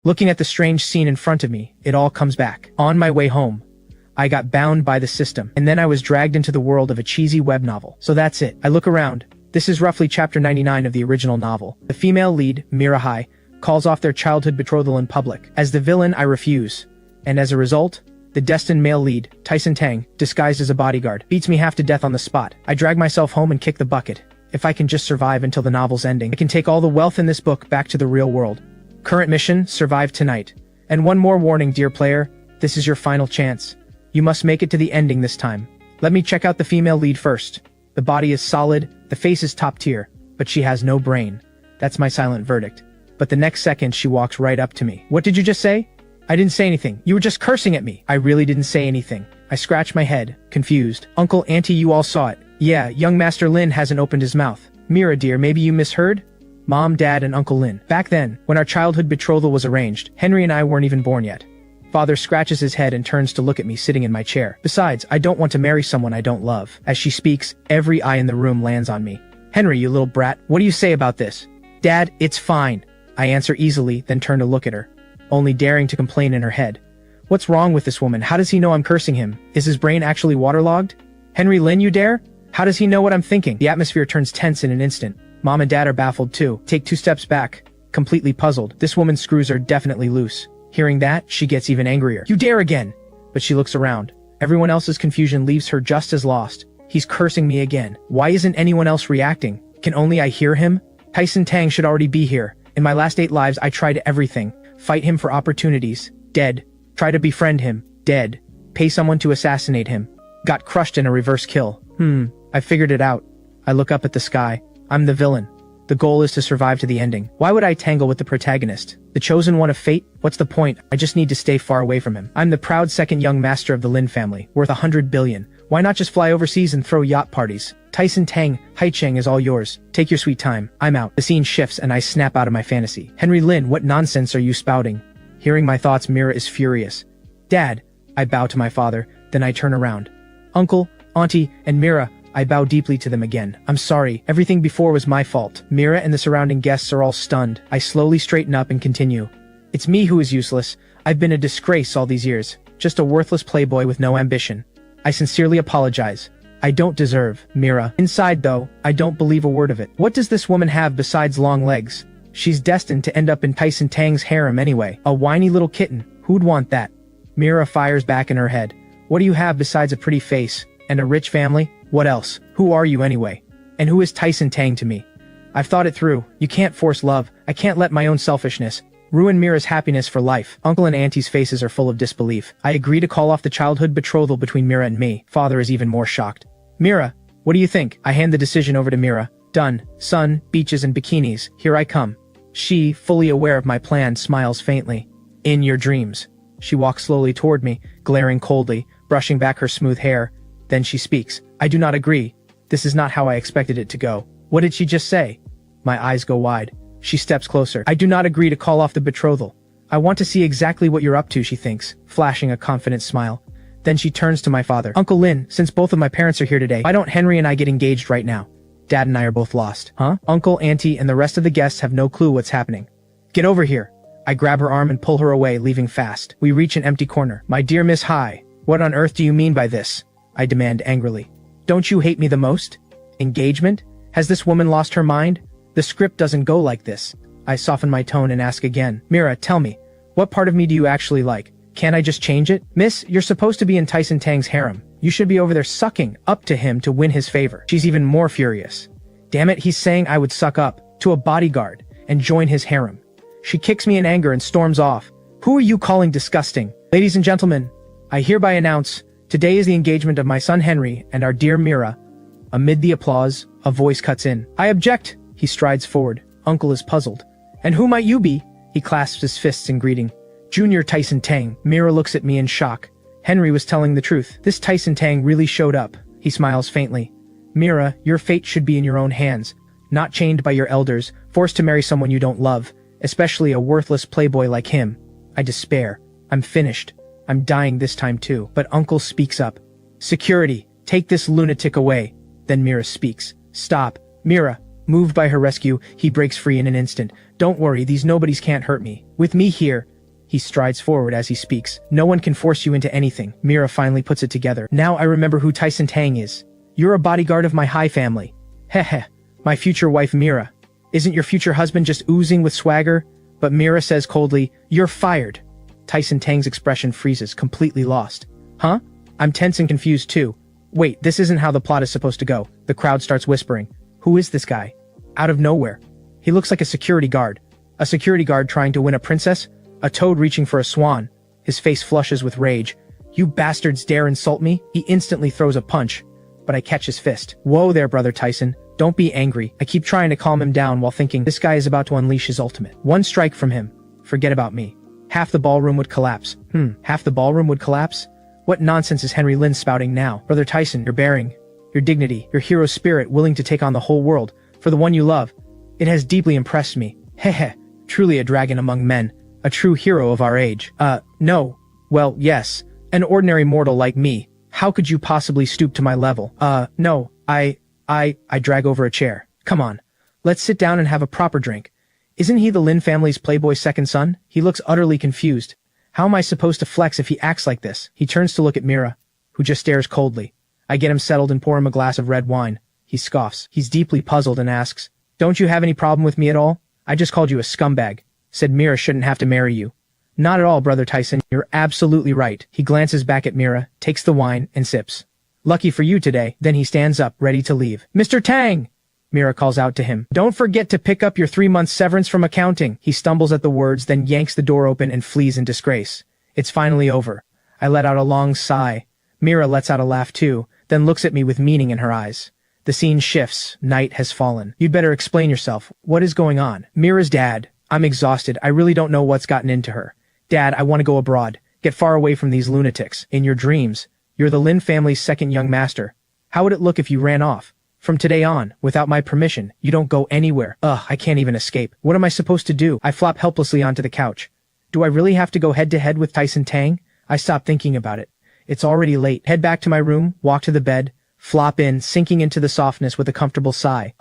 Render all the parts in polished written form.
Looking at the strange scene in front of me, it all comes back. On my way home, I got bound by the system, and then I was dragged into the world of a cheesy web novel. So that's it. I look around. This is roughly chapter 99 of the original novel. The female lead, Mira, calls off their childhood betrothal in public. As the villain, I refuse. And as a result, the destined male lead, Tyson Tang, disguised as a bodyguard, beats me half to death on the spot. I drag myself home and kick the bucket. If I can just survive until the novel's ending, I can take all the wealth in this book back to the real world. Current mission, survive tonight. And one more warning, dear player, this is your final chance. You must make it to the ending this time. Let me check out the female lead first. The body is solid, the face is top tier, but she has no brain. That's my silent verdict. But the next second she walks right up to me. What did you just say? I didn't say anything. You were just cursing at me. I really didn't say anything. I scratch my head, confused. Uncle, auntie, you all saw it. Yeah, young Master Lin hasn't opened his mouth. Mira dear, maybe you misheard? Mom, Dad, and Uncle Lin. Back then, when our childhood betrothal was arranged, Henry and I weren't even born yet. Father scratches his head and turns to look at me sitting in my chair. Besides, I don't want to marry someone I don't love. As she speaks, every eye in the room lands on me. Henry, you little brat, what do you say about this? Dad, it's fine. I answer easily, then turn to look at her, only daring to complain in her head. What's wrong with this woman? How does he know I'm cursing him? Is his brain actually waterlogged? Henry Lin, you dare? How does he know what I'm thinking? The atmosphere turns tense in an instant. Mom and Dad are baffled too. Take 2 steps back, completely puzzled. This woman's screws are definitely loose. Hearing that, she gets even angrier. You dare again! But she looks around. Everyone else's confusion leaves her just as lost. He's cursing me again. Why isn't anyone else reacting? Can only I hear him? Tyson Tang should already be here. In my last 8 lives, I tried everything. Fight him for opportunities. Dead. Try to befriend him. Dead. Pay someone to assassinate him. Got crushed in a reverse kill. I figured it out. I look up at the sky. I'm the villain. The goal is to survive to the ending. Why would I tangle with the protagonist? The chosen one of fate? What's the point? I just need to stay far away from him. I'm the proud second young master of the Lin family, worth 100 billion. Why not just fly overseas and throw yacht parties? Tyson Tang, Haicheng is all yours. Take your sweet time. I'm out. The scene shifts and I snap out of my fantasy. Henry Lin, what nonsense are you spouting? Hearing my thoughts, Mira is furious. Dad, I bow to my father, then I turn around. Uncle, auntie, and Mira, I bow deeply to them again. I'm sorry, everything before was my fault. Mira and the surrounding guests are all stunned. I slowly straighten up and continue. It's me who is useless. I've been a disgrace all these years. Just a worthless playboy with no ambition. I sincerely apologize. I don't deserve, Mira. Inside though, I don't believe a word of it. What does this woman have besides long legs? She's destined to end up in Tyson Tang's harem anyway. A whiny little kitten. Who'd want that? Mira fires back in her head. What do you have besides a pretty face? And a rich family? What else? Who are you anyway? And who is Tyson Tang to me? I've thought it through. You can't force love. I can't let my own selfishness ruin Mira's happiness for life. Uncle and Auntie's faces are full of disbelief. I agree to call off the childhood betrothal between Mira and me. Father is even more shocked. Mira, what do you think? I hand the decision over to Mira. Done. Sun, beaches, and bikinis. Here I come. She, fully aware of my plan, smiles faintly. In your dreams. She walks slowly toward me, glaring coldly, brushing back her smooth hair. Then she speaks. I do not agree. This is not how I expected it to go. What did she just say? My eyes go wide. She steps closer. I do not agree to call off the betrothal. I want to see exactly what you're up to, she thinks, flashing a confident smile. Then she turns to my father. Uncle Lin, since both of my parents are here today, why don't Henry and I get engaged right now? Dad and I are both lost. Huh? Uncle, Auntie, and the rest of the guests have no clue what's happening. Get over here. I grab her arm and pull her away, leaving fast. We reach an empty corner. My dear Miss Hai, what on earth do you mean by this? I demand angrily. Don't you hate me the most? Engagement? Has this woman lost her mind? The script doesn't go like this. I soften my tone and ask again. Mira, tell me, what part of me do you actually like? Can't I just change it? Miss, you're supposed to be in Tyson Tang's harem. You should be over there sucking up to him to win his favor. She's even more furious. Damn it, he's saying I would suck up to a bodyguard and join his harem. She kicks me in anger and storms off. Who are you calling disgusting? Ladies and gentlemen, I hereby announce, today is the engagement of my son Henry and our dear Mira. Amid the applause, a voice cuts in. I object. He strides forward. Uncle is puzzled. And who might you be? He clasps his fists in greeting. Junior Tyson Tang. Mira looks at me in shock. Henry was telling the truth. This Tyson Tang really showed up. He smiles faintly. Mira, your fate should be in your own hands, not chained by your elders, forced to marry someone you don't love, especially a worthless playboy like him. I despair. I'm finished. I'm dying this time too. But Uncle speaks up. Security, take this lunatic away. Then Mira speaks. Stop. Mira. Moved by her rescue, he breaks free in an instant. Don't worry, these nobodies can't hurt me. With me here, He strides forward as he speaks. No one can force you into anything. Mira finally puts it together. Now I remember who Tyson Tang is. You're a bodyguard of my high family. Heh. My future wife Mira. Isn't your future husband just oozing with swagger? But Mira says coldly, you're fired. Tyson Tang's expression freezes, completely lost. Huh? I'm tense and confused too. Wait, this isn't how the plot is supposed to go. The crowd starts whispering. Who is this guy? Out of nowhere. He looks like a security guard. A security guard trying to win a princess? A toad reaching for a swan. His face flushes with rage. You bastards dare insult me? He instantly throws a punch, but I catch his fist. Whoa there, brother Tyson. Don't be angry. I keep trying to calm him down while thinking this guy is about to unleash his ultimate. One strike from him. Forget about me. Half the ballroom would collapse. Half the ballroom would collapse? What nonsense is Henry Lin spouting now? Brother Tyson, your bearing, your dignity, your hero spirit willing to take on the whole world for the one you love. It has deeply impressed me. Heh. Truly a dragon among men. A true hero of our age. No. Well, yes. An ordinary mortal like me. How could you possibly stoop to my level? No. I drag over a chair. Come on. Let's sit down and have a proper drink. Isn't he the Lin family's playboy second son? He looks utterly confused. How am I supposed to flex if he acts like this? He turns to look at Mira, who just stares coldly. I get him settled and pour him a glass of red wine. He scoffs. He's deeply puzzled and asks, don't you have any problem with me at all? I just called you a scumbag. Said Mira shouldn't have to marry you. Not at all, brother Tyson. You're absolutely right. He glances back at Mira, takes the wine, and sips. Lucky for you today. Then he stands up, ready to leave. Mr. Tang! Mira calls out to him. Don't forget to pick up your 3-month severance from accounting. He stumbles at the words, then yanks the door open and flees in disgrace. It's finally over. I let out a long sigh. Mira lets out a laugh too, then looks at me with meaning in her eyes. The scene shifts. Night has fallen. You'd better explain yourself. What is going on? Mira's dad. I'm exhausted. I really don't know what's gotten into her. Dad, I want to go abroad. Get far away from these lunatics. In your dreams, you're the Lin family's second young master. How would it look if you ran off? From today on, without my permission, you don't go anywhere. I can't even escape. What am I supposed to do? I flop helplessly onto the couch. Do I really have to go head-to-head with Tyson Tang? I stop thinking about it. It's already late. Head back to my room, walk to the bed, flop in, sinking into the softness with a comfortable sigh.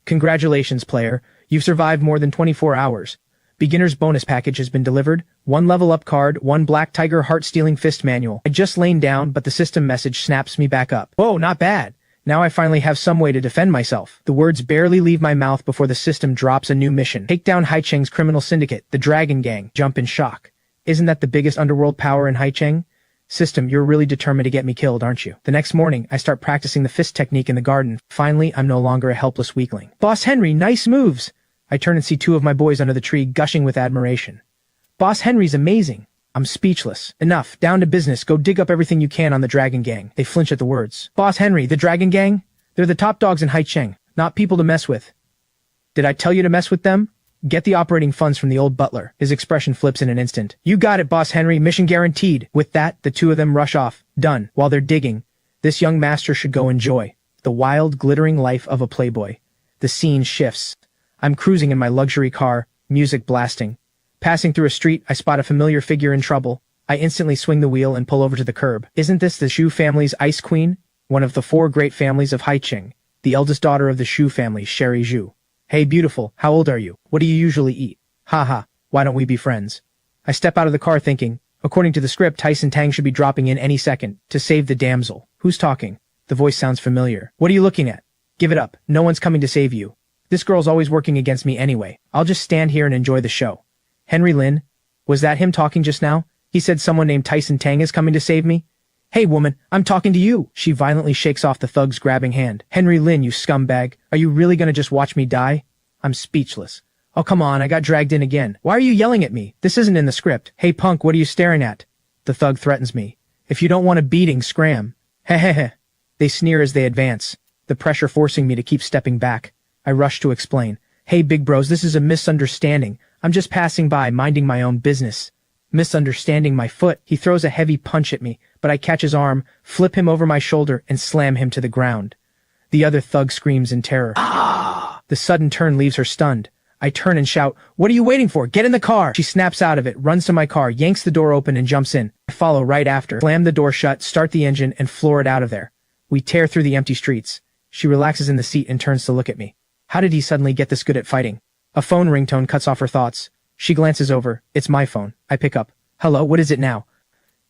Congratulations, player. You've survived more than 24 hours. Beginner's bonus package has been delivered. 1 level up card, 1 black tiger heart-stealing fist manual. I just lain down, but the system message snaps me back up. Whoa, not bad. Now I finally have some way to defend myself. The words barely leave my mouth before the system drops a new mission. Take down Haicheng's criminal syndicate, the Dragon Gang. Jump in shock. Isn't that the biggest underworld power in Haicheng? System, you're really determined to get me killed, aren't you? The next morning, I start practicing the fist technique in the garden. Finally, I'm no longer a helpless weakling. Boss Henry, nice moves! I turn and see 2 of my boys under the tree gushing with admiration. Boss Henry's amazing. I'm speechless. Enough. Down to business. Go dig up everything you can on the Dragon Gang. They flinch at the words. Boss Henry, the Dragon Gang? They're the top dogs in Haicheng. Not people to mess with. Did I tell you to mess with them? Get the operating funds from the old butler. His expression flips in an instant. You got it, Boss Henry. Mission guaranteed. With that, the 2 of them rush off. Done. While they're digging, this young master should go enjoy the wild, glittering life of a playboy. The scene shifts. I'm cruising in my luxury car, music blasting. Passing through a street, I spot a familiar figure in trouble. I instantly swing the wheel and pull over to the curb. Isn't this the Shu family's Ice Queen? One of the 4 great families of Haicheng. The eldest daughter of the Shu family, Sherry Zhu. Hey beautiful, how old are you? What do you usually eat? Haha, why don't we be friends? I step out of the car thinking, according to the script, Tyson Tang should be dropping in any second to save the damsel. Who's talking? The voice sounds familiar. What are you looking at? Give it up. No one's coming to save you. This girl's always working against me anyway. I'll just stand here and enjoy the show. Henry Lin? Was that him talking just now? He said someone named Tyson Tang is coming to save me? Hey woman, I'm talking to you! She violently shakes off the thug's grabbing hand. Henry Lin, you scumbag. Are you really gonna just watch me die? I'm speechless. Oh come on, I got dragged in again. Why are you yelling at me? This isn't in the script. Hey punk, what are you staring at? The thug threatens me. If you don't want a beating, scram. Hehehe. They sneer as they advance, the pressure forcing me to keep stepping back. I rush to explain. Hey big bros, this is a misunderstanding. I'm just passing by, minding my own business. Misunderstanding my foot, he throws a heavy punch at me, but I catch his arm, flip him over my shoulder, and slam him to the ground. The other thug screams in terror. Ah! The sudden turn leaves her stunned. I turn and shout, what are you waiting for? Get in the car! She snaps out of it, runs to my car, yanks the door open, and jumps in. I follow right after, slam the door shut, start the engine, and floor it out of there. We tear through the empty streets. She relaxes in the seat and turns to look at me. How did he suddenly get this good at fighting? A phone ringtone cuts off her thoughts. She glances over. It's my phone. I pick up. Hello, what is it now?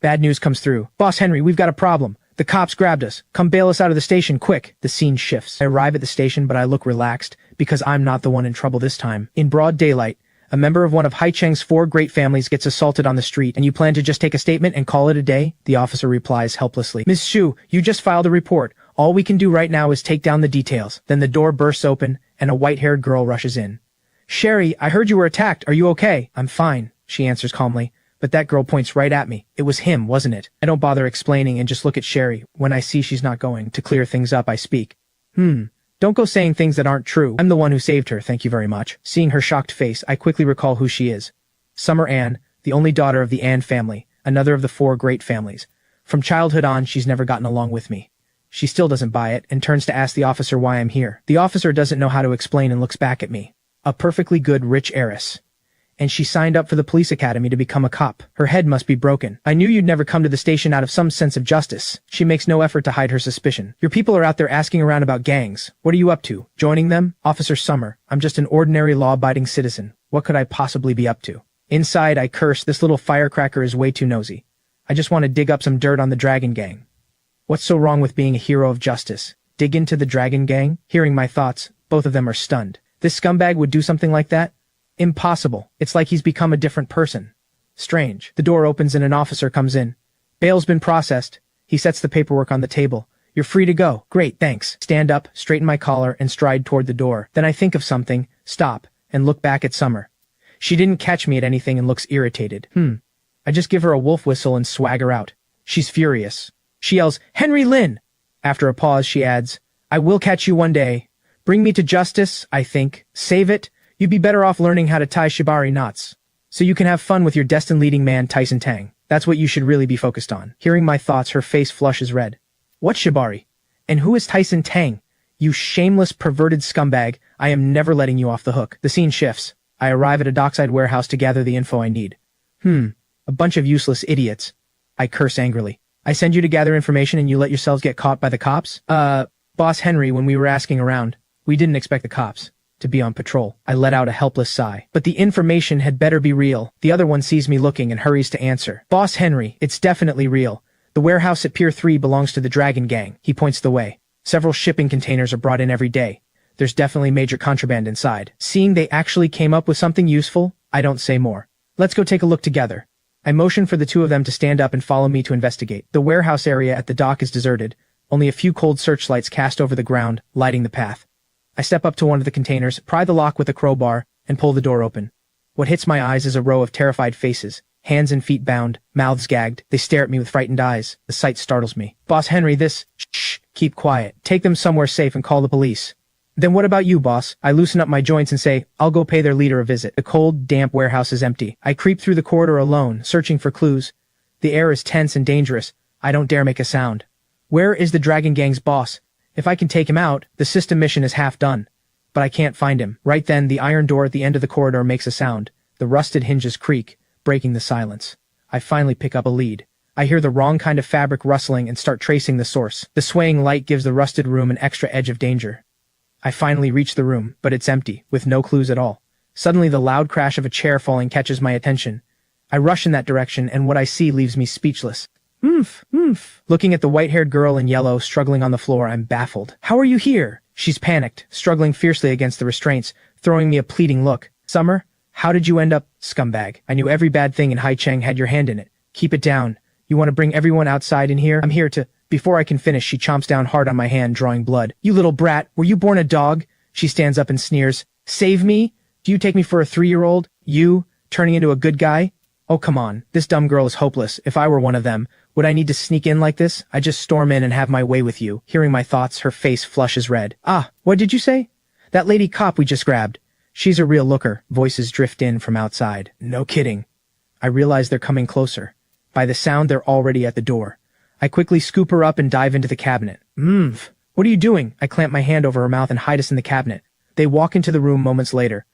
Bad news comes through. Boss Henry, we've got a problem. The cops grabbed us. Come bail us out of the station, quick. The scene shifts. I arrive at the station, but I look relaxed, because I'm not the one in trouble this time. In broad daylight, a member of one of Haicheng's 4 great families gets assaulted on the street, and you plan to just take a statement and call it a day? The officer replies helplessly. Miss Su, you just filed a report. All we can do right now is take down the details. Then the door bursts open, and a white-haired girl rushes in. Sherry, I heard you were attacked. Are you okay? I'm fine, she answers calmly. But that girl points right at me. It was him, wasn't it? I don't bother explaining and just look at Sherry. When I see she's not going to clear things up, I speak. Don't go saying things that aren't true. I'm the one who saved her, thank you very much. Seeing her shocked face, I quickly recall who she is. Summer Ann, the only daughter of the Ann family, another of the 4 great families. From childhood on, she's never gotten along with me. She still doesn't buy it and turns to ask the officer why I'm here. The officer doesn't know how to explain and looks back at me. A perfectly good, rich heiress. And she signed up for the police academy to become a cop. Her head must be broken. I knew you'd never come to the station out of some sense of justice. She makes no effort to hide her suspicion. Your people are out there asking around about gangs. What are you up to? Joining them? Officer Summer, I'm just an ordinary law-abiding citizen. What could I possibly be up to? Inside, I curse. This little firecracker is way too nosy. I just want to dig up some dirt on the Dragon Gang. What's so wrong with being a hero of justice? Dig into the Dragon Gang? Hearing my thoughts, both of them are stunned. This scumbag would do something like that? Impossible. It's like he's become a different person. Strange. The door opens and an officer comes in. Bail's been processed. He sets the paperwork on the table. You're free to go. Great, thanks. Stand up, straighten my collar, and stride toward the door. Then I think of something, stop, and look back at Summer. She didn't catch me at anything and looks irritated. I just give her a wolf whistle and swagger out. She's furious. She yells, Henry Lin! After a pause, she adds, I will catch you one day. Bring me to justice, I think. Save it. You'd be better off learning how to tie shibari knots. So you can have fun with your destined leading man, Tyson Tang. That's what you should really be focused on. Hearing my thoughts, her face flushes red. What shibari? And who is Tyson Tang? You shameless, perverted scumbag. I am never letting you off the hook. The scene shifts. I arrive at a dockside warehouse to gather the info I need. A bunch of useless idiots. I curse angrily. I send you to gather information and you let yourselves get caught by the cops? Boss Henry, when we were asking around, we didn't expect the cops to be on patrol. I let out a helpless sigh. But the information had better be real. The other one sees me looking and hurries to answer. Boss Henry, it's definitely real. The warehouse at Pier 3 belongs to the Dragon Gang. He points the way. Several shipping containers are brought in every day. There's definitely major contraband inside. Seeing they actually came up with something useful, I don't say more. Let's go take a look together. I motion for the 2 of them to stand up and follow me to investigate. The warehouse area at the dock is deserted. Only a few cold searchlights cast over the ground, lighting the path. I step up to one of the containers, pry the lock with a crowbar, and pull the door open. What hits my eyes is a row of terrified faces, hands and feet bound, mouths gagged. They stare at me with frightened eyes. The sight startles me. Boss Henry, Shh, keep quiet. Take them somewhere safe and call the police. Then what about you, boss? I loosen up my joints and say, I'll go pay their leader a visit. The cold, damp warehouse is empty. I creep through the corridor alone, searching for clues. The air is tense and dangerous. I don't dare make a sound. Where is the Dragon Gang's boss? If I can take him out, the system mission is half done. But I can't find him. Right then, the iron door at the end of the corridor makes a sound. The rusted hinges creak, breaking the silence. I finally pick up a lead. I hear the wrong kind of fabric rustling and start tracing the source. The swaying light gives the rusted room an extra edge of danger. I finally reach the room, but it's empty, with no clues at all. Suddenly, the loud crash of a chair falling catches my attention. I rush in that direction, and what I see leaves me speechless. Looking at the white-haired girl in yellow struggling on the floor, I'm baffled. How are you here? She's panicked, struggling fiercely against the restraints, throwing me a pleading look. Summer, how did you end up, scumbag? I knew every bad thing in Haicheng had your hand in it. Keep it down. You want to bring everyone outside in here? I'm here to... Before I can finish, she chomps down hard on my hand, drawing blood. You little brat, were you born a dog? She stands up and sneers. Save me? Do you take me for a 3-year-old? You, turning into a good guy? Oh, come on. This dumb girl is hopeless. If I were one of them, would I need to sneak in like this? I just storm in and have my way with you. Hearing my thoughts, her face flushes red. Ah, what did you say? That lady cop we just grabbed. She's a real looker. Voices drift in from outside. No kidding. I realize they're coming closer. By the sound, they're already at the door. I quickly scoop her up and dive into the cabinet. What are you doing? I clamp my hand over her mouth and hide us in the cabinet. They walk into the room moments later.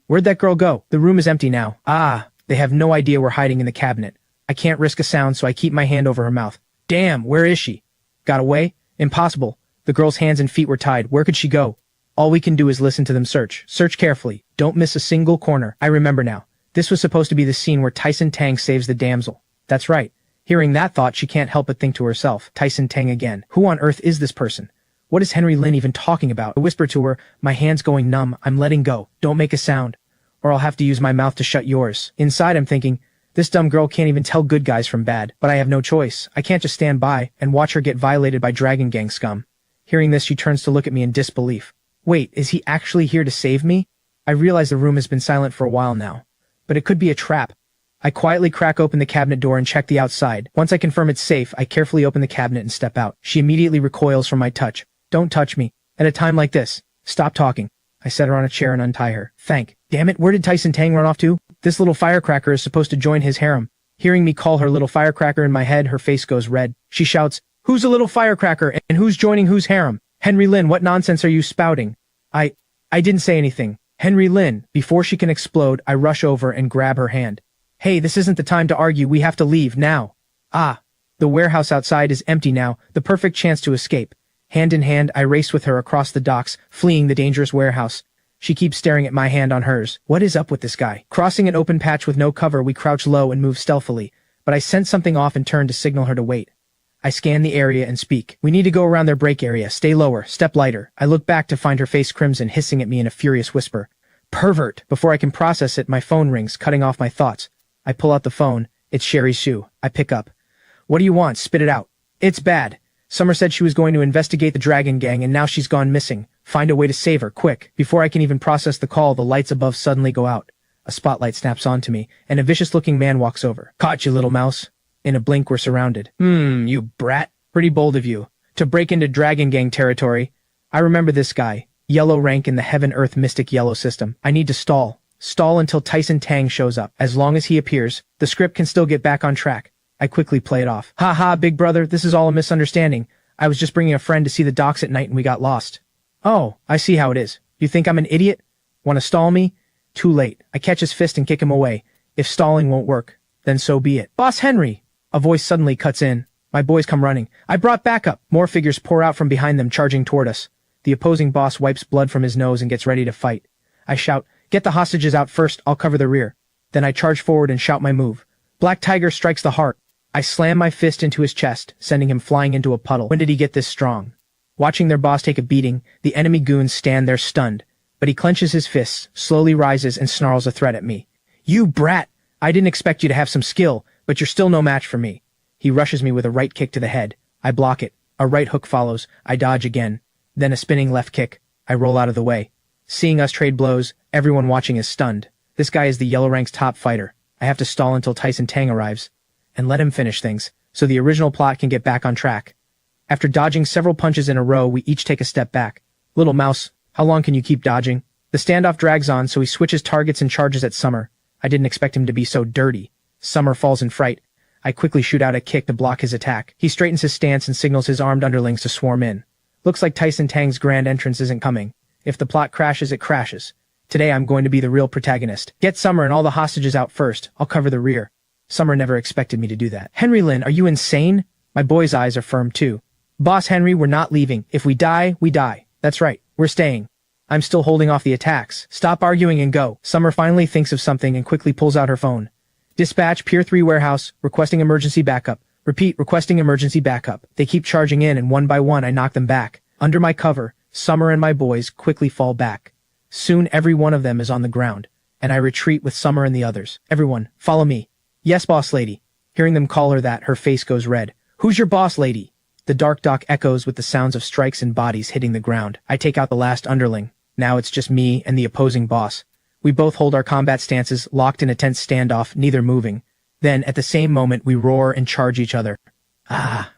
Where'd that girl go? The room is empty now. Ah, they have no idea we're hiding in the cabinet. I can't risk a sound, so I keep my hand over her mouth. Damn, where is she? Got away? Impossible. The girl's hands and feet were tied. Where could she go? All we can do is listen to them search. Search carefully. Don't miss a single corner. I remember now. This was supposed to be the scene where Tyson Tang saves the damsel. That's right. Hearing that thought, she can't help but think to herself, Tyson Tang again. Who on earth is this person? What is Henry Lin even talking about? I whisper to her, my hand's going numb. I'm letting go. Don't make a sound, or I'll have to use my mouth to shut yours. Inside, I'm thinking, this dumb girl can't even tell good guys from bad. But I have no choice. I can't just stand by and watch her get violated by Dragon Gang scum. Hearing this, she turns to look at me in disbelief. Wait, is he actually here to save me? I realize the room has been silent for a while now, but it could be a trap. I quietly crack open the cabinet door and check the outside. Once I confirm it's safe, I carefully open the cabinet and step out. She immediately recoils from my touch. Don't touch me. At a time like this. Stop talking. I set her on a chair and untie her. Damn it, where did Tyson Tang run off to? This little firecracker is supposed to join his harem. Hearing me call her little firecracker in my head, her face goes red. She shouts, who's a little firecracker and who's joining whose harem? Henry Lin, what nonsense are you spouting? I didn't say anything. Henry Lin. Before she can explode, I rush over and grab her hand. Hey, this isn't the time to argue. We have to leave now. The warehouse outside is empty now, the perfect chance to escape. Hand in hand, I race with her across the docks, fleeing the dangerous warehouse. She keeps staring at my hand on hers. What is up with this guy? Crossing an open patch with no cover, we crouch low and move stealthily, but I sense something off and turn to signal her to wait. I scan the area and speak. We need to go around their break area. Stay lower. Step lighter. I look back to find her face crimson, hissing at me in a furious whisper. Pervert! Before I can process it, my phone rings, cutting off my thoughts. I pull out the phone. It's Sherry Su. I pick up. What do you want? Spit it out. It's bad. Summer said she was going to investigate the Dragon Gang and now she's gone missing. Find a way to save her, quick. Before I can even process the call, the lights above suddenly go out. A spotlight snaps onto me, and a vicious-looking man walks over. Caught you, little mouse. In a blink, we're surrounded. You brat. Pretty bold of you. To break into Dragon Gang territory. I remember this guy. Yellow rank in the Heaven-Earth Mystic Yellow system. I need to stall. Stall until Tyson Tang shows up. As long as he appears, the script can still get back on track. I quickly play it off. Ha ha, big brother, this is all a misunderstanding. I was just bringing a friend to see the docks at night and we got lost. Oh, I see how it is. You think I'm an idiot? Want to stall me? Too late. I catch his fist and kick him away. If stalling won't work, then so be it. Boss Henry! A voice suddenly cuts in. My boys come running. I brought backup. More figures pour out from behind them, charging toward us. The opposing boss wipes blood from his nose and gets ready to fight. I shout, get the hostages out first, I'll cover the rear. Then I charge forward and shout my move. Black Tiger strikes the heart. I slam my fist into his chest, sending him flying into a puddle. When did he get this strong? Watching their boss take a beating, the enemy goons stand there stunned. But he clenches his fists, slowly rises, and snarls a threat at me. You brat! I didn't expect you to have some skill, but you're still no match for me. He rushes me with a right kick to the head. I block it. A right hook follows. I dodge again. Then a spinning left kick. I roll out of the way. Seeing us trade blows, everyone watching is stunned. This guy is the Yellow Rank's top fighter. I have to stall until Tyson Tang arrives, and let him finish things, so the original plot can get back on track. After dodging several punches in a row, we each take a step back. Little mouse, how long can you keep dodging? The standoff drags on, so he switches targets and charges at Summer. I didn't expect him to be so dirty. Summer falls in fright. I quickly shoot out a kick to block his attack. He straightens his stance and signals his armed underlings to swarm in. Looks like Tyson Tang's grand entrance isn't coming. If the plot crashes, it crashes. Today I'm going to be the real protagonist. Get Summer and all the hostages out first. I'll cover the rear. Summer never expected me to do that. Henry Lin, are you insane? My boy's eyes are firm too. Boss Henry, we're not leaving. If we die, we die. That's right. We're staying. I'm still holding off the attacks. Stop arguing and go. Summer finally thinks of something and quickly pulls out her phone. Dispatch, Pier 3 warehouse, requesting emergency backup. Repeat, requesting emergency backup. They keep charging in and one by one I knock them back. Under my cover, Summer and my boys quickly fall back. Soon every one of them is on the ground, and I retreat with Summer and the others. Everyone, follow me. Yes, boss lady. Hearing them call her that, her face goes red. Who's your boss lady? The dark dock echoes with the sounds of strikes and bodies hitting the ground. I take out the last underling. Now it's just me and the opposing boss. We both hold our combat stances, locked in a tense standoff, neither moving. Then, at the same moment, we roar and charge each other. Ah!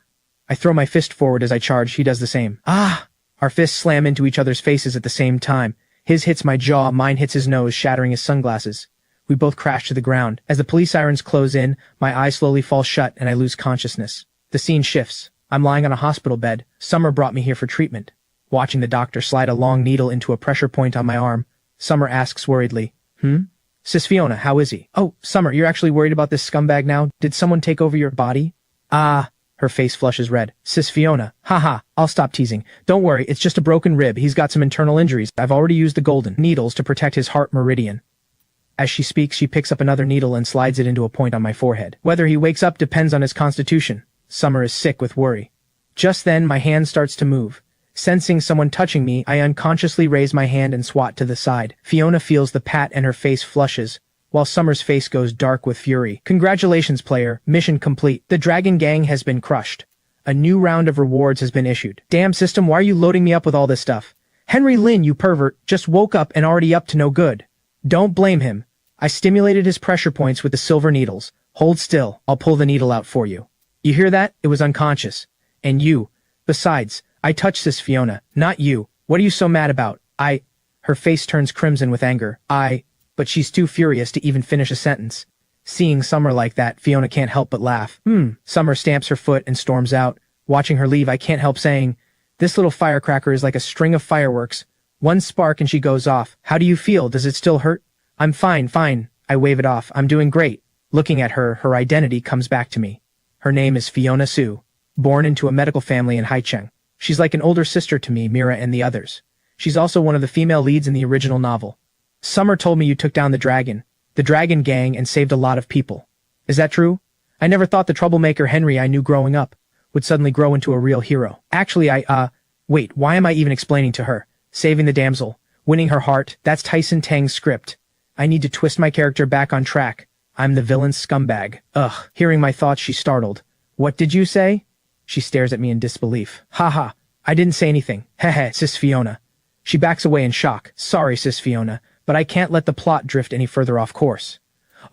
I throw my fist forward as I charge. He does the same. Ah! Our fists slam into each other's faces at the same time. His hits my jaw, mine hits his nose, shattering his sunglasses. We both crash to the ground. As the police sirens close in, my eyes slowly fall shut and I lose consciousness. The scene shifts. I'm lying on a hospital bed. Summer brought me here for treatment. Watching the doctor slide a long needle into a pressure point on my arm, Summer asks worriedly, Sis Fiona, how is he? Oh, Summer, you're actually worried about this scumbag now? Did someone take over your body? Ah, her face flushes red. Sis Fiona, haha, I'll stop teasing. Don't worry, it's just a broken rib. He's got some internal injuries. I've already used the golden needles to protect his heart meridian. As she speaks, she picks up another needle and slides it into a point on my forehead. Whether he wakes up depends on his constitution. Summer is sick with worry. Just then, my hand starts to move. Sensing someone touching me, I unconsciously raise my hand and swat to the side. Fiona feels the pat and her face flushes, while Summer's face goes dark with fury. Congratulations, player. Mission complete. The Dragon Gang has been crushed. A new round of rewards has been issued. Damn system, why are you loading me up with all this stuff? Henry Lin, you pervert, just woke up and already up to no good. Don't blame him. I stimulated his pressure points with the silver needles. Hold still, I'll pull the needle out for you. You hear that? It was unconscious. And you. Besides, I touched this Fiona, not you. What are you so mad about? Her face turns crimson with anger. But she's too furious to even finish a sentence. Seeing Summer like that, Fiona can't help but laugh. Summer stamps her foot and storms out. Watching her leave, I can't help saying, this little firecracker is like a string of fireworks. One spark and she goes off. How do you feel? Does it still hurt? I'm fine. I wave it off. I'm doing great. Looking at her, her identity comes back to me. Her name is Fiona Su, born into a medical family in Haicheng. She's like an older sister to me, Mira, and the others. She's also one of the female leads in the original novel. Summer told me you took down the Dragon Gang, and saved a lot of people. Is that true? I never thought the troublemaker Henry I knew growing up would suddenly grow into a real hero. Actually, wait, why am I even explaining to her? Saving the damsel, winning her heart, that's Tyson Tang's script. I need to twist my character back on track. I'm the villain's scumbag. Ugh. Hearing my thoughts, she's startled. What did you say? She stares at me in disbelief. Haha, I didn't say anything. Hehe, sis Fiona. She backs away in shock. Sorry, sis Fiona, but I can't let the plot drift any further off course.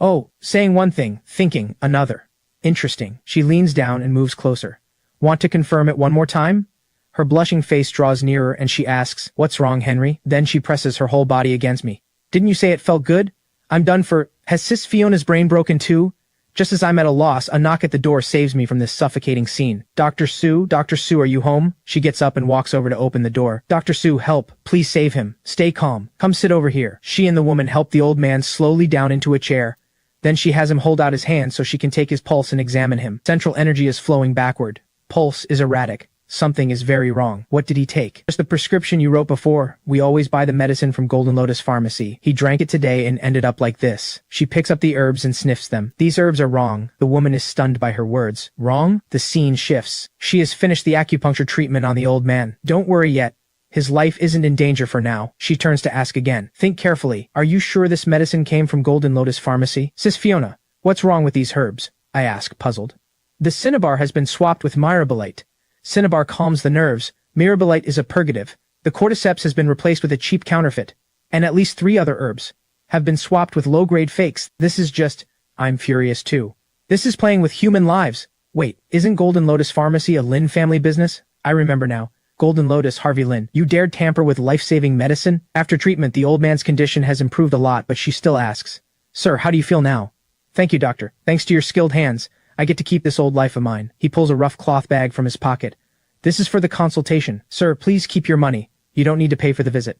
Oh, saying one thing, thinking another. Interesting. She leans down and moves closer. Want to confirm it one more time? Her blushing face draws nearer and she asks, what's wrong, Henry? Then she presses her whole body against me. Didn't you say it felt good? I'm done for. Has sis Fiona's brain broken too? Just as I'm at a loss, a knock at the door saves me from this suffocating scene. Dr. Su, are you home? She gets up and walks over to open the door. Dr. Su, help. Please save him. Stay calm. Come sit over here. She and the woman help the old man slowly down into a chair. Then she has him hold out his hand so she can take his pulse and examine him. Central energy is flowing backward. Pulse is erratic. Something is very wrong. What did he take? Just the prescription you wrote before. We always buy the medicine from Golden Lotus Pharmacy. He drank it today and ended up like this. She picks up the herbs and sniffs them. These herbs are wrong. The woman is stunned by her words. Wrong? The scene shifts. She has finished the acupuncture treatment on the old man. Don't worry yet. His life isn't in danger for now. She turns to ask again. Think carefully. Are you sure this medicine came from Golden Lotus Pharmacy? Sis Fiona, what's wrong with these herbs? I ask, puzzled. The cinnabar has been swapped with myrabolite. Cinnabar calms the nerves. Myrabolite is a purgative. The cordyceps has been replaced with a cheap counterfeit. And at least 3 other herbs have been swapped with low-grade fakes. This is just... I'm furious too. This is playing with human lives. Wait, isn't Golden Lotus Pharmacy a Lin family business? I remember now. Golden Lotus, Harvey Lin. You dared tamper with life-saving medicine? After treatment, the old man's condition has improved a lot, but she still asks. Sir, how do you feel now? Thank you, doctor. Thanks to your skilled hands, I get to keep this old life of mine. He pulls a rough cloth bag from his pocket. This is for the consultation. Sir, please keep your money. You don't need to pay for the visit.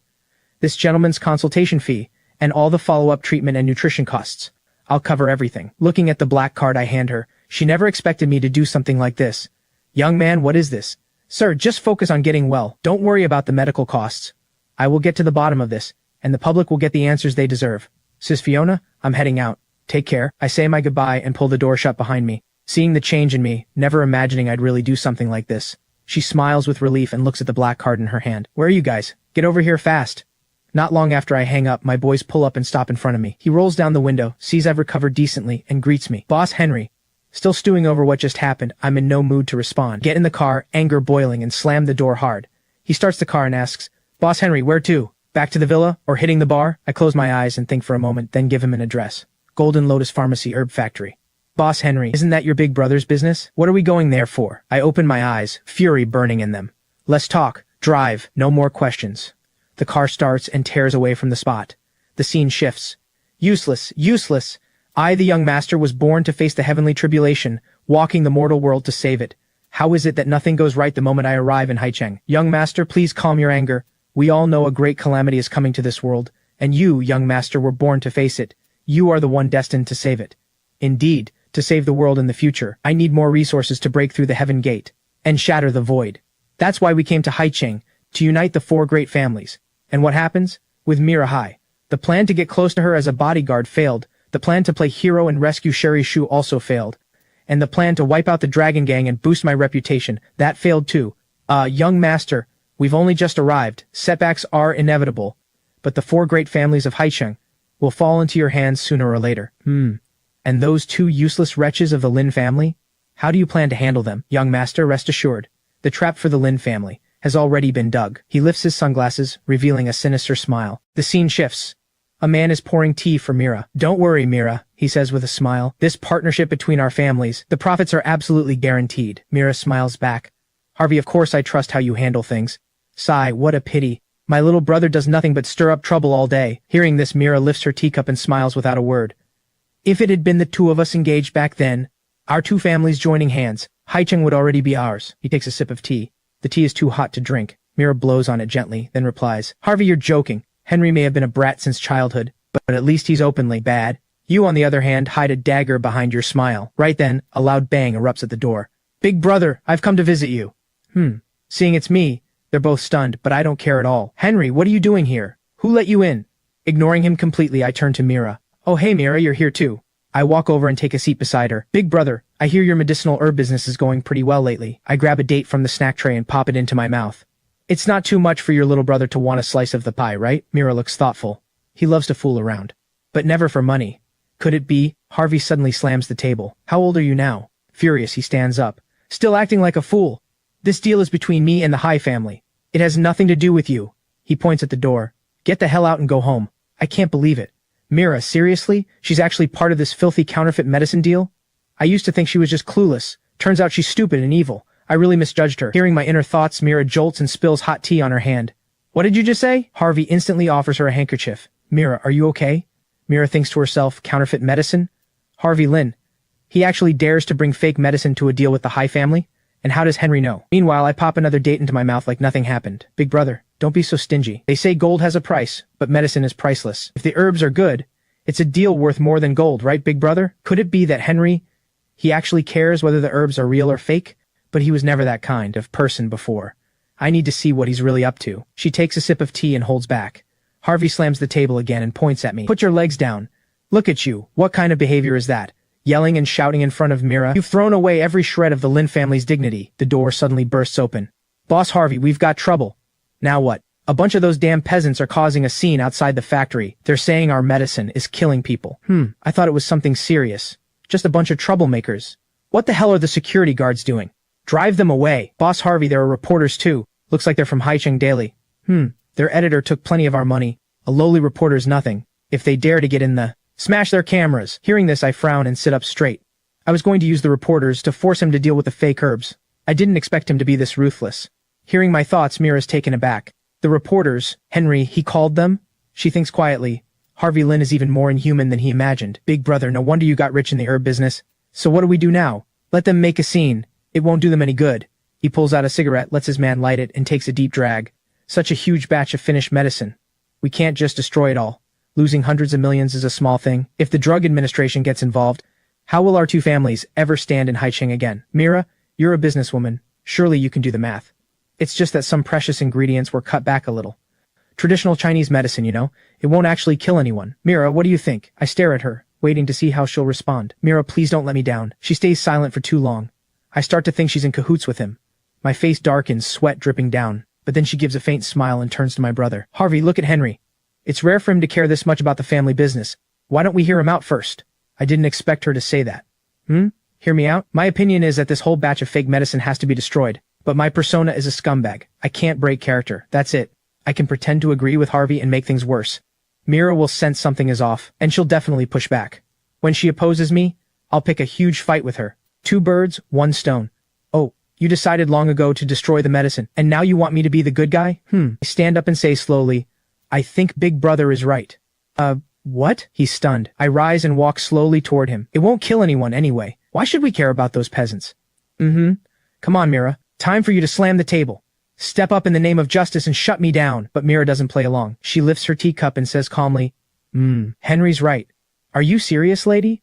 This gentleman's consultation fee, and all the follow-up treatment and nutrition costs. I'll cover everything. Looking at the black card I hand her, she never expected me to do something like this. Young man, what is this? Sir, just focus on getting well. Don't worry about the medical costs. I will get to the bottom of this, and the public will get the answers they deserve. Sis Fiona, I'm heading out. Take care. I say my goodbye and pull the door shut behind me. Seeing the change in me, never imagining I'd really do something like this. She smiles with relief and looks at the black card in her hand. Where are you guys? Get over here fast. Not long after I hang up, my boys pull up and stop in front of me. He rolls down the window, sees I've recovered decently, and greets me. Boss Henry. Still stewing over what just happened, I'm in no mood to respond. Get in the car, anger boiling, and slam the door hard. He starts the car and asks, Boss Henry, where to? Back to the villa? Or hitting the bar? I close my eyes and think for a moment, then give him an address. Golden Lotus Pharmacy Herb Factory. Boss Henry, isn't that your big brother's business? What are we going there for? I open my eyes, fury burning in them. Less talk, drive, no more questions. The car starts and tears away from the spot. The scene shifts. Useless, useless. I, the young master, was born to face the heavenly tribulation, walking the mortal world to save it. How is it that nothing goes right the moment I arrive in Haicheng? Young master, please calm your anger. We all know a great calamity is coming to this world, and you, young master, were born to face it. You are the one destined to save it. Indeed, to save the world in the future, I need more resources to break through the heaven gate and shatter the void. That's why we came to Haicheng, to unite the 4 great families. And what happens? With Mira Hai. The plan to get close to her as a bodyguard failed, the plan to play hero and rescue Sherry Shu also failed, and the plan to wipe out the Dragon Gang and boost my reputation, that failed too. Young master, we've only just arrived, setbacks are inevitable, but the 4 great families of Haicheng will fall into your hands sooner or later. And those 2 useless wretches of the Lin family? How do you plan to handle them? Young master, rest assured, the trap for the Lin family has already been dug. He lifts his sunglasses, revealing a sinister smile. The scene shifts. A man is pouring tea for Mira. Don't worry, Mira, he says with a smile. This partnership between our families, the profits are absolutely guaranteed. Mira smiles back. Harvey, of course I trust how you handle things. Sigh, what a pity. My little brother does nothing but stir up trouble all day. Hearing this, Mira lifts her teacup and smiles without a word. If it had been the 2 of us engaged back then, our 2 families joining hands, Haicheng would already be ours. He takes a sip of tea. The tea is too hot to drink. Mira blows on it gently, then replies, Harvey, you're joking. Henry may have been a brat since childhood, but at least he's openly bad. You, on the other hand, hide a dagger behind your smile. Right then, a loud bang erupts at the door. Big brother, I've come to visit you. Seeing it's me, they're both stunned, but I don't care at all. Henry, what are you doing here? Who let you in? Ignoring him completely, I turn to Mira. Oh hey Mira, you're here too. I walk over and take a seat beside her. Big brother, I hear your medicinal herb business is going pretty well lately. I grab a date from the snack tray and pop it into my mouth. It's not too much for your little brother to want a slice of the pie, right? Mira looks thoughtful. He loves to fool around. But never for money. Could it be? Harvey suddenly slams the table. How old are you now? Furious, he stands up. Still acting like a fool. This deal is between me and the Hai family. It has nothing to do with you. He points at the door. Get the hell out and go home. I can't believe it. Mira, seriously? She's actually part of this filthy counterfeit medicine deal? I used to think she was just clueless. Turns out she's stupid and evil. I really misjudged her. Hearing my inner thoughts, Mira jolts and spills hot tea on her hand. What did you just say? Harvey instantly offers her a handkerchief. Mira, are you okay? Mira thinks to herself, counterfeit medicine? Harvey Lin. He actually dares to bring fake medicine to a deal with the Hai family? And how does Henry know? Meanwhile, I pop another date into my mouth like nothing happened. Big brother, don't be so stingy. They say gold has a price, but medicine is priceless. If the herbs are good, it's a deal worth more than gold, right, big brother? Could it be that Henry, he actually cares whether the herbs are real or fake? But he was never that kind of person before. I need to see what he's really up to. She takes a sip of tea and holds back. Harvey slams the table again and points at me. Put your legs down. Look at you. What kind of behavior is that? Yelling and shouting in front of Mira. You've thrown away every shred of the Lin family's dignity. The door suddenly bursts open. Boss Harvey, we've got trouble. Now what? A bunch of those damn peasants are causing a scene outside the factory. They're saying our medicine is killing people. I thought it was something serious. Just a bunch of troublemakers. What the hell are the security guards doing? Drive them away. Boss Harvey, there are reporters too. Looks like they're from Haicheng Daily. Their editor took plenty of our money. A lowly reporter's nothing. If they dare to get in the... Smash their cameras. Hearing this, I frown and sit up straight. I was going to use the reporters to force him to deal with the fake herbs. I didn't expect him to be this ruthless. Hearing my thoughts, Mira's taken aback. The reporters, Henry, he called them? She thinks quietly. Harvey Lin is even more inhuman than he imagined. Big brother, no wonder you got rich in the herb business. So what do we do now? Let them make a scene. It won't do them any good. He pulls out a cigarette, lets his man light it, and takes a deep drag. Such a huge batch of finished medicine. We can't just destroy it all. Losing hundreds of millions is a small thing. If the drug administration gets involved, how will our 2 families ever stand in Haicheng again? Mira, you're a businesswoman. Surely you can do the math. It's just that some precious ingredients were cut back a little. Traditional Chinese medicine, you know. It won't actually kill anyone. Mira, what do you think? I stare at her, waiting to see how she'll respond. Mira, please don't let me down. She stays silent for too long. I start to think she's in cahoots with him. My face darkens, sweat dripping down. But then she gives a faint smile and turns to my brother. Harvey, look at Henry. It's rare for him to care this much about the family business. Why don't we hear him out first? I didn't expect her to say that. Hear me out? My opinion is that this whole batch of fake medicine has to be destroyed. But my persona is a scumbag. I can't break character. That's it. I can pretend to agree with Harvey and make things worse. Mira will sense something is off, and she'll definitely push back. When she opposes me, I'll pick a huge fight with her. 2 birds, 1 stone. Oh, you decided long ago to destroy the medicine, and now you want me to be the good guy? I stand up and say slowly, I think Big Brother is right. What? He's stunned. I rise and walk slowly toward him. It won't kill anyone anyway. Why should we care about those peasants? Come on, Mira. Time for you to slam the table. Step up in the name of justice and shut me down. But Mira doesn't play along. She lifts her teacup and says calmly, Henry's right. Are you serious, lady?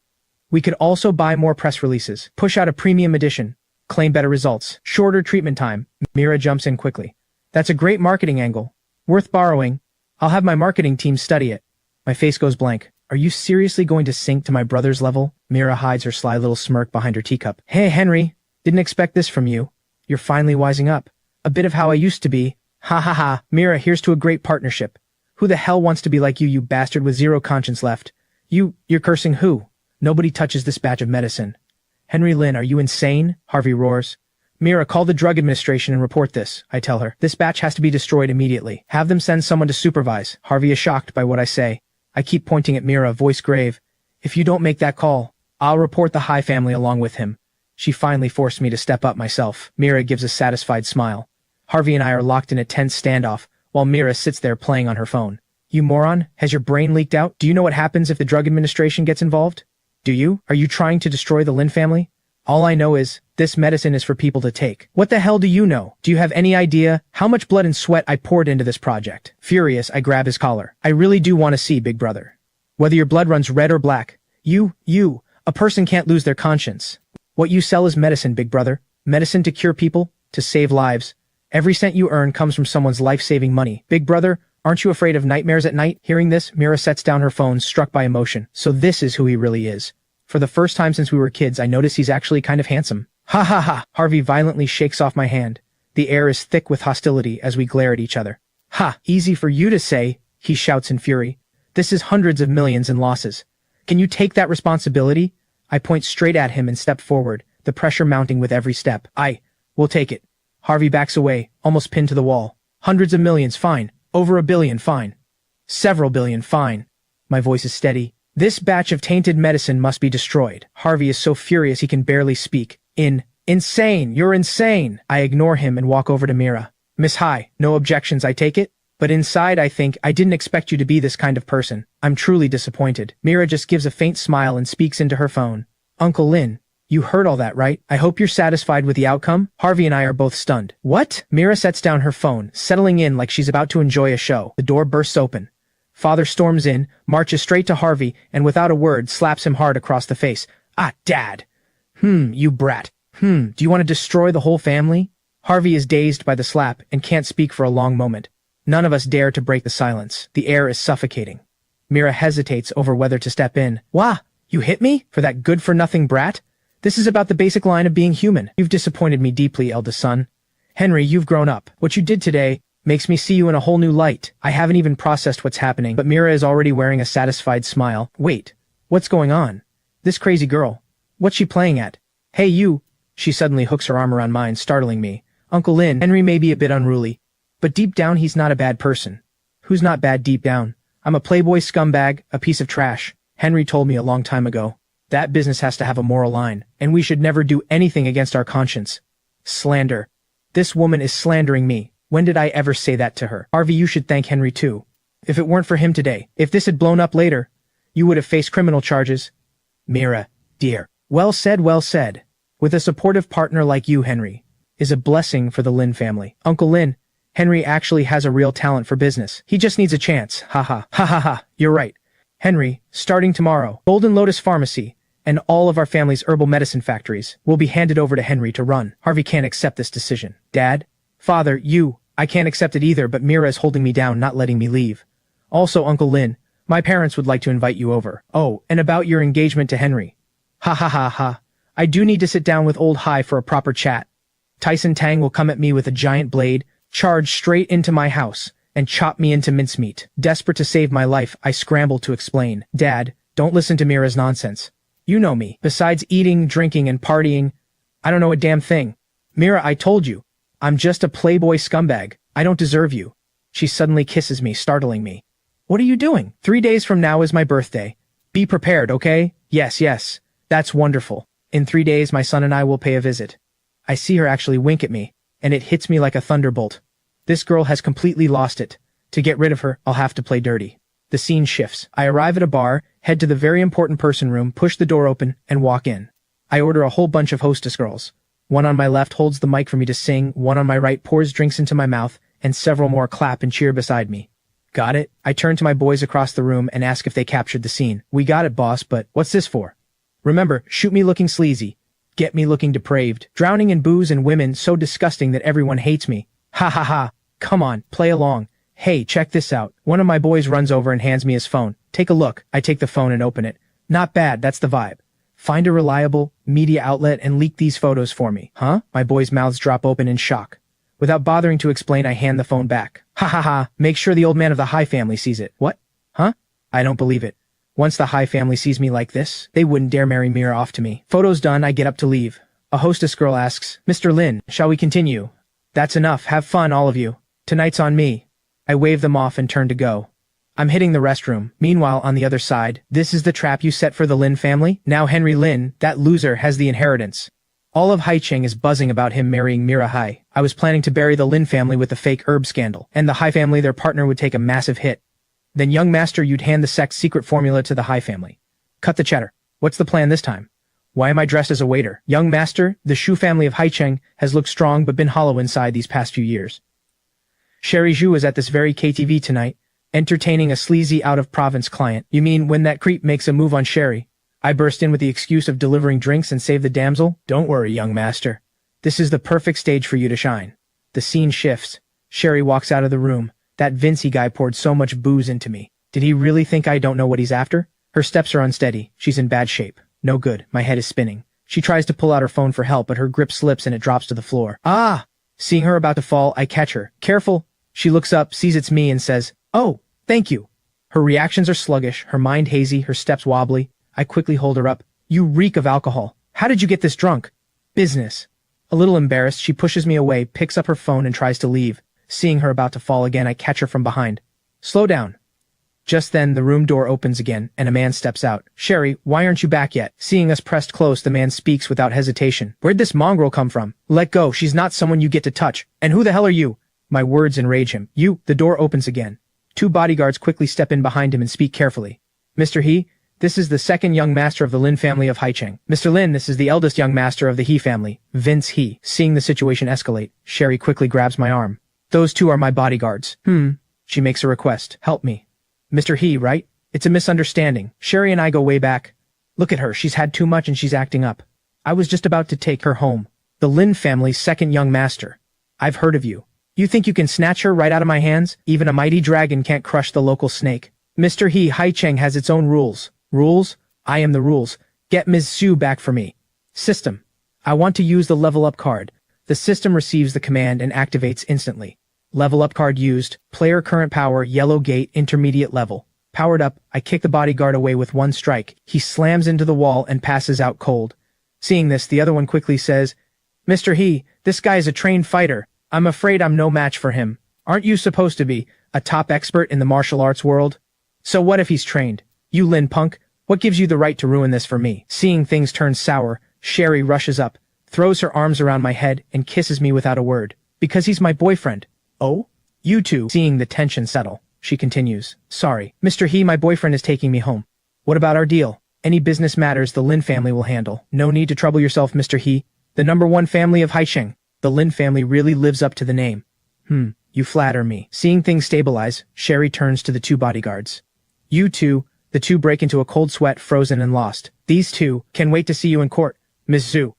We could also buy more press releases, push out a premium edition, claim better results, shorter treatment time. Mira jumps in quickly. That's a great marketing angle. Worth borrowing. I'll have my marketing team study it. My face goes blank. Are you seriously going to sink to my brother's level? Mira hides her sly little smirk behind her teacup. Hey, Henry. Didn't expect this from you. You're finally wising up. A bit of how I used to be. Ha ha ha. Mira, here's to a great partnership. Who the hell wants to be like you bastard with zero conscience left? You're cursing who? Nobody touches this batch of medicine. Henry Lynn, are you insane? Harvey roars. Mira, call the drug administration and report this, I tell her. This batch has to be destroyed immediately. Have them send someone to supervise. Harvey is shocked by what I say. I keep pointing at Mira, voice grave. If you don't make that call, I'll report the High family along with him. She finally forced me to step up myself. Mira gives a satisfied smile. Harvey and I are locked in a tense standoff, while Mira sits there playing on her phone. You moron, has your brain leaked out? Do you know what happens if the drug administration gets involved? Do you? Are you trying to destroy the Lin family? All I know is, this medicine is for people to take. What the hell do you know? Do you have any idea how much blood and sweat I poured into this project? Furious, I grab his collar. I really do want to see, big brother. Whether your blood runs red or black, a person can't lose their conscience. What you sell is medicine, big brother. Medicine to cure people, to save lives. Every cent you earn comes from someone's life-saving money. Big brother, aren't you afraid of nightmares at night? Hearing this, Mira sets down her phone, struck by emotion. So this is who he really is. For the first time since we were kids, I notice he's actually kind of handsome. Ha ha ha! Harvey violently shakes off my hand. The air is thick with hostility as we glare at each other. Ha! Easy for you to say, he shouts in fury. This is hundreds of millions in losses. Can you take that responsibility? I point straight at him and step forward, the pressure mounting with every step. We'll take it. Harvey backs away, almost pinned to the wall. Hundreds of millions, fine. Over $1 billion, fine. Several billion, fine. My voice is steady. This batch of tainted medicine must be destroyed. Harvey is so furious he can barely speak. Insane! You're insane! I ignore him and walk over to Mira. Miss High, no objections, I take it? But inside I think, I didn't expect you to be this kind of person. I'm truly disappointed. Mira just gives a faint smile and speaks into her phone. Uncle Lin, you heard all that, right? I hope you're satisfied with the outcome? Harvey and I are both stunned. What? Mira sets down her phone, settling in like she's about to enjoy a show. The door bursts open. Father storms in, marches straight to Harvey, and without a word slaps him hard across the face. Dad. You brat. Do you want to destroy the whole family? Harvey is dazed by the slap and can't speak for a long moment. None of us dare to break the silence. The air is suffocating. Mira hesitates over whether to step in. Wah! You hit me? For that good-for-nothing brat? This is about the basic line of being human. You've disappointed me deeply, eldest son. Henry, you've grown up. What you did today makes me see you in a whole new light. I haven't even processed what's happening, but Mira is already wearing a satisfied smile. Wait, what's going on? This crazy girl. What's she playing at? Hey, you. She suddenly hooks her arm around mine, startling me. Uncle Lin, Henry may be a bit unruly, but deep down he's not a bad person. Who's not bad deep down? I'm a playboy scumbag, a piece of trash. Henry told me a long time ago. That business has to have a moral line, and we should never do anything against our conscience. Slander. This woman is slandering me. When did I ever say that to her? Harvey, you should thank Henry too. If it weren't for him today, if this had blown up later, you would have faced criminal charges. Mira, dear. Well said, well said. With a supportive partner like you, Henry, is a blessing for the Lin family. Uncle Lin, Henry actually has a real talent for business. He just needs a chance. Ha ha. Ha ha ha. You're right. Henry, starting tomorrow, Golden Lotus Pharmacy and all of our family's herbal medicine factories will be handed over to Henry to run. Harvey can't accept this decision. Dad? Father, I can't accept it either, but Mira is holding me down, not letting me leave. Also, Uncle Lin, my parents would like to invite you over. Oh, and about your engagement to Henry. Ha ha ha ha. I do need to sit down with old High for a proper chat. Tyson Tang will come at me with a giant blade, charge straight into my house, and chop me into mincemeat. Desperate to save my life, I scramble to explain. Dad, don't listen to Mira's nonsense. You know me. Besides eating, drinking, and partying, I don't know a damn thing. Mira, I told you. I'm just a playboy scumbag. I don't deserve you. She suddenly kisses me, startling me. What are you doing? 3 days from now is my birthday. Be prepared, okay? Yes. That's wonderful. In 3 days, my son and I will pay a visit. I see her actually wink at me, and it hits me like a thunderbolt. This girl has completely lost it. To get rid of her, I'll have to play dirty. The scene shifts. I arrive at a bar, head to the very important person room, push the door open, and walk in. I order a whole bunch of hostess girls. One on my left holds the mic for me to sing, one on my right pours drinks into my mouth, and several more clap and cheer beside me. Got it? I turn to my boys across the room and ask if they captured the scene. We got it, boss, but what's this for? Remember, shoot me looking sleazy. Get me looking depraved. Drowning in booze and women so disgusting that everyone hates me. Ha. Come on, play along. Hey, check this out. One of my boys runs over and hands me his phone. Take a look. I take the phone and open it. Not bad, that's the vibe. Find a reliable media outlet and leak these photos for me. Huh? My boys' mouths drop open in shock. Without bothering to explain, I hand the phone back. Ha ha ha, make sure the old man of the High family sees it. What? Huh? I don't believe it. Once the High family sees me like this, they wouldn't dare marry Mira off to me. Photos done, I get up to leave. A hostess girl asks, Mr. Lin, shall we continue? That's enough, have fun all of you. Tonight's on me. I wave them off and turn to go. I'm hitting the restroom. Meanwhile, on the other side, this is the trap you set for the Lin family? Now Henry Lin, that loser, has the inheritance. All of Haicheng is buzzing about him marrying Mira Hai. I was planning to bury the Lin family with the fake herb scandal, and the Hai family, their partner, would take a massive hit. Then, young master, you'd hand the sect's secret formula to the Hai family. Cut the chatter. What's the plan this time? Why am I dressed as a waiter? Young master, the Shu family of Haicheng has looked strong but been hollow inside these past few years. Sherry Zhu is at this very KTV tonight, entertaining a sleazy out-of-province client. You mean when that creep makes a move on Sherry? I burst in with the excuse of delivering drinks and save the damsel. Don't worry, young master. This is the perfect stage for you to shine. The scene shifts. Sherry walks out of the room. That Vincey guy poured so much booze into me. Did he really think I don't know what he's after? Her steps are unsteady. She's in bad shape. No good. My head is spinning. She tries to pull out her phone for help, but her grip slips and it drops to the floor. Ah! Seeing her about to fall, I catch her. Careful. She looks up, sees it's me, and says, Oh, thank you. Her reactions are sluggish, her mind hazy, her steps wobbly. I quickly hold her up. You reek of alcohol. How did you get this drunk? Business. A little embarrassed, she pushes me away, picks up her phone, and tries to leave. Seeing her about to fall again, I catch her from behind. Slow down. Just then, the room door opens again, and a man steps out. Sherry, why aren't you back yet? Seeing us pressed close, the man speaks without hesitation. Where'd this mongrel come from? Let go, she's not someone you get to touch. And who the hell are you? My words enrage him. You. The door opens again. Two bodyguards quickly step in behind him and speak carefully. Mr. He, this is the second young master of the Lin family of Haicheng. Mr. Lin, this is the eldest young master of the He family, Vince He. Seeing the situation escalate, Sherry quickly grabs my arm. Those two are my bodyguards. She makes a request. Help me. Mr. He, right? It's a misunderstanding. Sherry and I go way back. Look at her, she's had too much and she's acting up. I was just about to take her home. The Lin family's second young master. I've heard of you. You think you can snatch her right out of my hands? Even a mighty dragon can't crush the local snake. Mr. He, Haicheng has its own rules. Rules? I am the rules. Get Ms. Su back for me. System. I want to use the level up card. The system receives the command and activates instantly. Level up card used. Player current power, yellow gate, intermediate level. Powered up, I kick the bodyguard away with one strike. He slams into the wall and passes out cold. Seeing this, the other one quickly says, Mr. He, this guy is a trained fighter. I'm afraid I'm no match for him. Aren't you supposed to be a top expert in the martial arts world? So what if he's trained? You Lin punk, what gives you the right to ruin this for me? Seeing things turn sour, Sherry rushes up, throws her arms around my head, and kisses me without a word. Because he's my boyfriend. Oh? You two. Seeing the tension settle, she continues. Sorry, Mr. He, my boyfriend is taking me home. What about our deal? Any business matters the Lin family will handle. No need to trouble yourself, Mr. He. The #1 family of Haicheng. The Lin family really lives up to the name. You flatter me. Seeing things stabilize, Sherry turns to the two bodyguards. You two. The two break into a cold sweat, frozen and lost. These two can wait to see you in court. Ms. Zhu.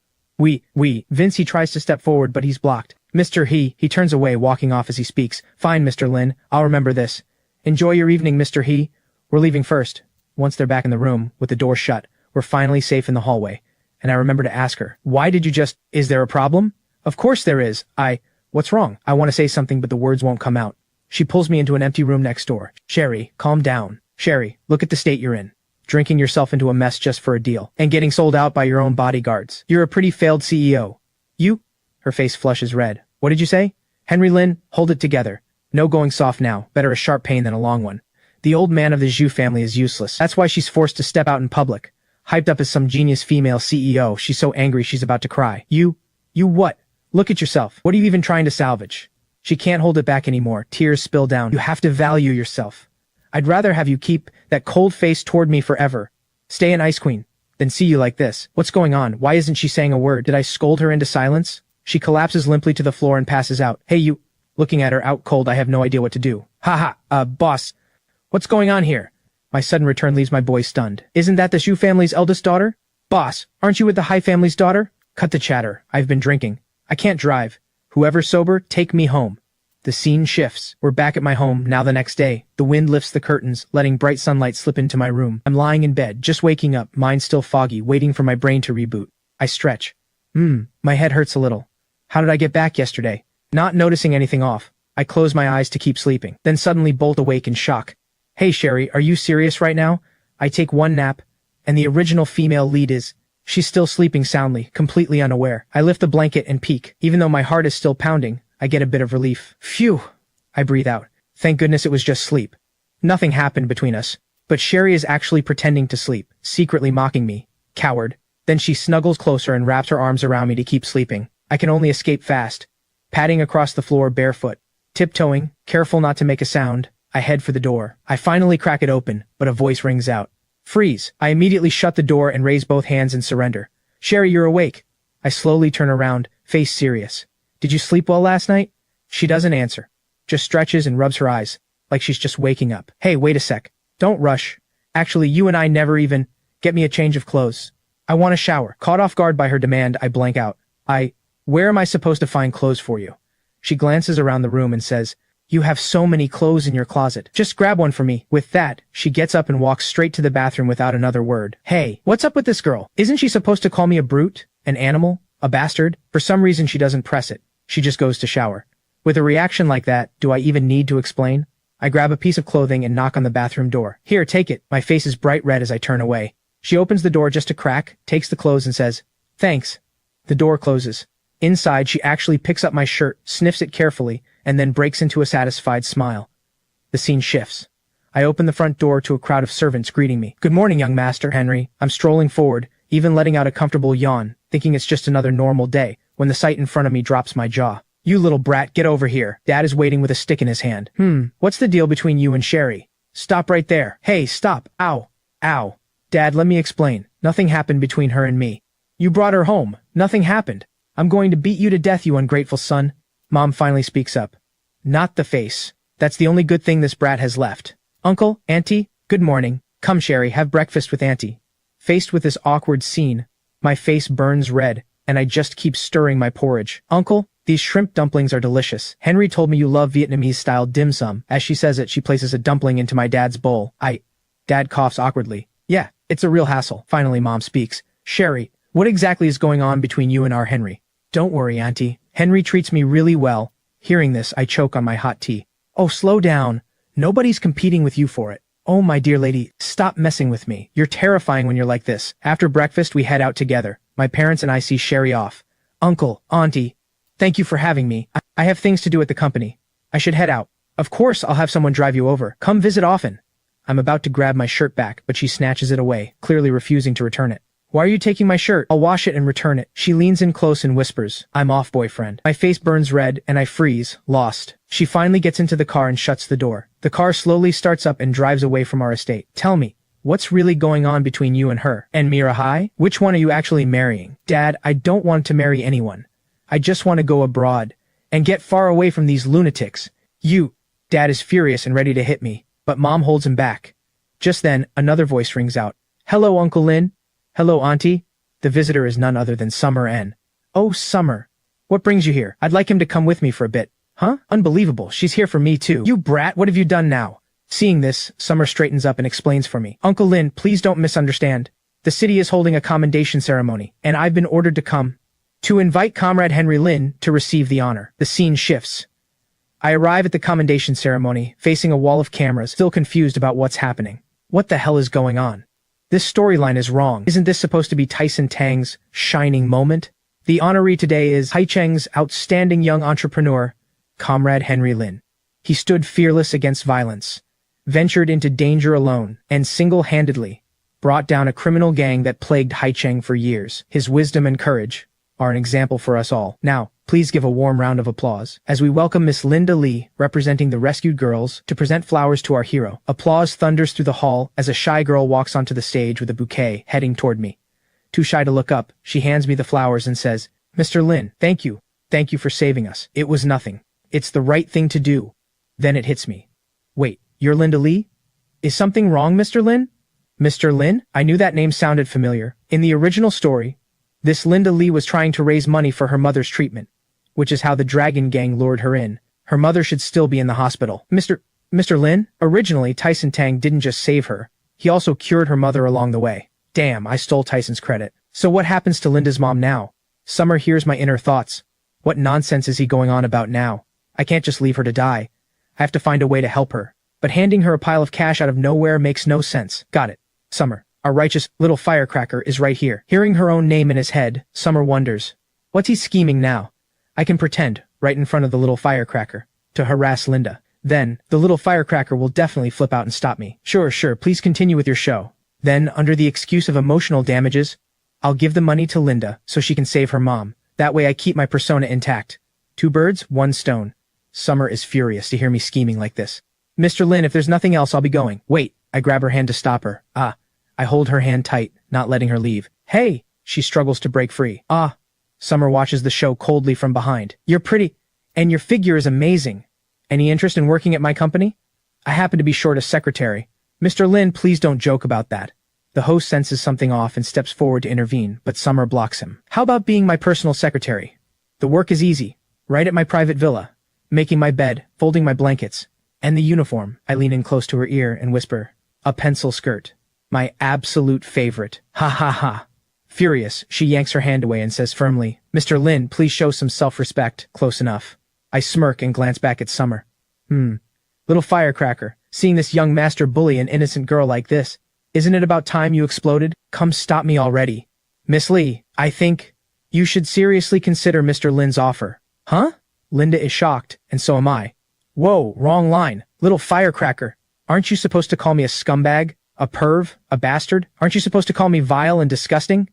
Vincey tries to step forward, but he's blocked. Mr. He turns away, walking off as he speaks. Fine, Mr. Lin, I'll remember this. Enjoy your evening, Mr. He. We're leaving first. Once they're back in the room, with the door shut, we're finally safe in the hallway. And I remember to ask her, why did you just... Is there a problem? Of course there is. What's wrong? I want to say something, but the words won't come out. She pulls me into an empty room next door. Sherry, calm down. Sherry, look at the state you're in. Drinking yourself into a mess just for a deal. And getting sold out by your own bodyguards. You're a pretty failed CEO. You? Her face flushes red. What did you say? Henry Lin, hold it together. No going soft now. Better a sharp pain than a long one. The old man of the Zhu family is useless. That's why she's forced to step out in public. Hyped up as some genius female CEO, she's so angry she's about to cry. You what? Look at yourself. What are you even trying to salvage? She can't hold it back anymore. Tears spill down. You have to value yourself. I'd rather have you keep that cold face toward me forever. Stay an ice queen. Than see you like this. What's going on? Why isn't she saying a word? Did I scold her into silence? She collapses limply to the floor and passes out. Hey you. Looking at her out cold, I have no idea what to do. Boss. What's going on here? My sudden return leaves my boys stunned. Isn't that the Zhu family's eldest daughter? Boss, aren't you with the Hai family's daughter? Cut the chatter. I've been drinking. I can't drive. Whoever's sober, take me home. The The scene shifts. We're back at my home, now the next day. The wind lifts the curtains, letting bright sunlight slip into my room. I'm lying in bed, just waking up, mind still foggy, waiting for my brain to reboot. I stretch. My head hurts a little. How did I get back yesterday? Not noticing anything off, I close my eyes to keep sleeping, then suddenly bolt awake in shock. Hey Sherry, are you serious right now? I take one nap, and the original female lead is... She's still sleeping soundly, completely unaware. I lift the blanket and peek. Even though my heart is still pounding, I get a bit of relief. Phew! I breathe out. Thank goodness it was just sleep. Nothing happened between us. But Sherry is actually pretending to sleep, secretly mocking me. Coward. Then she snuggles closer and wraps her arms around me to keep sleeping. I can only escape fast. Padding across the floor barefoot. Tiptoeing, careful not to make a sound, I head for the door. I finally crack it open, but a voice rings out. Freeze! I immediately shut the door and raise both hands in surrender. Sherry, you're awake. I slowly turn around, face serious. Did you sleep well last night? She doesn't answer. Just stretches and rubs her eyes, like she's just waking up. Hey, wait a sec. Don't rush. Actually, you and I never even... Get me a change of clothes. I want a shower. Caught off guard by her demand, I blank out. Where am I supposed to find clothes for you? She glances around the room and says, You have so many clothes in your closet. Just grab one for me. With that, she gets up and walks straight to the bathroom without another word. Hey, what's up with this girl? Isn't she supposed to call me a brute? An animal? A bastard? For some reason she doesn't press it. She just goes to shower. With a reaction like that, do I even need to explain? I grab a piece of clothing and knock on the bathroom door. Here, take it. My face is bright red as I turn away. She opens the door just a crack, takes the clothes and says, Thanks. The door closes. Inside, she actually picks up my shirt, sniffs it carefully, and then breaks into a satisfied smile. The scene shifts. I open the front door to a crowd of servants greeting me. Good morning, young master, Henry. I'm strolling forward, even letting out a comfortable yawn, thinking it's just another normal day, when the sight in front of me drops my jaw. You little brat, get over here. Dad is waiting with a stick in his hand. What's the deal between you and Sherry? Stop right there. Hey, stop. Ow. Ow. Dad, let me explain. Nothing happened between her and me. You brought her home. Nothing happened. I'm going to beat you to death, you ungrateful son. Mom finally speaks up. Not the face. That's the only good thing this brat has left. Uncle, Auntie, good morning. Come, Sherry, have breakfast with Auntie. Faced with this awkward scene, my face burns red, and I just keep stirring my porridge. Uncle, these shrimp dumplings are delicious. Henry told me you love Vietnamese-style dim sum. As she says it, she places a dumpling into my dad's bowl. Dad coughs awkwardly. Yeah, it's a real hassle. Finally, Mom speaks. Sherry, what exactly is going on between you and our Henry? Don't worry, Auntie. Henry treats me really well. Hearing this, I choke on my hot tea. Oh, slow down. Nobody's competing with you for it. Oh, my dear lady, stop messing with me. You're terrifying when you're like this. After breakfast, we head out together. My parents and I see Sherry off. Uncle, Auntie, thank you for having me. I have things to do at the company. I should head out. Of course, I'll have someone drive you over. Come visit often. I'm about to grab my shirt back, but she snatches it away, clearly refusing to return it. Why are you taking my shirt? I'll wash it and return it. She leans in close and whispers, I'm off, boyfriend. My face burns red, and I freeze, lost. She finally gets into the car and shuts the door. The car slowly starts up and drives away from our estate. Tell me, what's really going on between you and her? And Mira Hai? Which one are you actually marrying? Dad, I don't want to marry anyone. I just want to go abroad and get far away from these lunatics. Dad is furious and ready to hit me, but Mom holds him back. Just then, another voice rings out. Hello, Uncle Lin. Hello, Auntie. The visitor is none other than Summer N. Oh, Summer. What brings you here? I'd like him to come with me for a bit. Huh? Unbelievable. She's here for me too. You brat, what have you done now? Seeing this, Summer straightens up and explains for me. Uncle Lin, please don't misunderstand. The city is holding a commendation ceremony, and I've been ordered to come to invite Comrade Henry Lin to receive the honor. The scene shifts. I arrive at the commendation ceremony, facing a wall of cameras, still confused about what's happening. What the hell is going on? This storyline is wrong. Isn't this supposed to be Tyson Tang's shining moment? The honoree today is Haicheng's outstanding young entrepreneur, Comrade Henry Lin. He stood fearless against violence, ventured into danger alone, and single-handedly brought down a criminal gang that plagued Haicheng for years. His wisdom and courage are an example for us all. Now, please give a warm round of applause as we welcome Miss Linda Lee, representing the rescued girls, to present flowers to our hero. Applause thunders through the hall as a shy girl walks onto the stage with a bouquet, heading toward me. Too shy to look up, she hands me the flowers and says, Mr. Lin, thank you. Thank you for saving us. It was nothing. It's the right thing to do. Then it hits me. Wait, you're Linda Lee? Is something wrong, Mr. Lin? Mr. Lin? I knew that name sounded familiar. In the original story, this Linda Lee was trying to raise money for her mother's treatment, which is how the Dragon Gang lured her in. Her mother should still be in the hospital. Mr. Lin? Originally, Tyson Tang didn't just save her. He also cured her mother along the way. Damn, I stole Tyson's credit. So what happens to Linda's mom now? Summer hears my inner thoughts. What nonsense is he going on about now? I can't just leave her to die. I have to find a way to help her. But handing her a pile of cash out of nowhere makes no sense. Got it. Summer, our righteous little firecracker, is right here. Hearing her own name in his head, Summer wonders. What's he scheming now? I can pretend, right in front of the little firecracker, to harass Linda. Then, the little firecracker will definitely flip out and stop me. Sure, please continue with your show. Then, under the excuse of emotional damages, I'll give the money to Linda so she can save her mom. That way I keep my persona intact. 2 birds, 1 stone. Summer is furious to hear me scheming like this. Mr. Lin, if there's nothing else, I'll be going. Wait, I grab her hand to stop her. I hold her hand tight, not letting her leave. Hey! She struggles to break free. Summer watches the show coldly from behind. You're pretty, and your figure is amazing. Any interest in working at my company? I happen to be short a secretary. Mr. Lin, please don't joke about that. The host senses something off and steps forward to intervene, but Summer blocks him. How about being my personal secretary? The work is easy. Right at my private villa. Making my bed, folding my blankets. And the uniform. I lean in close to her ear and whisper, a pencil skirt. My absolute favorite. Ha ha ha. Furious, she yanks her hand away and says firmly, Mr. Lin, please show some self-respect. Close enough. I smirk and glance back at Summer. Little firecracker, seeing this young master bully an innocent girl like this. Isn't it about time you exploded? Come stop me already. Miss Lee, I think you should seriously consider Mr. Lin's offer. Huh? Linda is shocked, and so am I. Whoa, wrong line. Little firecracker. Aren't you supposed to call me a scumbag? A perv? A bastard? Aren't you supposed to call me vile and disgusting?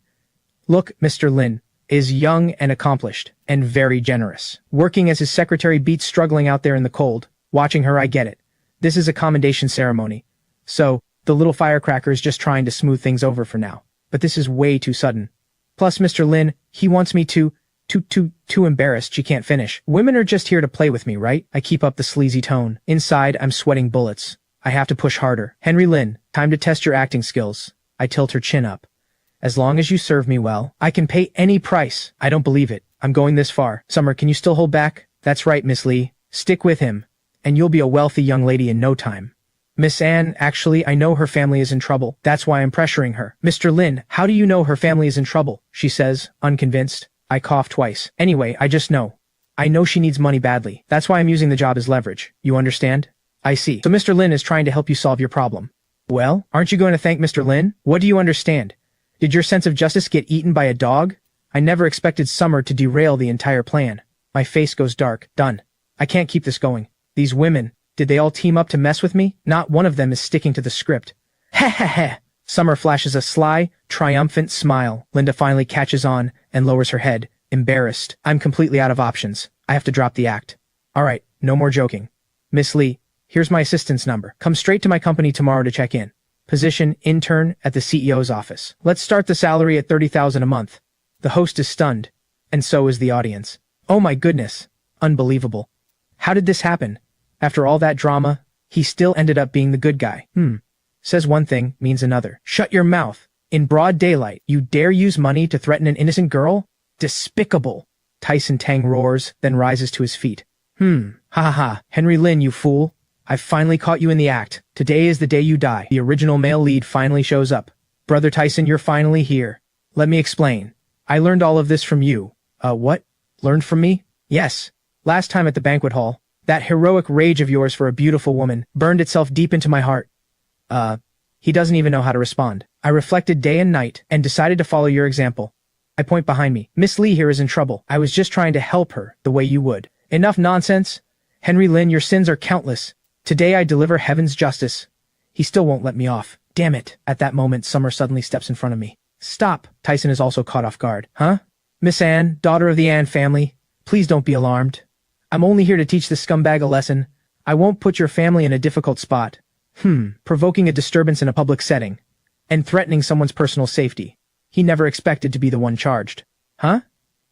Look, Mr. Lin is young and accomplished, and very generous. Working as his secretary beats struggling out there in the cold. Watching her, I get it. This is a commendation ceremony. So, the little firecracker is just trying to smooth things over for now. But this is way too sudden. Plus, Mr. Lin, he wants me too embarrassed she can't finish. Women are just here to play with me, right? I keep up the sleazy tone. Inside, I'm sweating bullets. I have to push harder. Henry Lin, time to test your acting skills. I tilt her chin up. As long as you serve me well, I can pay any price. I don't believe it. I'm going this far. Summer, can you still hold back? That's right, Miss Lee. Stick with him, and you'll be a wealthy young lady in no time. Miss Anne, actually, I know her family is in trouble. That's why I'm pressuring her. Mr. Lin, how do you know her family is in trouble? She says, unconvinced. I cough twice. Anyway, I just know. I know she needs money badly. That's why I'm using the job as leverage. You understand? I see. So Mr. Lin is trying to help you solve your problem. Well, aren't you going to thank Mr. Lin? What do you understand? Did your sense of justice get eaten by a dog? I never expected Summer to derail the entire plan. My face goes dark. Done. I can't keep this going. These women, did they all team up to mess with me? Not one of them is sticking to the script. Heh heh heh. Summer flashes a sly, triumphant smile. Linda finally catches on and lowers her head, embarrassed. I'm completely out of options. I have to drop the act. All right, no more joking. Miss Lee, here's my assistant's number. Come straight to my company tomorrow to check in. Position, intern at the CEO's office. Let's start the salary at $30,000 a month. The host is stunned, and so is the audience. Oh my goodness. Unbelievable. How did this happen? After all that drama, he still ended up being the good guy. Says one thing, means another. Shut your mouth. In broad daylight, you dare use money to threaten an innocent girl? Despicable. Tyson Tang roars, then rises to his feet. Ha ha ha. Henry Lin, you fool. I've finally caught you in the act. Today is the day you die. The original male lead finally shows up. Brother Tyson, you're finally here. Let me explain. I learned all of this from you. What? Learned from me? Yes. Last time at the banquet hall, that heroic rage of yours for a beautiful woman burned itself deep into my heart. He doesn't even know how to respond. I reflected day and night and decided to follow your example. I point behind me. Miss Lee here is in trouble. I was just trying to help her the way you would. Enough nonsense. Henry Lin, your sins are countless. Today I deliver heaven's justice. He still won't let me off. Damn it. At that moment, Summer suddenly steps in front of me. Stop. Tyson is also caught off guard. Huh? Miss Anne, daughter of the Anne family, please don't be alarmed. I'm only here to teach this scumbag a lesson. I won't put your family in a difficult spot. Provoking a disturbance in a public setting. And threatening someone's personal safety. He never expected to be the one charged. Huh?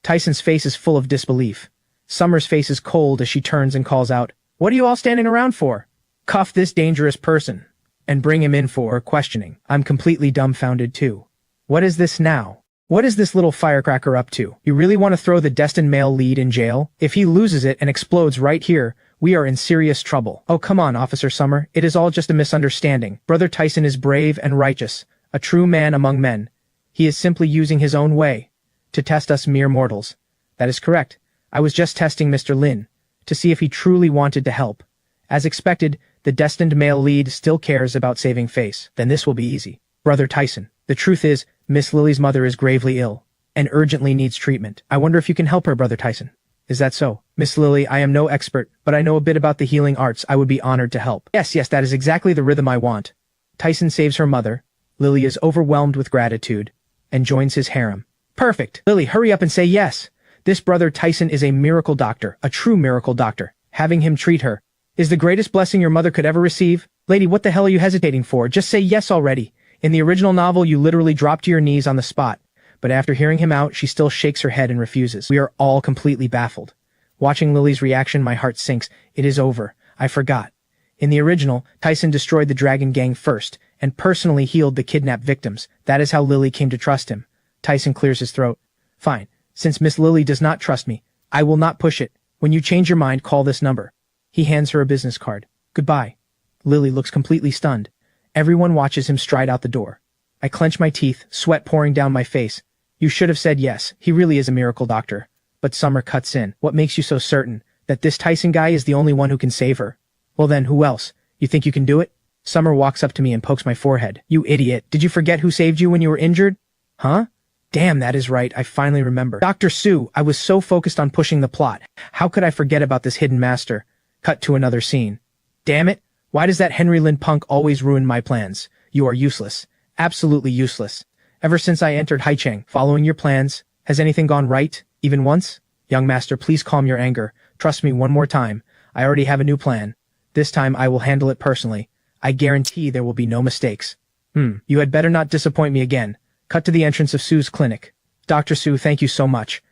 Tyson's face is full of disbelief. Summer's face is cold as she turns and calls out, What are you all standing around for? Cuff this dangerous person. And bring him in for questioning. I'm completely dumbfounded too. What is this now? What is this little firecracker up to? You really want to throw the destined male lead in jail? If he loses it and explodes right here, We are in serious trouble. Oh, come on, Officer Summer. It is all just a misunderstanding. Brother Tyson is brave and righteous, a true man among men. He is simply using his own way to test us mere mortals. That is correct. I was just testing Mr. Lin to see if he truly wanted to help. As expected, the destined male lead still cares about saving face. Then this will be easy. Brother Tyson, the truth is, Miss Lily's mother is gravely ill and urgently needs treatment. I wonder if you can help her, Brother Tyson. Is that so? Miss Lily, I am no expert, but I know a bit about the healing arts. I would be honored to help. Yes, that is exactly the rhythm I want. Tyson saves her mother. Lily is overwhelmed with gratitude and joins his harem. Perfect. Lily, hurry up and say yes. This Brother Tyson is a miracle doctor, a true miracle doctor. Having him treat her is the greatest blessing your mother could ever receive. Lady, what the hell are you hesitating for? Just say yes already. In the original novel, you literally drop to your knees on the spot. But after hearing him out, she still shakes her head and refuses. We are all completely baffled. Watching Lily's reaction, my heart sinks. It is over. I forgot. In the original, Tyson destroyed the Dragon Gang first, and personally healed the kidnapped victims. That is how Lily came to trust him. Tyson clears his throat. Fine. Since Miss Lily does not trust me, I will not push it. When you change your mind, call this number. He hands her a business card. Goodbye. Lily looks completely stunned. Everyone watches him stride out the door. I clench my teeth, sweat pouring down my face. You should have said yes. He really is a miracle doctor. But Summer cuts in. What makes you so certain that this Tyson guy is the only one who can save her? Well then, who else? You think you can do it? Summer walks up to me and pokes my forehead. You idiot. Did you forget who saved you when you were injured? Huh? Damn, that is right. I finally remember. Dr. Su, I was so focused on pushing the plot. How could I forget about this hidden master? Cut to another scene. Damn it. Why does that Henry Lin punk always ruin my plans? You are useless. Absolutely useless. Ever since I entered Haicheng, following your plans, has anything gone right? Even once? Young master, please calm your anger. Trust me one more time. I already have a new plan. This time I will handle it personally. I guarantee there will be no mistakes. You had better not disappoint me again. Cut to the entrance of Su's clinic. Dr. Su, thank you so much.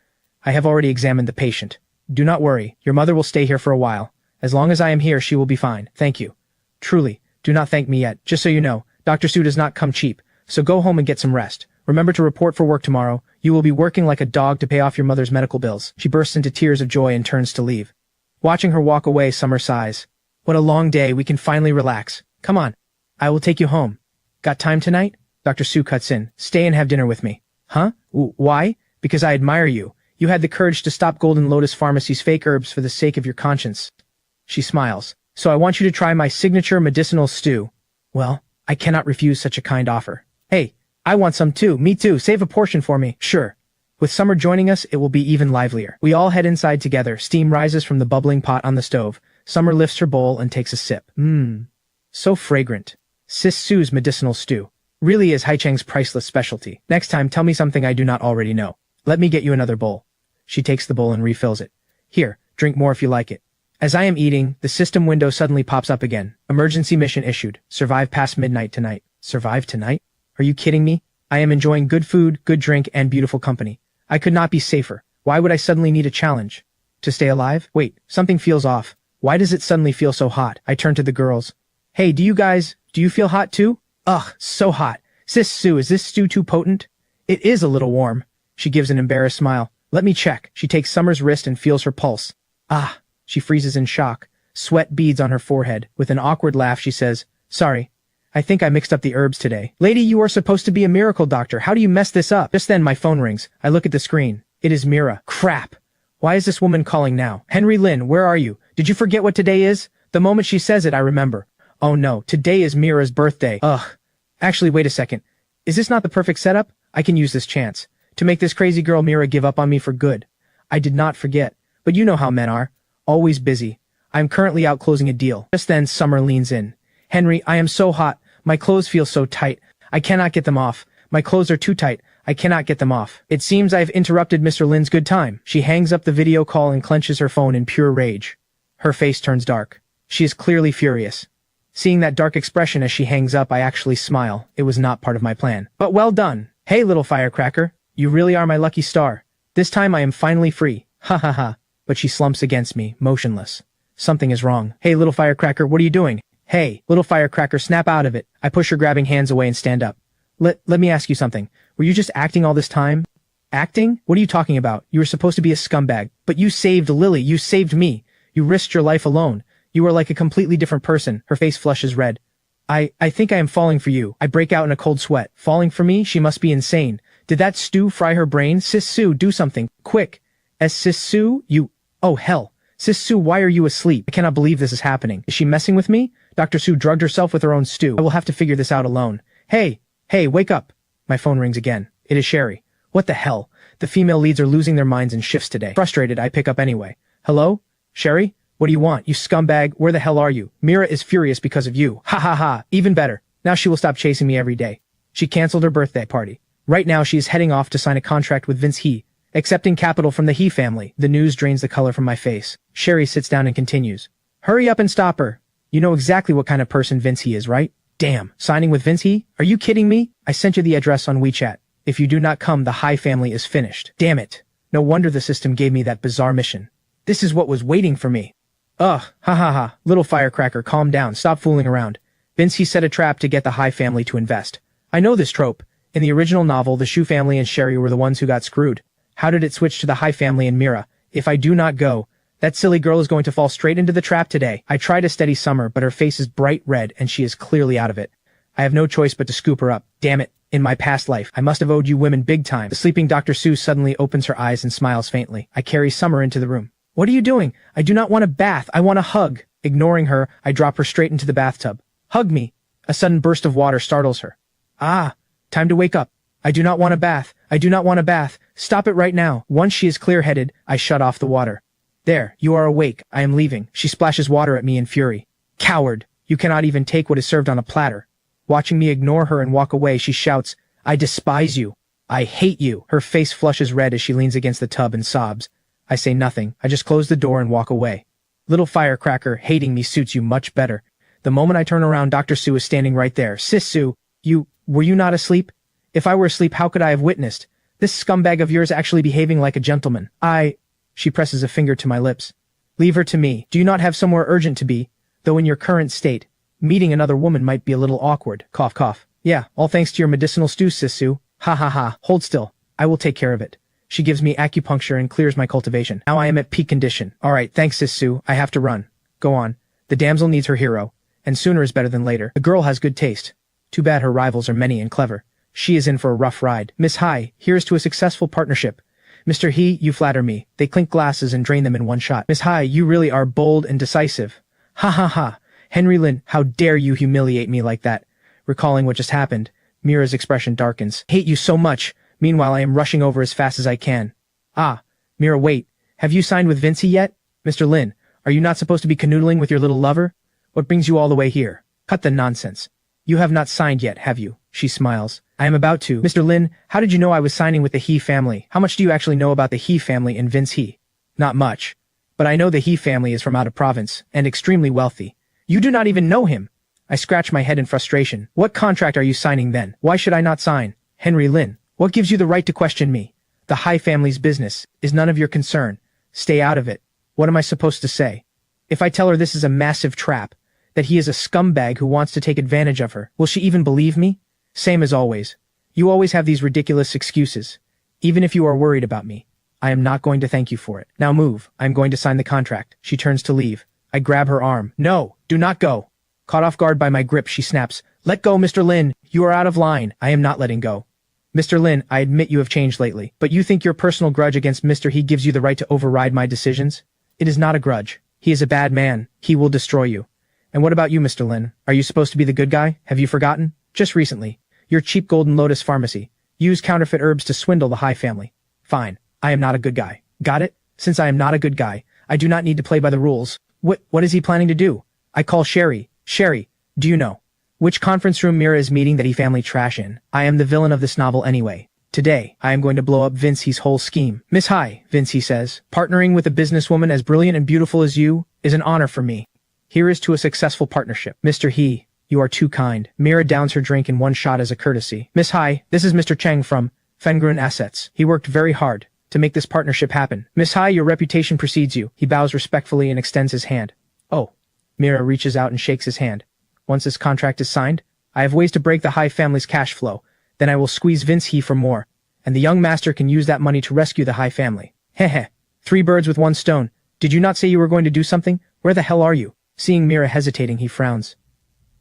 I have already examined the patient. Do not worry. Your mother will stay here for a while. As long as I am here, she will be fine. Thank you. Truly, do not thank me yet. Just so you know, Dr. Su does not come cheap. So go home and get some rest. Remember to report for work tomorrow. You will be working like a dog to pay off your mother's medical bills. She bursts into tears of joy and turns to leave. Watching her walk away, Summer sighs. What a long day. We can finally relax. Come on. I will take you home. Got time tonight? Dr. Su cuts in. Stay and have dinner with me. Huh? Why? Because I admire you. You had the courage to stop Golden Lotus Pharmacy's fake herbs for the sake of your conscience. She smiles. So I want you to try my signature medicinal stew. Well, I cannot refuse such a kind offer. Hey, I want some too. Me too. Save a portion for me. Sure. With Summer joining us, it will be even livelier. We all head inside together. Steam rises from the bubbling pot on the stove. Summer lifts her bowl and takes a sip. So fragrant. Sis Su's medicinal stew really is Haicheng's priceless specialty. Next time, tell me something I do not already know. Let me get you another bowl. She takes the bowl and refills it. Here, drink more if you like it. As I am eating, the system window suddenly pops up again. Emergency mission issued. Survive past midnight tonight. Survive tonight? Are you kidding me? I am enjoying good food, good drink, and beautiful company. I could not be safer. Why would I suddenly need a challenge? To stay alive? Wait, something feels off. Why does it suddenly feel so hot? I turn to the girls. Hey, do you feel hot too? Ugh, so hot. Sis Su, is this stew too potent? It is a little warm. She gives an embarrassed smile. Let me check. She takes Summer's wrist and feels her pulse. Ah. She freezes in shock. Sweat beads on her forehead. With an awkward laugh, she says, Sorry. I think I mixed up the herbs today. Lady, you are supposed to be a miracle doctor. How do you mess this up? Just then, my phone rings. I look at the screen. It is Mira. Crap. Why is this woman calling now? Henry Lin, where are you? Did you forget what today is? The moment she says it, I remember. Oh no, today is Mira's birthday. Ugh. Actually, wait a second. Is this not the perfect setup? I can use this chance to make this crazy girl Mira give up on me for good. I did not forget. But you know how men are. Always busy. I am currently out closing a deal. Just then, Summer leans in. Henry, I am so hot. My clothes feel so tight. I cannot get them off. My clothes are too tight. I cannot get them off. It seems I have interrupted Mr. Lin's good time. She hangs up the video call and clenches her phone in pure rage. Her face turns dark. She is clearly furious. Seeing that dark expression as she hangs up, I actually smile. It was not part of my plan. But well done. Hey, little firecracker. You really are my lucky star. This time I am finally free. Ha ha ha. But she slumps against me, motionless. Something is wrong. Hey, little firecracker, what are you doing? Hey, little firecracker, snap out of it. I push her grabbing hands away and stand up. Let me ask you something. Were you just acting all this time? Acting? What are you talking about? You were supposed to be a scumbag. But you saved Lily. You saved me. You risked your life alone. You are like a completely different person. Her face flushes red. I think I am falling for you. I break out in a cold sweat. Falling for me? She must be insane. Did that stew fry her brain? Sis Su, do something. Quick. Sis Su, you... Oh, hell. Sis Su, why are you asleep? I cannot believe this is happening. Is she messing with me? Dr. Su drugged herself with her own stew. I will have to figure this out alone. Hey, wake up. My phone rings again. It is Sherry. What the hell? The female leads are losing their minds in shifts today. Frustrated, I pick up anyway. Hello? Sherry? What do you want? You scumbag, where the hell are you? Mira is furious because of you. Ha ha ha, even better. Now she will stop chasing me every day. She canceled her birthday party. Right now she is heading off to sign a contract with Vince He, accepting capital from the He family. The news drains the color from my face. Sherry sits down and continues. Hurry up and stop her. You know exactly what kind of person Vince He is, right? Damn, signing with Vince He? Are you kidding me? I sent you the address on WeChat. If you do not come, the Hai family is finished. Damn it. No wonder the system gave me that bizarre mission. This is what was waiting for me. Ugh, ha ha ha, little firecracker, calm down, stop fooling around. Vince He set a trap to get the Hai family to invest. I know this trope. In the original novel, the Shu family and Sherry were the ones who got screwed. How did it switch to the Hai family and Mira? If I do not go, that silly girl is going to fall straight into the trap today. I try to steady Summer, but her face is bright red and she is clearly out of it. I have no choice but to scoop her up. Damn it. In my past life, I must have owed you women big time. The sleeping Dr. Su suddenly opens her eyes and smiles faintly. I carry Summer into the room. What are you doing? I do not want a bath. I want a hug. Ignoring her, I drop her straight into the bathtub. Hug me. A sudden burst of water startles her. Ah, time to wake up. I do not want a bath. I do not want a bath. Stop it right now. Once she is clear-headed, I shut off the water. There, you are awake. I am leaving. She splashes water at me in fury. Coward. You cannot even take what is served on a platter. Watching me ignore her and walk away, she shouts, I despise you. I hate you. Her face flushes red as she leans against the tub and sobs. I say nothing. I just close the door and walk away. Little firecracker, hating me suits you much better. The moment I turn around, Dr. Su is standing right there. Sis Su, were you not asleep? If I were asleep, how could I have witnessed this scumbag of yours actually behaving like a gentleman? She presses a finger to my lips. Leave her to me. Do you not have somewhere urgent to be? Though in your current state, meeting another woman might be a little awkward. Cough, cough. Yeah, all thanks to your medicinal stew, Sis Su. Ha ha ha. Hold still. I will take care of it. She gives me acupuncture and clears my cultivation. Now I am at peak condition. Alright, thanks Sis Su. I have to run. Go on. The damsel needs her hero. And sooner is better than later. The girl has good taste. Too bad her rivals are many and clever. She is in for a rough ride. Miss Hai, here's to a successful partnership. Mr. He, you flatter me. They clink glasses and drain them in one shot. Miss Hai, you really are bold and decisive. Ha ha ha. Henry Lin, how dare you humiliate me like that? Recalling what just happened, Mira's expression darkens. Hate you so much. Meanwhile, I am rushing over as fast as I can. Ah, Mira, wait. Have you signed with Vincey yet? Mr. Lin, are you not supposed to be canoodling with your little lover? What brings you all the way here? Cut the nonsense. You have not signed yet, have you? She smiles. I am about to. Mr. Lin, how did you know I was signing with the He family? How much do you actually know about the He family and Vince He? Not much. But I know the He family is from out of province, and extremely wealthy. You do not even know him. I scratch my head in frustration. What contract are you signing then? Why should I not sign? Henry Lin, what gives you the right to question me? The Hai family's business is none of your concern. Stay out of it. What am I supposed to say? If I tell her this is a massive trap, that he is a scumbag who wants to take advantage of her, will she even believe me? Same as always. You always have these ridiculous excuses. Even if you are worried about me, I am not going to thank you for it. Now move. I am going to sign the contract. She turns to leave. I grab her arm. No, do not go. Caught off guard by my grip, she snaps. Let go, Mr. Lin. You are out of line. I am not letting go. Mr. Lin, I admit you have changed lately, but you think your personal grudge against Mr. He gives you the right to override my decisions? It is not a grudge. He is a bad man. He will destroy you. And what about you, Mr. Lin? Are you supposed to be the good guy? Have you forgotten? Just recently, your cheap Golden Lotus pharmacy used counterfeit herbs to swindle the Hai family. Fine. I am not a good guy. Got it? Since I am not a good guy, I do not need to play by the rules. What is he planning to do? I call Sherry. Sherry, do you know which conference room Mira is meeting that He family trash in? I am the villain of this novel anyway. Today, I am going to blow up Vincey's whole scheme. Miss Hai, Vincey says, partnering with a businesswoman as brilliant and beautiful as you is an honor for me. Here is to a successful partnership. Mr. He, you are too kind. Mira downs her drink in one shot as a courtesy. Miss Hai, this is Mr. Cheng from Fengrun Assets. He worked very hard to make this partnership happen. Miss Hai, your reputation precedes you. He bows respectfully and extends his hand. Oh. Mira reaches out and shakes his hand. Once this contract is signed, I have ways to break the Hai family's cash flow. Then I will squeeze Vince He for more, and the young master can use that money to rescue the Hai family. Heh. 3 birds with 1 stone. Did you not say you were going to do something? Where the hell are you? Seeing Mira hesitating, he frowns.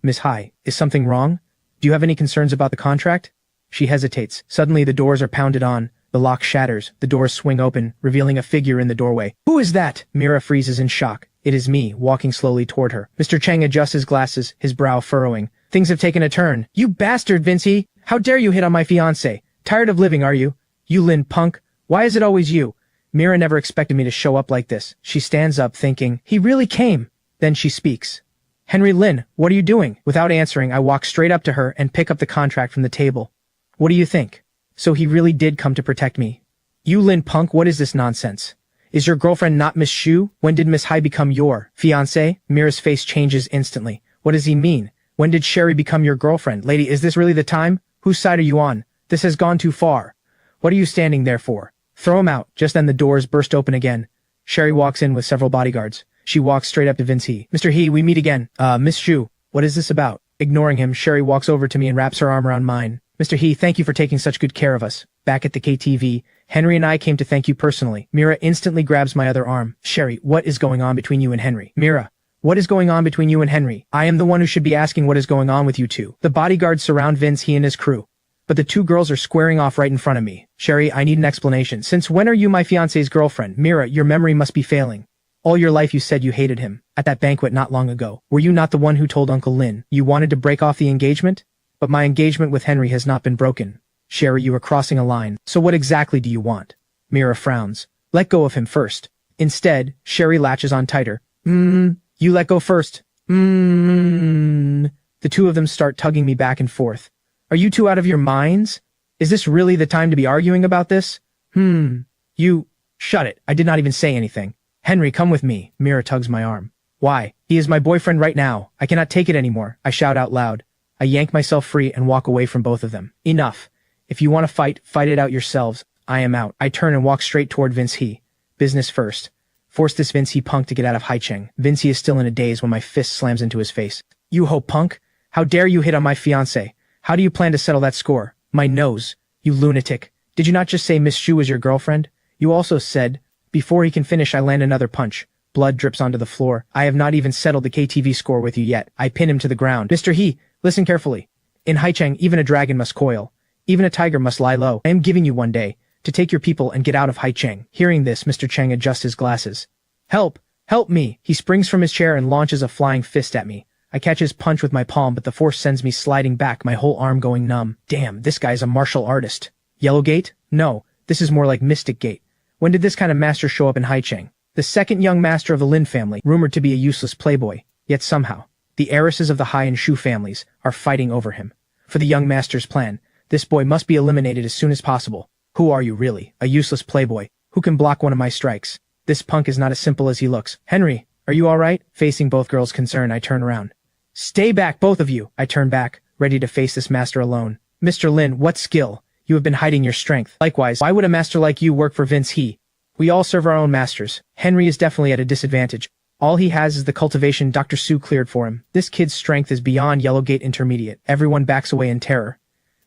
Miss Hai, is something wrong? Do you have any concerns about the contract? She hesitates. Suddenly the doors are pounded on. The lock shatters. The doors swing open, revealing a figure in the doorway. Who is that? Mira freezes in shock. It is me, walking slowly toward her. Mr. Chang adjusts his glasses, his brow furrowing. Things have taken a turn. You bastard, Vincey! How dare you hit on my fiancé? Tired of living, are you? You Lin punk. Why is it always you? Mira never expected me to show up like this. She stands up, thinking, he really came. Then she speaks. Henry Lin, what are you doing? Without answering, I walk straight up to her and pick up the contract from the table. What do you think? So he really did come to protect me. You Lin punk, what is this nonsense? Is your girlfriend not Miss Shu? When did Miss Hai become your fiancé? Mira's face changes instantly. What does he mean? When did Sherry become your girlfriend? Lady, is this really the time? Whose side are you on? This has gone too far. What are you standing there for? Throw him out. Just then the doors burst open again. Sherry walks in with several bodyguards. She walks straight up to Vince He. Mr. He, we meet again. Miss Shu, what is this about? Ignoring him, Sherry walks over to me and wraps her arm around mine. Mr. He, thank you for taking such good care of us. Back at the KTV, Henry and I came to thank you personally. Mira instantly grabs my other arm. Sherry, what is going on between you and Henry? Mira, what is going on between you and Henry? I am the one who should be asking what is going on with you two. The bodyguards surround Vince He and his crew. But the two girls are squaring off right in front of me. Sherry, I need an explanation. Since when are you my fiancé's girlfriend? Mira, your memory must be failing. All your life you said you hated him. At that banquet not long ago. Were you not the one who told Uncle Lin you wanted to break off the engagement? But my engagement with Henry has not been broken. Sherry, you are crossing a line. So what exactly do you want? Mira frowns. Let go of him first. Instead, Sherry latches on tighter. You let go first. The two of them start tugging me back and forth. Are you two out of your minds? Is this really the time to be arguing about this? You... Shut it. I did not even say anything. Henry, come with me. Mira tugs my arm. Why? He is my boyfriend right now. I cannot take it anymore. I shout out loud. I yank myself free and walk away from both of them. Enough. If you want to fight, fight it out yourselves. I am out. I turn and walk straight toward Vince He. Business first. Force this Vince He punk to get out of Haicheng. Vince He is still in a daze when my fist slams into his face. You ho punk! How dare you hit on my fiancé? How do you plan to settle that score? My nose. You lunatic. Did you not just say Miss Shu was your girlfriend? You also said... Before he can finish, I land another punch. Blood drips onto the floor. I have not even settled the KTV score with you yet. I pin him to the ground. Mr. He, listen carefully. In Haicheng, even a dragon must coil. Even a tiger must lie low. I am giving you one day to take your people and get out of Haicheng. Hearing this, Mr. Cheng adjusts his glasses. Help! Help me! He springs from his chair and launches a flying fist at me. I catch his punch with my palm, but the force sends me sliding back, my whole arm going numb. Damn, this guy's a martial artist. Yellow Gate? No, this is more like Mystic Gate. When did this kind of master show up in Haicheng? The second young master of the Lin family, rumored to be a useless playboy. Yet somehow, the heiresses of the Hai and Shu families are fighting over him. For the young master's plan, this boy must be eliminated as soon as possible. Who are you really? A useless playboy? Who can block one of my strikes? This punk is not as simple as he looks. Henry, are you alright? Facing both girls' concern, I turn around. Stay back, both of you! I turn back, ready to face this master alone. Mr. Lin, what skill? You have been hiding your strength. Likewise, why would a master like you work for Vince He? We all serve our own masters. Henry is definitely at a disadvantage. All he has is the cultivation Dr. Su cleared for him. This kid's strength is beyond Yellowgate Intermediate. Everyone backs away in terror.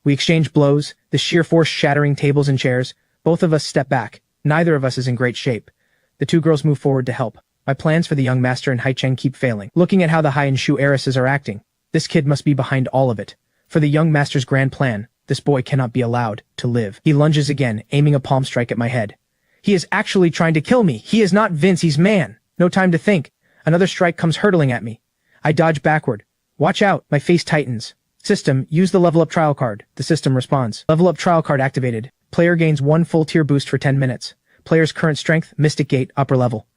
We exchange blows, the sheer force shattering tables and chairs. Both of us step back. Neither of us is in great shape. The two girls move forward to help. My plans for the young master in Haicheng keep failing. Looking at how the Hai and Shu heiresses are acting, this kid must be behind all of it. For the young master's grand plan, this boy cannot be allowed to live. He lunges again, aiming a palm strike at my head. He is actually trying to kill me. He is not Vince, he's man. No time to think. Another strike comes hurtling at me. I dodge backward. Watch out, my face tightens. System, use the level up trial card. The system responds. Level up trial card activated. Player gains 1 full tier boost for 10 minutes. Player's current strength, Mystic Gate, upper level.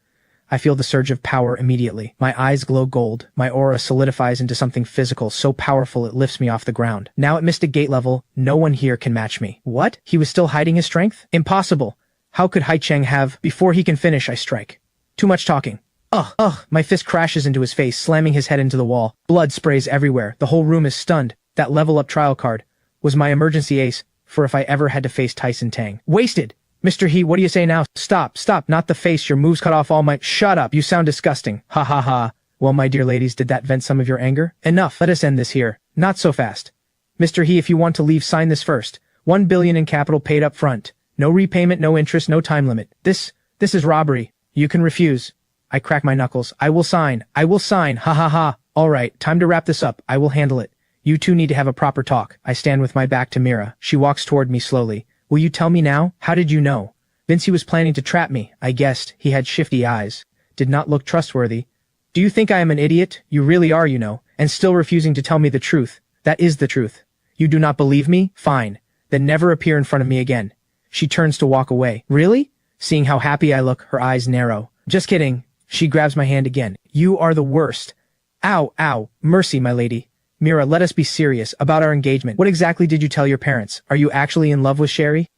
I feel the surge of power immediately. My eyes glow gold. My aura solidifies into something physical, so powerful it lifts me off the ground. Now at Mystic Gate level, no one here can match me. What? He was still hiding his strength? Impossible. How could Haicheng have... Before he can finish, I strike. Too much talking. My fist crashes into his face, slamming his head into the wall. Blood sprays everywhere. The whole room is stunned. That level up trial card was my emergency ace for if I ever had to face Tyson Tang. Wasted! Mr. He, what do you say now? Stop, not the face, your moves cut off all my— Shut up, you sound disgusting. Ha ha ha. Well, my dear ladies, did that vent some of your anger? Enough, let us end this here. Not so fast. Mr. He, if you want to leave, sign this first. 1 billion in capital paid up front. No repayment, no interest, no time limit. This is robbery. You can refuse. I crack my knuckles. I will sign, ha ha ha. Alright, time to wrap this up, I will handle it. You two need to have a proper talk. I stand with my back to Mira. She walks toward me slowly. Will you tell me now? How did you know? Vinci was planning to trap me, I guessed. He had shifty eyes. Did not look trustworthy. Do you think I am an idiot? You really are, you know, and still refusing to tell me the truth. That is the truth. You do not believe me? Fine. Then never appear in front of me again. She turns to walk away. Really? Seeing how happy I look, her eyes narrow. Just kidding. She grabs my hand again. You are the worst. Ow, ow. Mercy, my lady. Mira, let us be serious about our engagement. What exactly did you tell your parents? Are you actually in love with Sherry?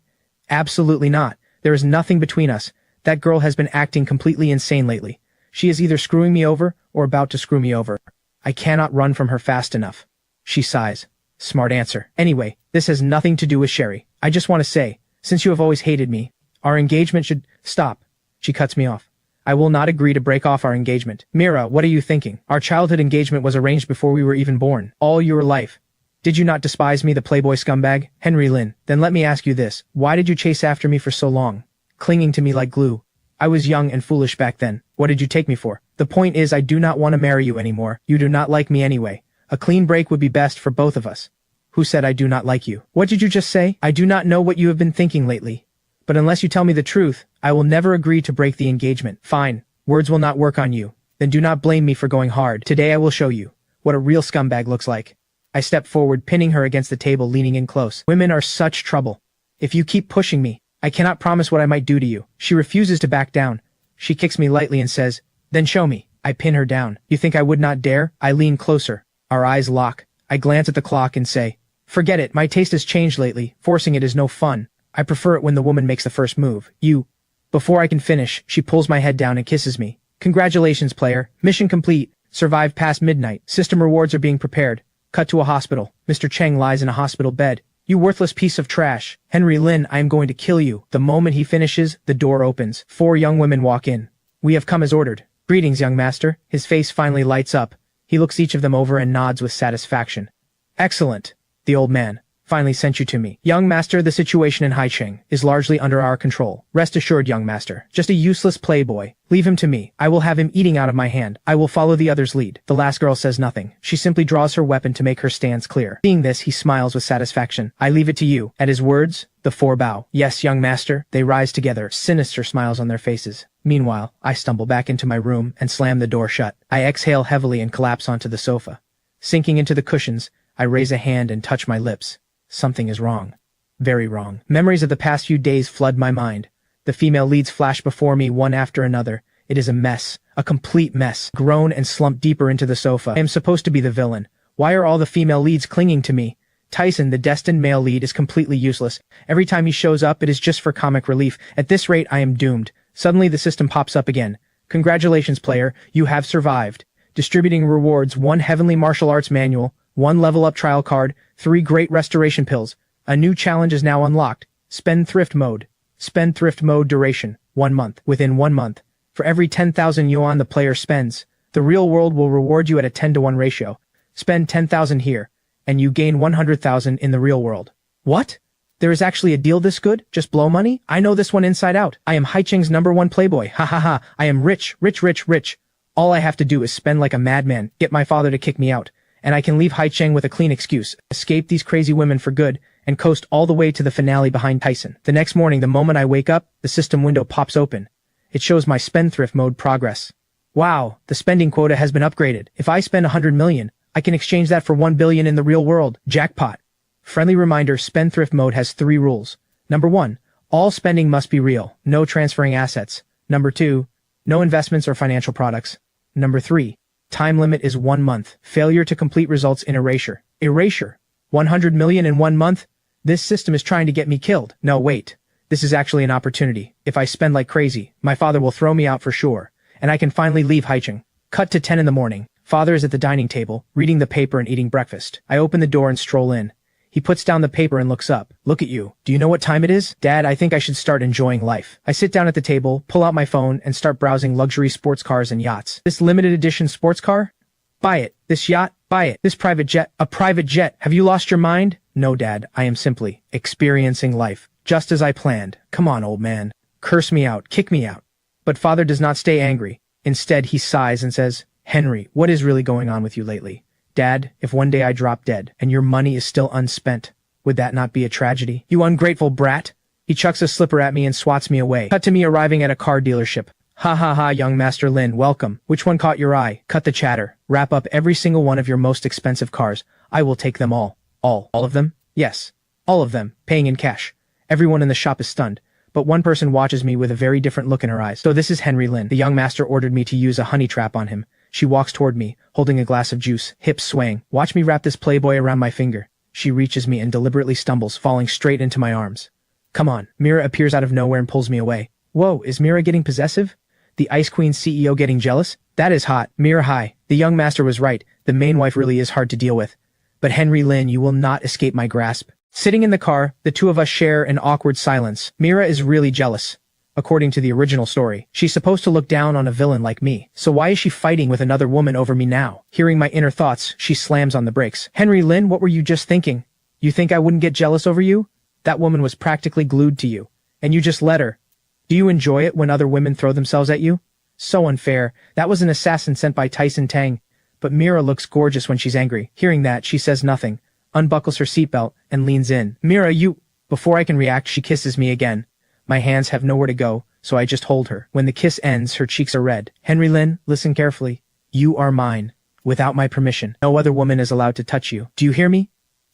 Absolutely not. There is nothing between us. That girl has been acting completely insane lately. She is either screwing me over or about to screw me over. I cannot run from her fast enough. She sighs. Smart answer. Anyway, this has nothing to do with Sherry. I just want to say, since you have always hated me, our engagement should stop. She cuts me off. I will not agree to break off our engagement. Mira, what are you thinking? Our childhood engagement was arranged before we were even born. All your life. Did you not despise me, the playboy scumbag? Henry Lin. Then let me ask you this. Why did you chase after me for so long? Clinging to me like glue. I was young and foolish back then. What did you take me for? The point is, I do not want to marry you anymore. You do not like me anyway. A clean break would be best for both of us. Who said I do not like you? What did you just say? I do not know what you have been thinking lately. But unless you tell me the truth, I will never agree to break the engagement. Fine. Words will not work on you. Then do not blame me for going hard. Today I will show you what a real scumbag looks like. I step forward, pinning her against the table, leaning in close. Women are such trouble. If you keep pushing me, I cannot promise what I might do to you. She refuses to back down. She kicks me lightly and says, then show me. I pin her down. You think I would not dare? I lean closer. Our eyes lock. I glance at the clock and say, forget it. My taste has changed lately. Forcing it is no fun. I prefer it when the woman makes the first move. You. Before I can finish, she pulls my head down and kisses me. Congratulations, player. Mission complete. Survived past midnight. System rewards are being prepared. Cut to a hospital. Mr. Cheng lies in a hospital bed. You worthless piece of trash. Henry Lin, I am going to kill you. The moment he finishes, the door opens. 4 young women walk in. We have come as ordered. Greetings, young master. His face finally lights up. He looks each of them over and nods with satisfaction. Excellent. The old man finally sent you to me. Young master, the situation in Haicheng is largely under our control. Rest assured, young master. Just a useless playboy. Leave him to me. I will have him eating out of my hand. I will follow the other's lead. The last girl says nothing. She simply draws her weapon to make her stance clear. Seeing this, he smiles with satisfaction. I leave it to you. At his words, the 4 bow. Yes, young master. They rise together, sinister smiles on their faces. Meanwhile, I stumble back into my room and slam the door shut. I exhale heavily and collapse onto the sofa. Sinking into the cushions, I raise a hand and touch my lips. Something is wrong. Very wrong. Memories of the past few days flood my mind. The female leads flash before me one after another. It is a mess. A complete mess. Groan and slump deeper into the sofa. I am supposed to be the villain. Why are all the female leads clinging to me? Tyson, the destined male lead, is completely useless. Every time he shows up, it is just for comic relief. At this rate, I am doomed. Suddenly, the system pops up again. Congratulations, player. You have survived. Distributing rewards: 1 heavenly martial arts manual, 1 level up trial card, 3 great restoration pills. A new challenge is now unlocked. Spendthrift mode. Spendthrift mode duration: 1 month. Within 1 month, for every 10,000 yuan the player spends, the real world will reward you at a 10-to-1 ratio. Spend 10,000 here, and you gain 100,000 in the real world. What? There is actually a deal this good? Just blow money? I know this one inside out. I am Haicheng's #1 playboy. Ha ha ha. I am rich, rich, rich, rich. All I have to do is spend like a madman, get my father to kick me out, and I can leave Haicheng with a clean excuse, escape these crazy women for good, and coast all the way to the finale behind Tyson. The next morning, the moment I wake up, the system window pops open. It shows my spendthrift mode progress. Wow, the spending quota has been upgraded. If I spend 100 million, I can exchange that for 1 billion in the real world. Jackpot. Friendly reminder, spendthrift mode has 3 rules. Number 1, all spending must be real, no transferring assets. Number 2, no investments or financial products. Number 3, time limit is 1 month. Failure to complete results in erasure. Erasure. 100 million in 1 month? This system is trying to get me killed. No, wait. This is actually an opportunity. If I spend like crazy, my father will throw me out for sure, and I can finally leave Haicheng. Cut to 10 in the morning. Father is at the dining table, reading the paper and eating breakfast. I open the door and stroll in. He puts down the paper and looks up. Look at you. Do you know what time it is? Dad, I think I should start enjoying life. I sit down at the table, pull out my phone, and start browsing luxury sports cars and yachts. This limited edition sports car? Buy it. This yacht? Buy it. This private jet? A private jet? Have you lost your mind? No, Dad. I am simply experiencing life. Just as I planned. Come on, old man. Curse me out. Kick me out. But father does not stay angry. Instead, he sighs and says, Henry, what is really going on with you lately? Dad, if one day I drop dead and your money is still unspent, would that not be a tragedy? You ungrateful brat! He chucks a slipper at me and swats me away. Cut to me arriving at a car dealership. Ha ha ha, young Master Lin, welcome. Which one caught your eye? Cut the chatter. Wrap up every single one of your most expensive cars. I will take them all. All of them? Yes. All of them, paying in cash. Everyone in the shop is stunned, but one person watches me with a very different look in her eyes. So this is Henry Lin. The young master ordered me to use a honey trap on him. She walks toward me, holding a glass of juice, hips swaying. Watch me wrap this playboy around my finger. She reaches me and deliberately stumbles, falling straight into my arms. Come on. Mira appears out of nowhere and pulls me away. Whoa, is Mira getting possessive? The Ice Queen CEO getting jealous? That is hot. Mira, hi. The young master was right. The main wife really is hard to deal with. But Henry Lin, you will not escape my grasp. Sitting in the car, the two of us share an awkward silence. Mira is really jealous. According to the original story, she's supposed to look down on a villain like me. So why is she fighting with another woman over me now? Hearing my inner thoughts, she slams on the brakes. Henry Lin, what were you just thinking? You think I wouldn't get jealous over you? That woman was practically glued to you. And you just let her. Do you enjoy it when other women throw themselves at you? So unfair. That was an assassin sent by Tyson Tang. But Mira looks gorgeous when she's angry. Hearing that, she says nothing, unbuckles her seatbelt, and leans in. Mira, you... Before I can react, she kisses me again. My hands have nowhere to go, so I just hold her. When the kiss ends, her cheeks are red. Henry Lin, listen carefully. You are mine. Without my permission, no other woman is allowed to touch you. Do you hear me?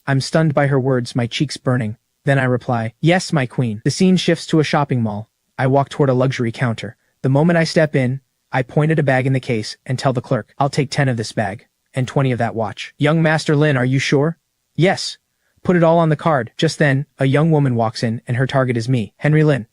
I'm stunned by her words, my cheeks burning. Then I reply, yes, my queen. The scene shifts to a shopping mall. I walk toward a luxury counter. The moment I step in, I point at a bag in the case and tell the clerk, I'll take 10 of this bag, and 20 of that watch. Young Master Lin, are you sure? Yes. Put it all on the card. Just then, a young woman walks in, and her target is me, Henry Lin.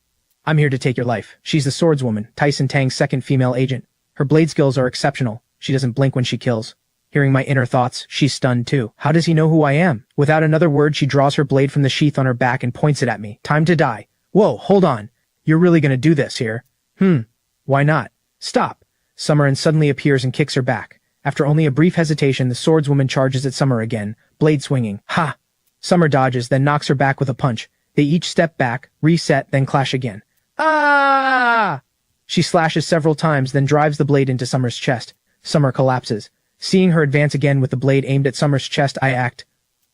I'm here to take your life. She's the swordswoman, Tyson Tang's second female agent. Her blade skills are exceptional. She doesn't blink when she kills. Hearing my inner thoughts, she's stunned too. How does he know who I am? Without another word, she draws her blade from the sheath on her back and points it at me. Time to die. Whoa, hold on. You're really gonna do this here? Why not? Stop. Summer suddenly appears and kicks her back. After only a brief hesitation, the swordswoman charges at Summer again, blade swinging. Ha! Summer dodges, then knocks her back with a punch. They each step back, reset, then clash again. Ah! She slashes several times, then drives the blade into Summer's chest. Summer collapses. Seeing her advance again with the blade aimed at Summer's chest, I act.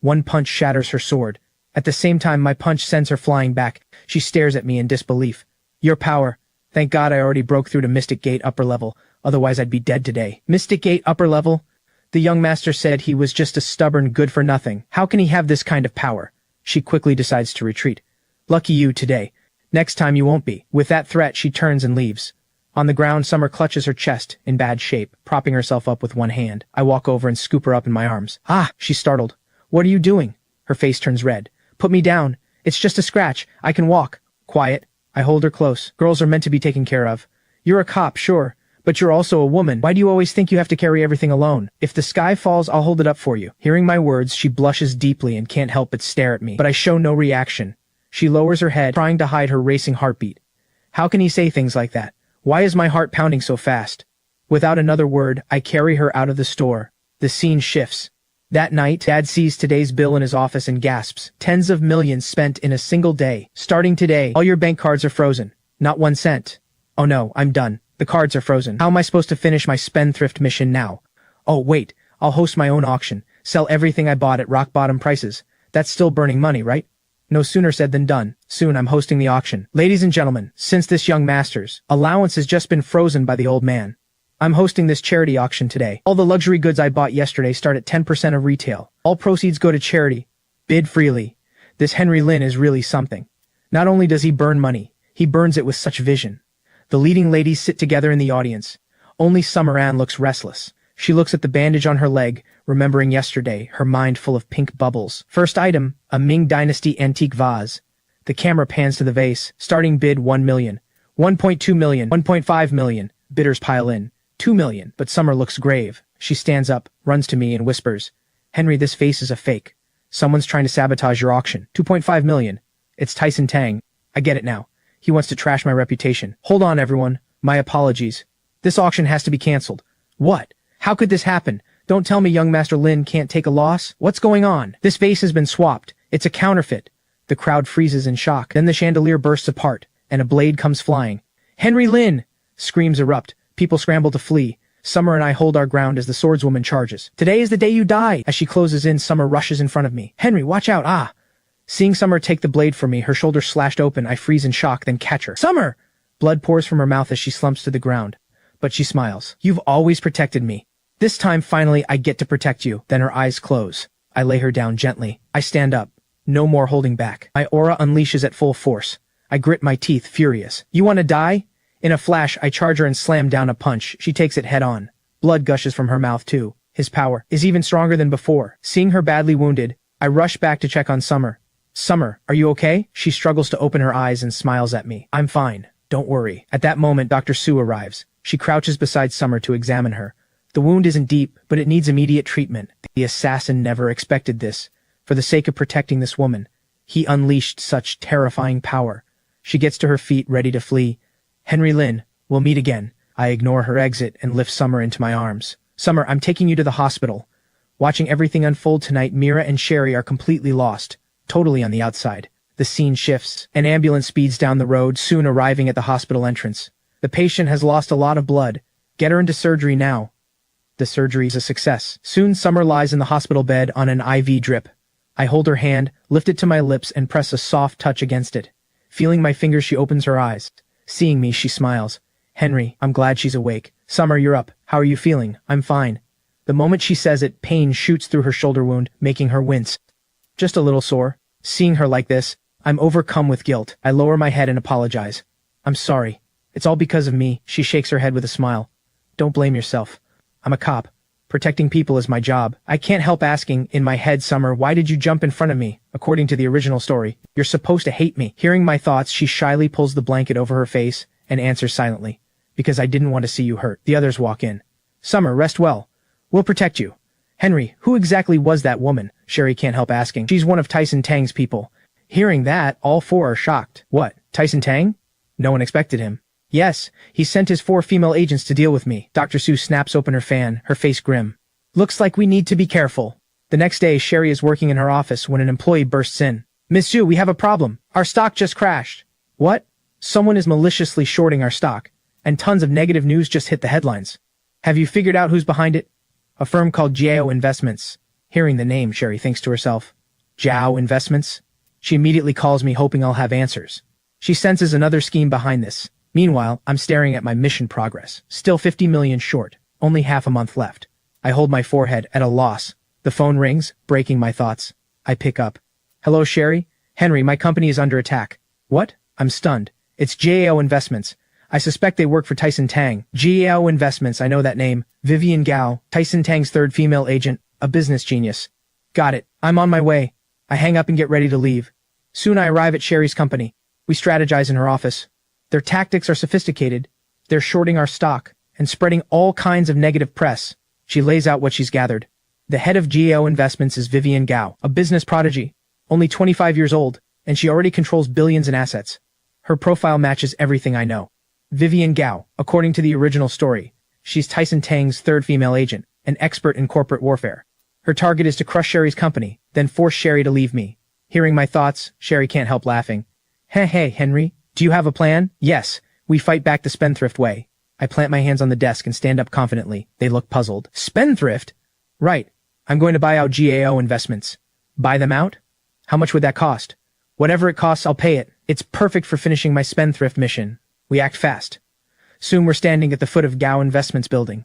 One punch shatters her sword. At the same time, my punch sends her flying back. She stares at me in disbelief. Your power. Thank God I already broke through to Mystic Gate upper level, otherwise I'd be dead today. Mystic Gate upper level? The young master said he was just a stubborn good-for-nothing. How can he have this kind of power? She quickly decides to retreat. Lucky you today. Next time you won't be. With that threat, she turns and leaves. On the ground, Summer clutches her chest, in bad shape, propping herself up with one hand. I walk over and scoop her up in my arms. Ah! She's startled. What are you doing? Her face turns red. Put me down. It's just a scratch. I can walk. Quiet. I hold her close. Girls are meant to be taken care of. You're a cop, sure. But you're also a woman. Why do you always think you have to carry everything alone? If the sky falls, I'll hold it up for you. Hearing my words, she blushes deeply and can't help but stare at me. But I show no reaction. She lowers her head, trying to hide her racing heartbeat. How can he say things like that? Why is my heart pounding so fast? Without another word, I carry her out of the store. The scene shifts. That night, Dad sees today's bill in his office and gasps. Tens of millions spent in a single day. Starting today, all your bank cards are frozen. Not 1 cent. Oh no, I'm done. The cards are frozen. How am I supposed to finish my spendthrift mission now? Oh wait, I'll host my own auction. Sell everything I bought at rock-bottom prices. That's still burning money, right? No sooner said than done. Soon I'm hosting the auction. Ladies and gentlemen, since this young master's allowance has just been frozen by the old man, I'm hosting this charity auction today. All the luxury goods I bought yesterday start at 10% of retail. All proceeds go to charity. Bid freely. This Henry Lin is really something. Not only does he burn money, he burns it with such vision. The leading ladies sit together in the audience. Only Summer Ann looks restless. She looks at the bandage on her leg, remembering yesterday, her mind full of pink bubbles. First item, a Ming Dynasty antique vase. The camera pans to the vase. Starting bid 1 million. 1.2 million. 1.5 million. Bidders pile in. 2 million. But Summer looks grave. She stands up, runs to me and whispers, Henry, this vase is a fake. Someone's trying to sabotage your auction. 2.5 million. It's Tyson Tang. I get it now. He wants to trash my reputation. Hold on, everyone. My apologies. This auction has to be cancelled. What? How could this happen? Don't tell me young Master Lin can't take a loss? What's going on? This vase has been swapped. It's a counterfeit. The crowd freezes in shock. Then the chandelier bursts apart, and a blade comes flying. Henry Lin! Screams erupt. People scramble to flee. Summer and I hold our ground as the swordswoman charges. Today is the day you die! As she closes in, Summer rushes in front of me. Henry, watch out, ah! Seeing Summer take the blade from me, her shoulder slashed open, I freeze in shock, then catch her. Summer! Blood pours from her mouth as she slumps to the ground. But she smiles. You've always protected me. This time, finally, I get to protect you. Then her eyes close. I lay her down gently. I stand up. No more holding back. My aura unleashes at full force. I grit my teeth, furious. You want to die? In a flash, I charge her and slam down a punch. She takes it head on. Blood gushes from her mouth, too. His power is even stronger than before. Seeing her badly wounded, I rush back to check on Summer. Summer, are you okay? She struggles to open her eyes and smiles at me. I'm fine. Don't worry. At that moment, Dr. Su arrives. She crouches beside Summer to examine her. The wound isn't deep, but it needs immediate treatment. The assassin never expected this. For the sake of protecting this woman, he unleashed such terrifying power. She gets to her feet, ready to flee. Henry Lin, we'll meet again. I ignore her exit and lift Summer into my arms. Summer, I'm taking you to the hospital. Watching everything unfold tonight, Mira and Sherry are completely lost, totally on the outside. The scene shifts. An ambulance speeds down the road, soon arriving at the hospital entrance. The patient has lost a lot of blood. Get her into surgery now. The surgery is a success. Soon Summer lies in the hospital bed on an IV drip. I hold her hand, lift it to my lips, and press a soft touch against it. Feeling my fingers, she opens her eyes. Seeing me, she smiles. Henry, I'm glad she's awake. Summer, you're up. How are you feeling? I'm fine. The moment she says it, pain shoots through her shoulder wound, making her wince. Just a little sore. Seeing her like this, I'm overcome with guilt. I lower my head and apologize. I'm sorry. It's all because of me. She shakes her head with a smile. Don't blame yourself. I'm a cop. Protecting people is my job. I can't help asking, in my head, Summer, why did you jump in front of me? According to the original story, you're supposed to hate me. Hearing my thoughts, she shyly pulls the blanket over her face and answers silently. Because I didn't want to see you hurt. The others walk in. Summer, rest well. We'll protect you. Henry, who exactly was that woman? Sherry can't help asking. She's one of Tyson Tang's people. Hearing that, all four are shocked. What, Tyson Tang? No one expected him. Yes, he sent his 4 female agents to deal with me. Dr. Su snaps open her fan, her face grim. Looks like we need to be careful. The next day, Sherry is working in her office when an employee bursts in. Miss Su, we have a problem. Our stock just crashed. What? Someone is maliciously shorting our stock, and tons of negative news just hit the headlines. Have you figured out who's behind it? A firm called Jiao Investments. Hearing the name, Sherry thinks to herself. Jiao Investments? She immediately calls me, hoping I'll have answers. She senses another scheme behind this. Meanwhile, I'm staring at my mission progress. Still 50 million short. Only half a month left. I hold my forehead at a loss. The phone rings, breaking my thoughts. I pick up. Hello, Sherry? Henry, my company is under attack. What? I'm stunned. It's JAO Investments. I suspect they work for Tyson Tang. JAO Investments, I know that name. Vivian Gao, Tyson Tang's 3rd female agent, a business genius. Got it. I'm on my way. I hang up and get ready to leave. Soon I arrive at Sherry's company. We strategize in her office. Their tactics are sophisticated. They're shorting our stock and spreading all kinds of negative press. She lays out what she's gathered. The head of GAO Investments is Vivian Gao, a business prodigy, only 25 years old, and she already controls billions in assets. Her profile matches everything I know. Vivian Gao, according to the original story, she's Tyson Tang's 3rd female agent, an expert in corporate warfare. Her target is to crush Sherry's company, then force Sherry to leave me. Hearing my thoughts, Sherry can't help laughing. Hey, Henry. Do you have a plan? Yes, we fight back the spendthrift way. I plant my hands on the desk and stand up confidently. They look puzzled. Spendthrift? Right. I'm going to buy out GAO Investments. Buy them out? How much would that cost? Whatever it costs, I'll pay it. It's perfect for finishing my spendthrift mission. We act fast. Soon we're standing at the foot of Gao Investments building.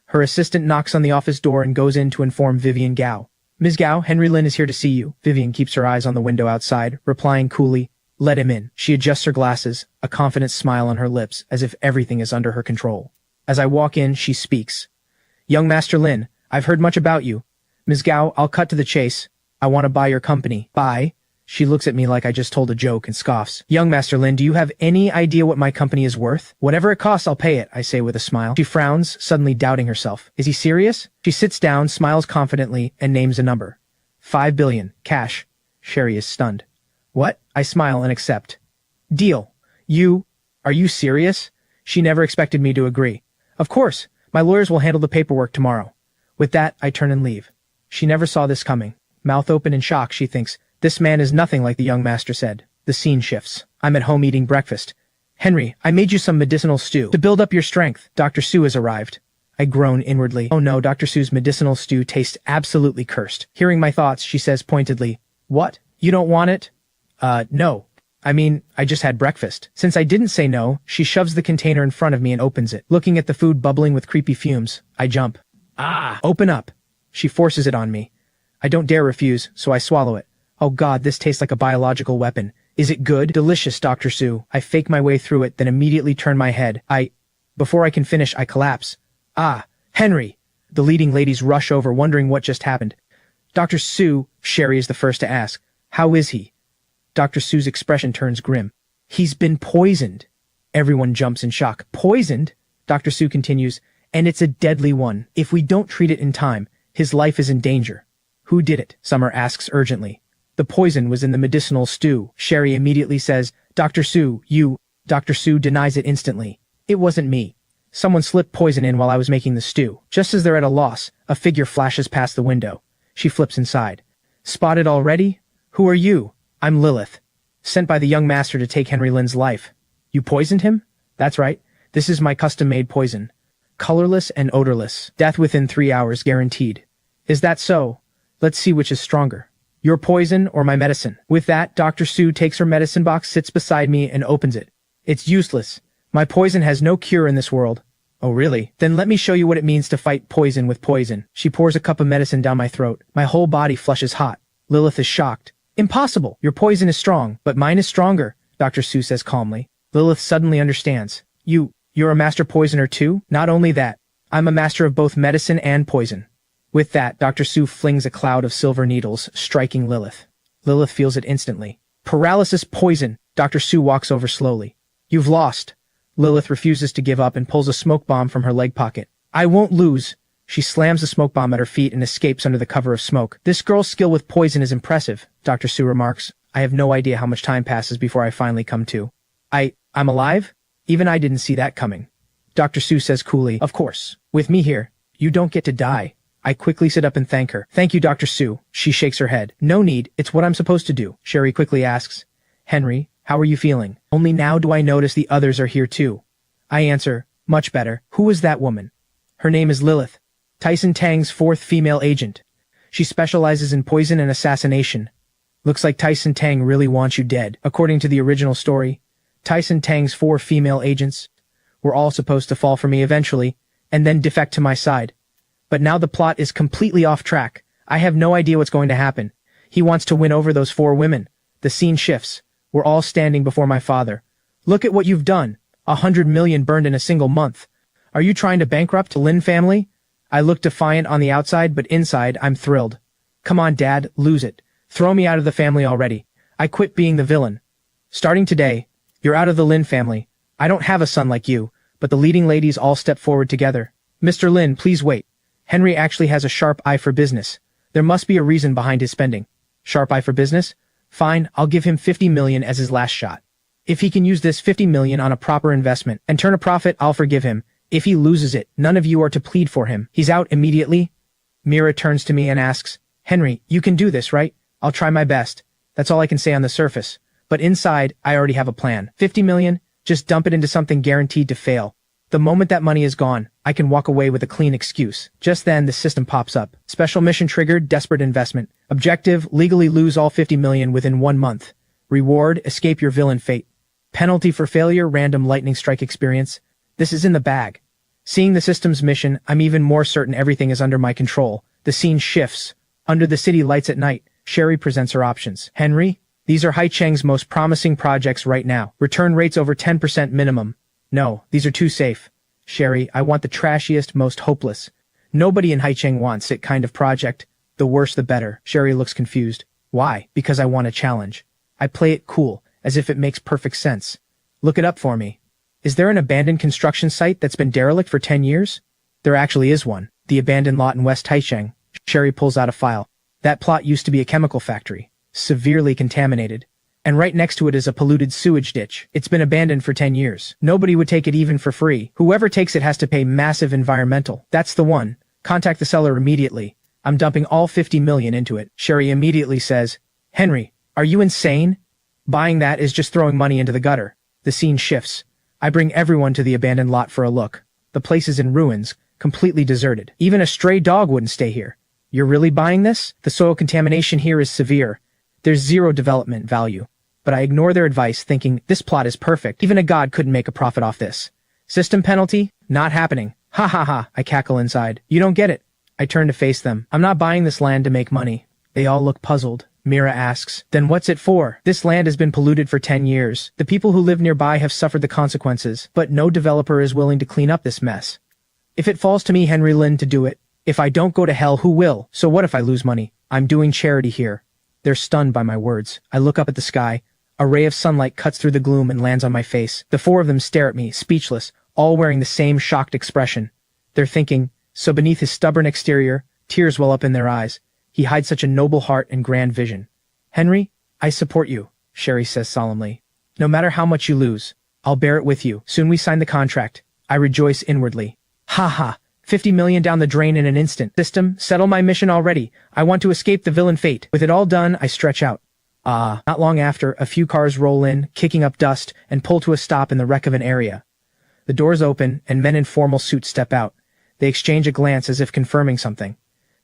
Her assistant knocks on the office door and goes in to inform Vivian Gao. Ms. Gao, Henry Lin is here to see you. Vivian keeps her eyes on the window outside, replying coolly, let him in. She adjusts her glasses, a confident smile on her lips, as if everything is under her control. As I walk in, she speaks. Young Master Lin, I've heard much about you. Ms. Gao, I'll cut to the chase. I want to buy your company. Buy? She looks at me like I just told a joke and scoffs. Young Master Lin, do you have any idea what my company is worth? Whatever it costs, I'll pay it, I say with a smile. She frowns, suddenly doubting herself. Is he serious? She sits down, smiles confidently, and names a number. 5 billion. Cash. Sherry is stunned. What? I smile and accept. Deal. Are you serious? She never expected me to agree. Of course. My lawyers will handle the paperwork tomorrow. With that, I turn and leave. She never saw this coming. Mouth open in shock, she thinks, this man is nothing like the young master said. The scene shifts. I'm at home eating breakfast. Henry, I made you some medicinal stew to build up your strength. Dr. Su has arrived. I groan inwardly. Oh no, Dr. Su's medicinal stew tastes absolutely cursed. Hearing my thoughts, she says pointedly, "What? You don't want it?" No. I mean, I just had breakfast. Since I didn't say no, she shoves the container in front of me and opens it. Looking at the food bubbling with creepy fumes, I jump. Ah! Open up! She forces it on me. I don't dare refuse, so I swallow it. Oh god, this tastes like a biological weapon. Is it good? Delicious, Dr. Su. I fake my way through it, then immediately turn my head. Before I can finish, I collapse. Ah! Henry! The leading ladies rush over, wondering what just happened. Dr. Su, Sherry is the first to ask. How is he? Dr. Su's expression turns grim. He's been poisoned. Everyone jumps in shock. Poisoned? Dr. Su continues, and it's a deadly one. If we don't treat it in time, his life is in danger. Who did it? Summer asks urgently. The poison was in the medicinal stew. Sherry immediately says, Dr. Su, you... Dr. Su denies it instantly. It wasn't me. Someone slipped poison in while I was making the stew. Just as they're at a loss, a figure flashes past the window. She flips inside. Spotted already? Who are you? I'm Lilith. Sent by the young master to take Henry Lin's life. You poisoned him? That's right. This is my custom-made poison. Colorless and odorless. Death within 3 hours guaranteed. Is that so? Let's see which is stronger. Your poison or my medicine? With that, Dr. Su takes her medicine box, sits beside me, and opens it. It's useless. My poison has no cure in this world. Oh really? Then let me show you what it means to fight poison with poison. She pours a cup of medicine down my throat. My whole body flushes hot. Lilith is shocked. Impossible! Your poison is strong, but mine is stronger, Dr. Su says calmly. Lilith suddenly understands. You're a master poisoner too? Not only that, I'm a master of both medicine and poison. With that, Dr. Su flings a cloud of silver needles, striking Lilith. Lilith feels it instantly. Paralysis poison! Dr. Su walks over slowly. You've lost. Lilith refuses to give up and pulls a smoke bomb from her leg pocket. I won't lose. She slams the smoke bomb at her feet and escapes under the cover of smoke. This girl's skill with poison is impressive, Dr. Su remarks. I have no idea how much time passes before I finally come to. I'm alive? Even I didn't see that coming. Dr. Su says coolly, of course. With me here, you don't get to die. I quickly sit up and thank her. Thank you, Dr. Su. She shakes her head. No need, it's what I'm supposed to do. Sherry quickly asks, Henry, how are you feeling? Only now do I notice the others are here too. I answer, much better. Who is that woman? Her name is Lilith. Tyson Tang's 4th female agent. She specializes in poison and assassination. Looks like Tyson Tang really wants you dead. According to the original story, Tyson Tang's 4 female agents were all supposed to fall for me eventually, and then defect to my side. But now the plot is completely off track. I have no idea what's going to happen. He wants to win over those 4 women. The scene shifts. We're all standing before my father. Look at what you've done. 100 million burned in a single month. Are you trying to bankrupt the Lin family? I look defiant on the outside, but inside, I'm thrilled. Come on, Dad, lose it. Throw me out of the family already. I quit being the villain. Starting today, you're out of the Lin family. I don't have a son like you, but the leading ladies all step forward together. Mr. Lin, please wait. Henry actually has a sharp eye for business. There must be a reason behind his spending. Sharp eye for business? Fine, I'll give him 50 million as his last shot. If he can use this 50 million on a proper investment and turn a profit, I'll forgive him. If he loses it, none of you are to plead for him. He's out immediately. Mira turns to me and asks, Henry, you can do this, right? I'll try my best. That's all I can say on the surface. But inside, I already have a plan. 50 million? Just dump it into something guaranteed to fail. The moment that money is gone, I can walk away with a clean excuse. Just then, the system pops up. Special mission triggered, desperate investment. Objective, legally lose all 50 million within 1 month. Reward, escape your villain fate. Penalty for failure, random lightning strike experience. This is in the bag. Seeing the system's mission, I'm even more certain everything is under my control. The scene shifts. Under the city lights at night, Sherry presents her options. Henry, these are Haicheng's most promising projects right now. Return rates over 10% minimum. No, these are too safe. Sherry, I want the trashiest, most hopeless. Nobody in Haicheng wants it kind of project. The worse the better. Sherry looks confused. Why? Because I want a challenge. I play it cool, as if it makes perfect sense. Look it up for me. Is there an abandoned construction site that's been derelict for 10 years? There actually is one. The abandoned lot in West Haicheng. Sherry pulls out a file. That plot used to be a chemical factory. Severely contaminated. And right next to it is a polluted sewage ditch. It's been abandoned for 10 years. Nobody would take it even for free. Whoever takes it has to pay massive environmental. That's the one. Contact the seller immediately. I'm dumping all 50 million into it. Sherry immediately says, Henry, are you insane? Buying that is just throwing money into the gutter. The scene shifts. I bring everyone to the abandoned lot for a look. The place is in ruins, completely deserted. Even a stray dog wouldn't stay here. You're really buying this? The soil contamination here is severe. There's zero development value. But I ignore their advice, thinking, this plot is perfect. Even a god couldn't make a profit off this. System penalty? Not happening. Ha ha ha, I cackle inside. You don't get it. I turn to face them. I'm not buying this land to make money. They all look puzzled. Mira asks, then what's it for? This land has been polluted for 10 years. The people who live nearby have suffered the consequences, but no developer is willing to clean up this mess. If it falls to me, Henry Lin, to do it, if I don't go to hell, who will? So what if I lose money? I'm doing charity here. They're stunned by my words. I look up at the sky. A ray of sunlight cuts through the gloom and lands on my face. The four of them stare at me, speechless, all wearing the same shocked expression. They're thinking, so beneath his stubborn exterior, tears well up in their eyes. He hides such a noble heart and grand vision. Henry, I support you, Sherry says solemnly. No matter how much you lose, I'll bear it with you. Soon we sign the contract. I rejoice inwardly. Ha ha, 50 million down the drain in an instant. System, settle my mission already. I want to escape the villain fate. With it all done, I stretch out. Not long after, a few cars roll in, kicking up dust, and pull to a stop in the wreck of an area. The doors open, and men in formal suits step out. They exchange a glance as if confirming something.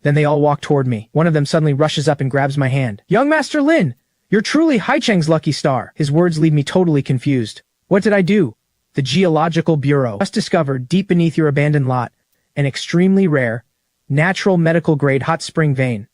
Then they all walk toward me. One of them suddenly rushes up and grabs my hand. Young Master Lin! You're truly Haicheng's lucky star! His words leave me totally confused. What did I do? The Geological Bureau just discovered, deep beneath your abandoned lot, an extremely rare, natural medical-grade hot spring vein.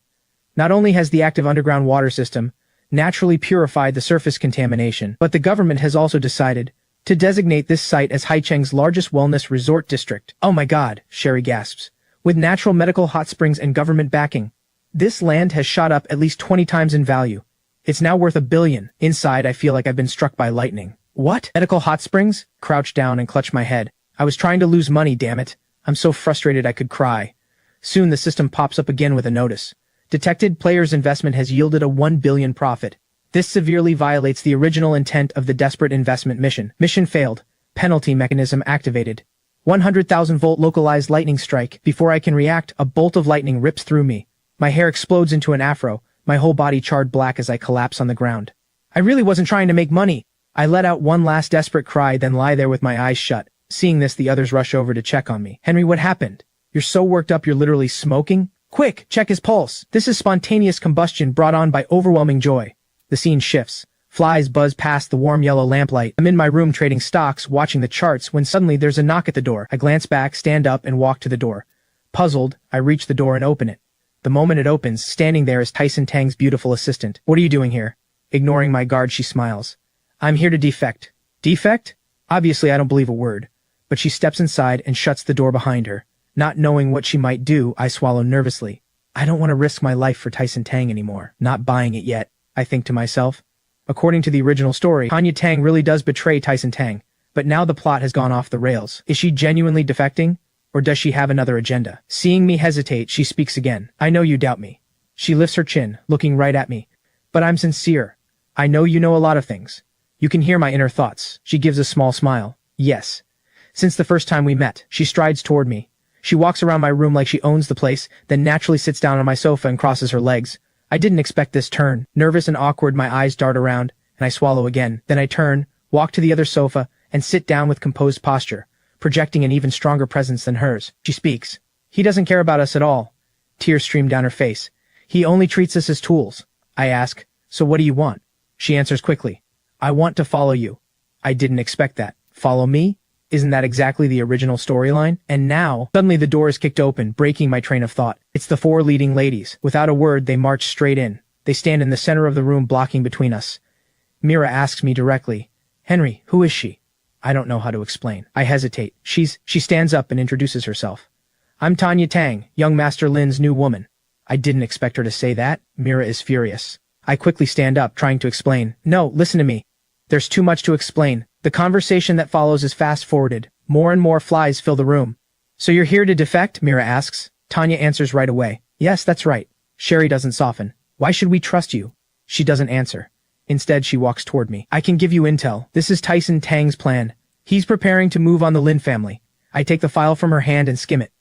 Not only has the active underground water system naturally purified the surface contamination, but the government has also decided to designate this site as Haicheng's largest wellness resort district. Oh my god, Sherry gasps. With natural medical hot springs and government backing, this land has shot up at least 20 times in value. It's now worth $1 billion. Inside, I feel like I've been struck by lightning. What? Medical hot springs? Crouch down and clutch my head. I was trying to lose money, damn it. I'm so frustrated I could cry. Soon the system pops up again with a notice. Detected player's investment has yielded a $1 billion profit. This severely violates the original intent of the desperate investment mission. Mission failed. Penalty mechanism activated. 100,000-volt localized lightning strike. Before I can react, a bolt of lightning rips through me. My hair explodes into an afro, my whole body charred black as I collapse on the ground. I really wasn't trying to make money. I let out one last desperate cry, then lie there with my eyes shut. Seeing this, the others rush over to check on me. Henry, what happened? You're so worked up you're literally smoking? Quick, check his pulse. This is spontaneous combustion brought on by overwhelming joy. The scene shifts. Flies buzz past the warm yellow lamplight. I'm in my room trading stocks, watching the charts, when suddenly there's a knock at the door. I glance back, stand up, and walk to the door. Puzzled, I reach the door and open it. The moment it opens, standing there is Tyson Tang's beautiful assistant. What are you doing here? Ignoring my guard, she smiles. I'm here to defect. Defect? Obviously, I don't believe a word. But she steps inside and shuts the door behind her. Not knowing what she might do, I swallow nervously. I don't want to risk my life for Tyson Tang anymore. Not buying it yet, I think to myself. According to the original story, Tanya Tang really does betray Tyson Tang, but now the plot has gone off the rails. Is she genuinely defecting? Or does she have another agenda? Seeing me hesitate, she speaks again. I know you doubt me. She lifts her chin, looking right at me. But I'm sincere. I know you know a lot of things. You can hear my inner thoughts. She gives a small smile. Yes. Since the first time we met, she strides toward me. She walks around my room like she owns the place, then naturally sits down on my sofa and crosses her legs. I didn't expect this turn. Nervous and awkward, my eyes dart around, and I swallow again. Then I turn, walk to the other sofa, and sit down with composed posture, projecting an even stronger presence than hers. She speaks. He doesn't care about us at all. Tears stream down her face. He only treats us as tools. I ask, so what do you want? She answers quickly. I want to follow you. I didn't expect that. Follow me? Isn't that exactly the original storyline? And now, suddenly the door is kicked open, breaking my train of thought. It's the four leading ladies. Without a word, they march straight in. They stand in the center of the room, blocking between us. Mira asks me directly, Henry, who is she? I don't know how to explain. I hesitate. She stands up and introduces herself. I'm Tanya Tang, young Master Lin's new woman. I didn't expect her to say that. Mira is furious. I quickly stand up, trying to explain. No, listen to me. There's too much to explain. The conversation that follows is fast-forwarded. More and more flies fill the room. So you're here to defect? Mira asks. Tanya answers right away. Yes, that's right. Sherry doesn't soften. Why should we trust you? She doesn't answer. Instead, she walks toward me. I can give you intel. This is Tyson Tang's plan. He's preparing to move on the Lin family. I take the file from her hand and skim it.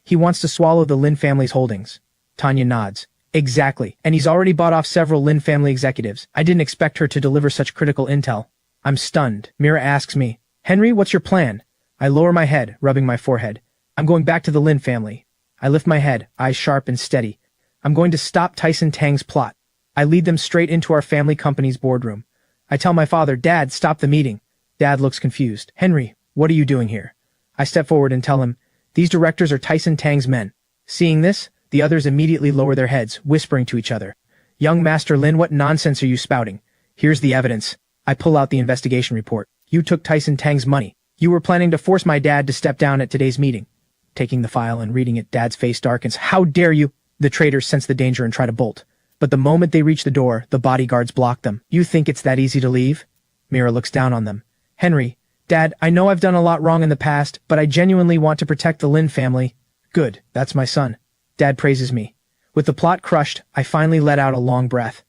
He wants to swallow the Lin family's holdings. Tanya nods. Exactly. And he's already bought off several Lin family executives. I didn't expect her to deliver such critical intel. I'm stunned. Mira asks me, Henry, what's your plan? I lower my head, rubbing my forehead. I'm going back to the Lin family. I lift my head, eyes sharp and steady. I'm going to stop Tyson Tang's plot. I lead them straight into our family company's boardroom. I tell my father, Dad, stop the meeting. Dad looks confused. Henry, what are you doing here? I step forward and tell him, these directors are Tyson Tang's men. Seeing this, the others immediately lower their heads, whispering to each other. Young Master Lin, what nonsense are you spouting? Here's the evidence. I pull out the investigation report. You took Tyson Tang's money. You were planning to force my dad to step down at today's meeting. Taking the file and reading it, Dad's face darkens. How dare you? The traitors sense the danger and try to bolt. But the moment they reach the door, the bodyguards block them. You think it's that easy to leave? Mira looks down on them. Henry, Dad, I know I've done a lot wrong in the past, but I genuinely want to protect the Lin family. Good, that's my son. Dad praises me. With the plot crushed, I finally let out a long breath.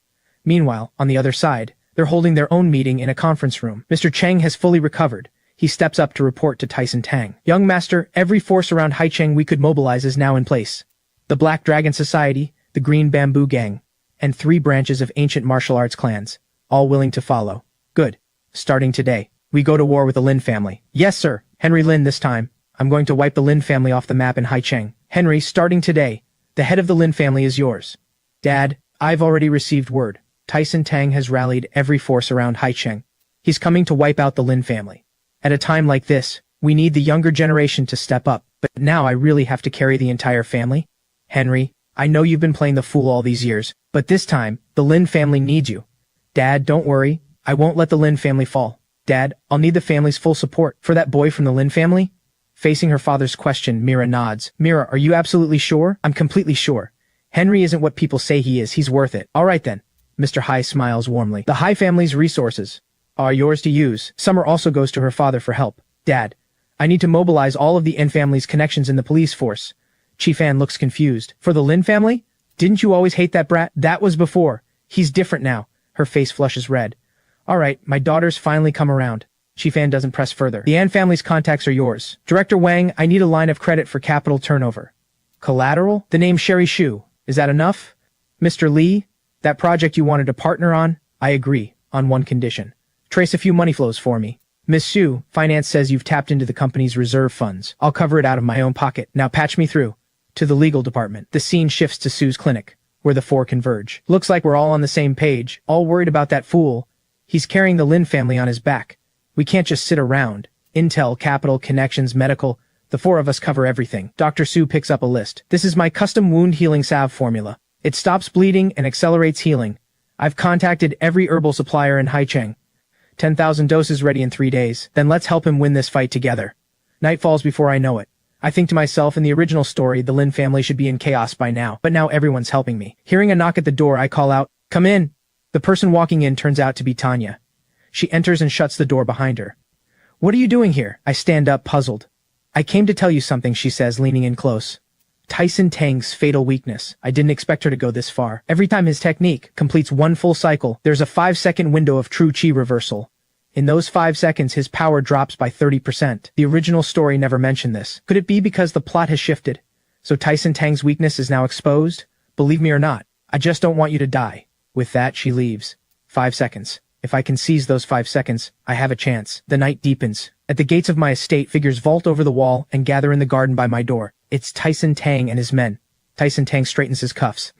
Meanwhile, on the other side, they're holding their own meeting in a conference room. Mr. Cheng has fully recovered. He steps up to report to Tyson Tang. Young Master, every force around Haicheng we could mobilize is now in place. The Black Dragon Society, the Green Bamboo Gang, and 3 branches of ancient martial arts clans, all willing to follow. Good. Starting today, we go to war with the Lin family. Yes, sir. Henry Lin this time. I'm going to wipe the Lin family off the map in Haicheng. Henry, starting today, the head of the Lin family is yours. Dad, I've already received word. Tyson Tang has rallied every force around Haicheng. He's coming to wipe out the Lin family. At a time like this, we need the younger generation to step up, but now I really have to carry the entire family? Henry, I know you've been playing the fool all these years, but this time, the Lin family needs you. Dad, don't worry. I won't let the Lin family fall. Dad, I'll need the family's full support. For that boy from the Lin family? Facing her father's question, Mira nods. Mira, are you absolutely sure? I'm completely sure. Henry isn't what people say he is. He's worth it. All right then. Mr. Hai smiles warmly. The Hai family's resources are yours to use. Summer also goes to her father for help. Dad, I need to mobilize all of the N family's connections in the police force. Chief Ann looks confused. For the Lin family? Didn't you always hate that brat? That was before. He's different now. Her face flushes red. All right, my daughter's finally come around. Chief Ann doesn't press further. The Ann family's contacts are yours. Director Wang, I need a line of credit for capital turnover. Collateral? The name Sherry Shu. Is that enough? Mr. Lee, that project you wanted to partner on? I agree, on one condition. Trace a few money flows for me. Miss Su, finance says you've tapped into the company's reserve funds. I'll cover it out of my own pocket. Now patch me through. To the legal department. The scene shifts to Su's clinic, where the 4 converge. Looks like we're all on the same page, all worried about that fool. He's carrying the Lin family on his back. We can't just sit around. Intel, capital, connections, medical. The 4 of us cover everything. Dr. Su picks up a list. This is my custom wound healing salve formula. It stops bleeding and accelerates healing. I've contacted every herbal supplier in Haicheng. 10,000 doses ready in 3 days. Then let's help him win this fight together. Night falls before I know it. I think to myself, in the original story, the Lin family should be in chaos by now, but now everyone's helping me. Hearing a knock at the door, I call out, "Come in." The person walking in turns out to be Tanya. She enters and shuts the door behind her. "What are you doing here?" I stand up, puzzled. "I came to tell you something," she says, leaning in close. Tyson Tang's fatal weakness. I didn't expect her to go this far. Every time his technique completes 1 full cycle, there's a 5-second window of true chi reversal. In those 5 seconds, his power drops by 30%. The original story never mentioned this. Could it be because the plot has shifted? So Tyson Tang's weakness is now exposed? Believe me or not, I just don't want you to die. With that, she leaves. 5 seconds. If I can seize those 5 seconds, I have a chance. The night deepens. At the gates of my estate, figures vault over the wall and gather in the garden by my door. It's Tyson Tang and his men. Tyson Tang straightens his cuffs.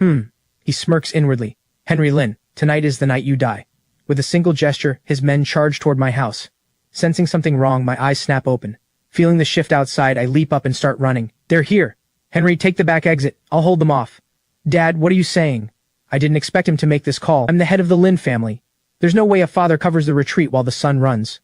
He smirks inwardly. Henry Lin, tonight is the night you die. With a single gesture, his men charge toward my house. Sensing something wrong, my eyes snap open. Feeling the shift outside, I leap up and start running. They're here. Henry, take the back exit. I'll hold them off. Dad, what are you saying? I didn't expect him to make this call. I'm the head of the Lin family. There's no way a father covers the retreat while the son runs.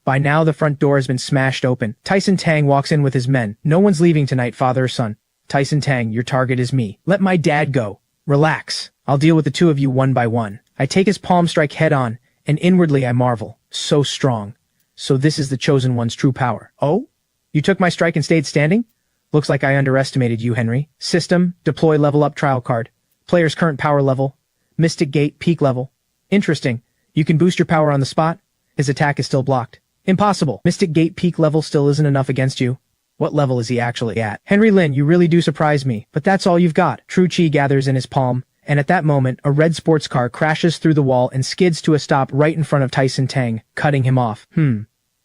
By now, the front door has been smashed open. Tyson Tang walks in with his men. No one's leaving tonight, father or son. Tyson Tang, your target is me. Let my dad go. Relax. I'll deal with the 2 of you one by one. I take his palm strike head on, and inwardly I marvel. So strong. So this is the Chosen One's true power. Oh? You took my strike and stayed standing? Looks like I underestimated you, Henry. System, deploy level up trial card. Player's current power level. Mystic Gate, peak level. Interesting. You can boost your power on the spot. His attack is still blocked. Impossible. Mystic Gate peak level still isn't enough against you. What level is he actually at? Henry Lin, you really do surprise me, but that's all you've got. True Chi gathers in his palm, and at that moment, a red sports car crashes through the wall and skids to a stop right in front of Tyson Tang, cutting him off.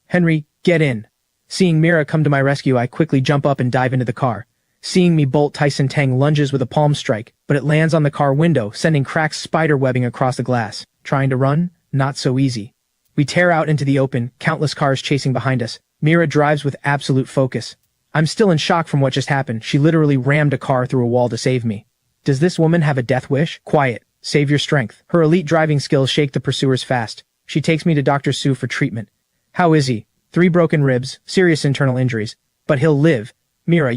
Henry, Get in. Seeing Mira come to my rescue, I quickly jump up and dive into the car. Seeing me bolt, Tyson Tang lunges with a palm strike, but it lands on the car window, sending cracked spider webbing across the glass. Trying to run? Not so easy. We tear out into the open, countless cars chasing behind us. Mira drives with absolute focus. I'm still in shock from what just happened. She literally rammed a car through a wall to save me. Does this woman have a death wish? Quiet. Save your strength. Her elite driving skills shake the pursuers fast. She takes me to Dr. Su for treatment. How is he? 3 broken ribs, serious internal injuries. But he'll live. Mira,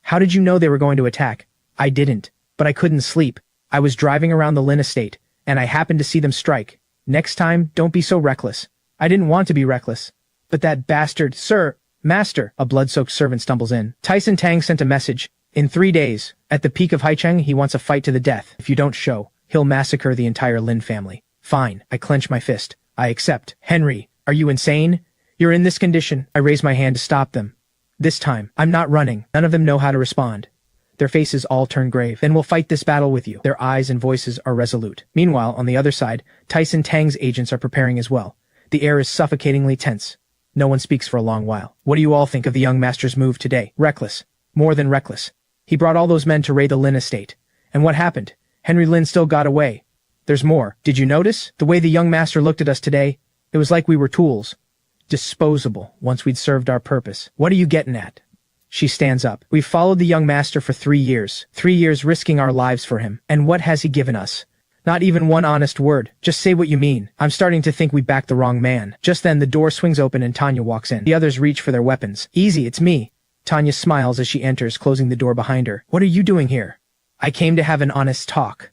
how did you know they were going to attack? I didn't. But I couldn't sleep. I was driving around the Lin estate, and I happened to see them strike. Next time, don't be so reckless. I didn't want to be reckless. But that bastard, sir, master, a blood-soaked servant stumbles in. Tyson Tang sent a message. In 3 days, at the peak of Haicheng, he wants a fight to the death. If you don't show, he'll massacre the entire Lin family. Fine, I clench my fist. I accept. Henry, are you insane? You're in this condition. I raise my hand to stop them. This time, I'm not running. None of them know how to respond. Their faces all turn grave. Then we'll fight this battle with you. Their eyes and voices are resolute. Meanwhile, on the other side, Tyson Tang's agents are preparing as well. The air is suffocatingly tense. No one speaks for a long while. What do you all think of the young master's move today? Reckless. More than reckless. He brought all those men to raid the Lin estate. And what happened? Henry Lin still got away. There's more. Did you notice? The way the young master looked at us today? It was like we were tools. Disposable, once we'd served our purpose. What are you getting at? She stands up. We've followed the young master for 3 years. 3 years risking our lives for him. And what has he given us? Not even one honest word. Just say what you mean. I'm starting to think we backed the wrong man. Just then the door swings open and Tanya walks in. The others reach for their weapons. Easy, it's me. Tanya smiles as she enters, closing the door behind her. What are you doing here? I came to have an honest talk.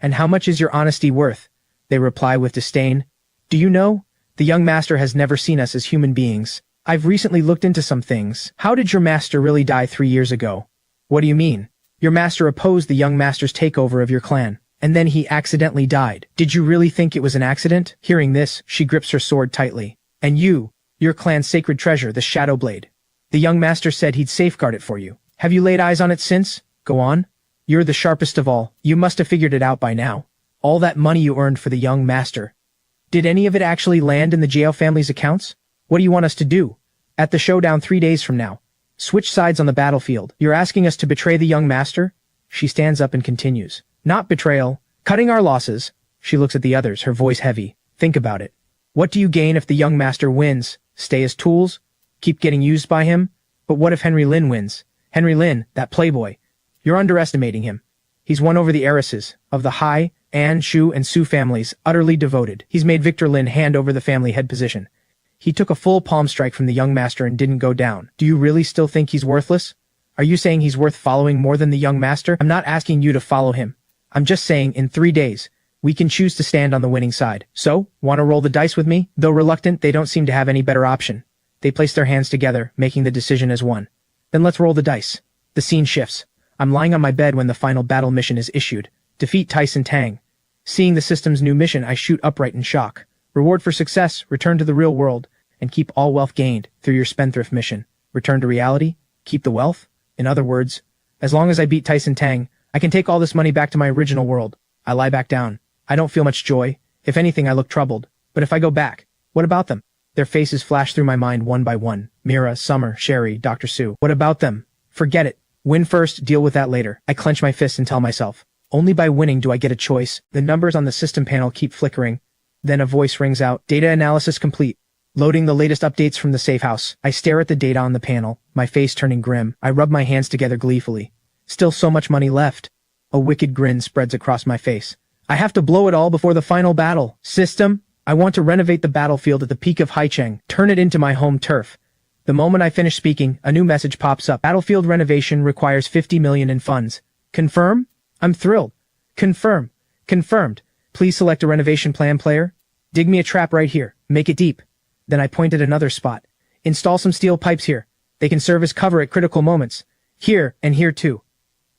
And how much is your honesty worth? They reply with disdain. Do you know? The young master has never seen us as human beings. I've recently looked into some things. How did your master really die 3 years ago? What do you mean? Your master opposed the young master's takeover of your clan, and then he accidentally died. Did you really think it was an accident? Hearing this, she grips her sword tightly. And your clan's sacred treasure, the Shadow Blade. The young master said he'd safeguard it for you. Have you laid eyes on it since? Go on. You're the sharpest of all. You must have figured it out by now. All that money you earned for the young master. Did any of it actually land in the Jiao family's accounts? What do you want us to do? At the showdown 3 days from now. Switch sides on the battlefield. You're asking us to betray the young master? She stands up and continues. Not betrayal. Cutting our losses. She looks at the others, her voice heavy. Think about it. What do you gain if the young master wins? Stay as tools? Keep getting used by him? But what if Henry Lin wins? Henry Lin, that playboy. You're underestimating him. He's won over the heiresses of the Hai, An, Shu, and Su families, utterly devoted. He's made Victor Lin hand over the family head position. He took a full palm strike from the young master and didn't go down. Do you really still think he's worthless? Are you saying he's worth following more than the young master? I'm not asking you to follow him. I'm just saying, in 3 days, we can choose to stand on the winning side. So, want to roll the dice with me? Though reluctant, they don't seem to have any better option. They place their hands together, making the decision as one. Then let's roll the dice. The scene shifts. I'm lying on my bed when the final battle mission is issued. Defeat Tyson Tang. Seeing the system's new mission, I shoot upright in shock. Reward for success, return to the real world, and keep all wealth gained through your spendthrift mission. Return to reality, keep the wealth. In other words, as long as I beat Tyson Tang, I can take all this money back to my original world. I lie back down. I don't feel much joy. If anything, I look troubled. But if I go back, what about them? Their faces flash through my mind one by one. Mira, Summer, Sherry, Dr. Su. What about them? Forget it. Win first, deal with that later. I clench my fists and tell myself, only by winning do I get a choice. The numbers on the system panel keep flickering. Then a voice rings out. Data analysis complete. Loading the latest updates from the safe house. I stare at the data on the panel, my face turning grim. I rub my hands together gleefully. Still so much money left. A wicked grin spreads across my face. I have to blow it all before the final battle. System, I want to renovate the battlefield at the peak of Haicheng, turn it into my home turf. The moment I finish speaking, a new message pops up. Battlefield renovation requires 50 million in funds. Confirm? I'm thrilled. Confirm. Confirmed. Please select a renovation plan, player. Dig me a trap right here. Make it deep. Then I point at another spot. Install some steel pipes here. They can serve as cover at critical moments. Here and here too.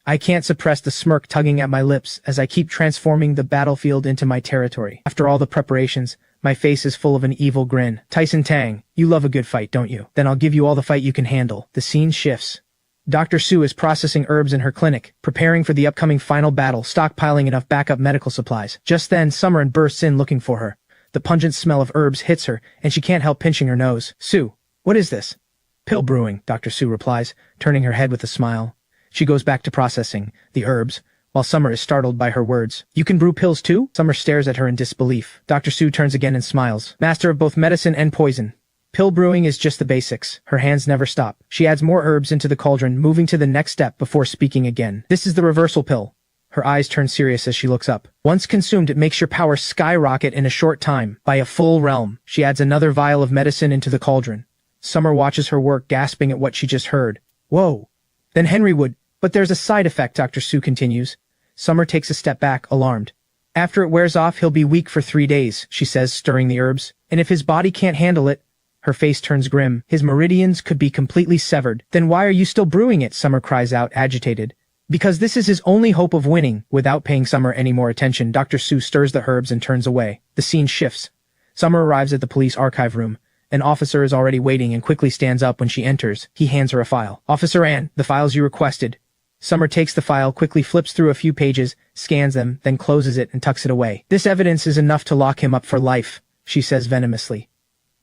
I can't suppress the smirk tugging at my lips as I keep transforming the battlefield into my territory. After all the preparations, my face is full of an evil grin. Tyson Tang, you love a good fight, don't you? Then I'll give you all the fight you can handle. The scene shifts. Dr. Su is processing herbs in her clinic, preparing for the upcoming final battle, stockpiling enough backup medical supplies. Just then, Summer bursts in looking for her. The pungent smell of herbs hits her, and she can't help pinching her nose. Su, What is this? Pill brewing, Dr. Su replies, turning her head with a smile. She goes back to processing the herbs, while Summer is startled by her words. You can brew pills too? Summer stares at her in disbelief. Dr. Su turns again and smiles. Master of both medicine and poison. Pill brewing is just the basics. Her hands never stop. She adds more herbs into the cauldron, moving to the next step before speaking again. This is the reversal pill. Her eyes turn serious as she looks up. Once consumed, it makes your power skyrocket in a short time, by a full realm. She adds another vial of medicine into the cauldron. Summer watches her work, gasping at what she just heard. Whoa. Then Henry would. But there's a side effect, Dr. Su continues. Summer takes a step back, alarmed. After it wears off, he'll be weak for 3 days, she says, stirring the herbs. And if his body can't handle it, her face turns grim. His meridians could be completely severed. Then why are you still brewing it? Summer cries out, agitated. Because this is his only hope of winning. Without paying Summer any more attention, Dr. Su stirs the herbs and turns away. The scene shifts. Summer arrives at the police archive room. An officer is already waiting and quickly stands up when she enters. He hands her a file. Officer Ann, the files you requested. Summer takes the file, quickly flips through a few pages, scans them, then closes it and tucks it away. This evidence is enough to lock him up for life, she says venomously.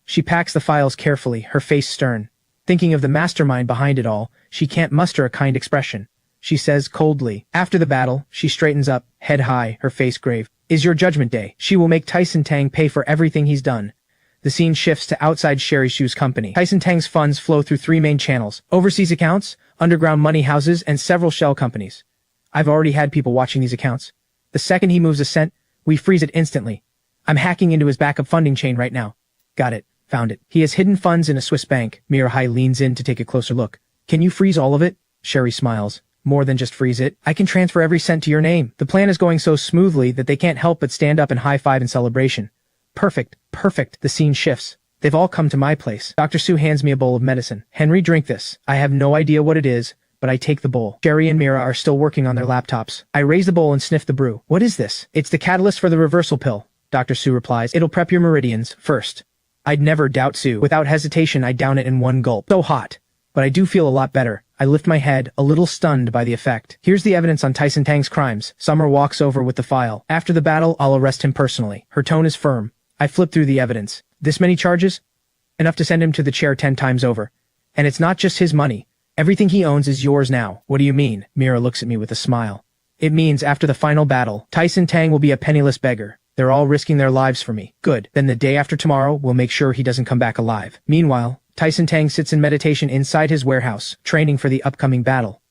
She packs the files carefully, her face stern. Thinking of the mastermind behind it all, she can't muster a kind expression. She says coldly. After the battle, she straightens up, head high, her face grave. Is your judgment day. She will make Tyson Tang pay for everything he's done. The scene shifts to outside Sherry Shu's company. Tyson Tang's funds flow through 3 main channels: overseas accounts, underground money houses, and several shell companies. I've already had people watching these accounts. The second he moves a cent, we freeze it instantly. I'm hacking into his backup funding chain right now. Got it. Found it. He has hidden funds in a Swiss bank. Mira leans in to take a closer look. Can you freeze all of it? Sherry smiles. More than just freeze it. I can transfer every cent to your name. The plan is going so smoothly that they can't help but stand up and high-five in celebration. Perfect. Perfect. The scene shifts. They've all come to my place. Dr. Su hands me a bowl of medicine. Henry, drink this. I have no idea what it is, but I take the bowl. Sherry and Mira are still working on their laptops. I raise the bowl and sniff the brew. What is this? It's the catalyst for the reversal pill, Dr. Su replies. It'll prep your meridians first. I'd never doubt Su. Without hesitation, I down it in one gulp. So hot. But I do feel a lot better. I lift my head, a little stunned by the effect. Here's the evidence on Tyson Tang's crimes. Summer walks over with the file. After the battle, I'll arrest him personally. Her tone is firm. I flip through the evidence. This many charges? Enough to send him to the chair 10 times over. And it's not just his money. Everything he owns is yours now. What do you mean? Mira looks at me with a smile. It means after the final battle, Tyson Tang will be a penniless beggar. They're all risking their lives for me. Good. Then the day after tomorrow, we'll make sure he doesn't come back alive. Meanwhile, Tyson Tang sits in meditation inside his warehouse, training for the upcoming battle.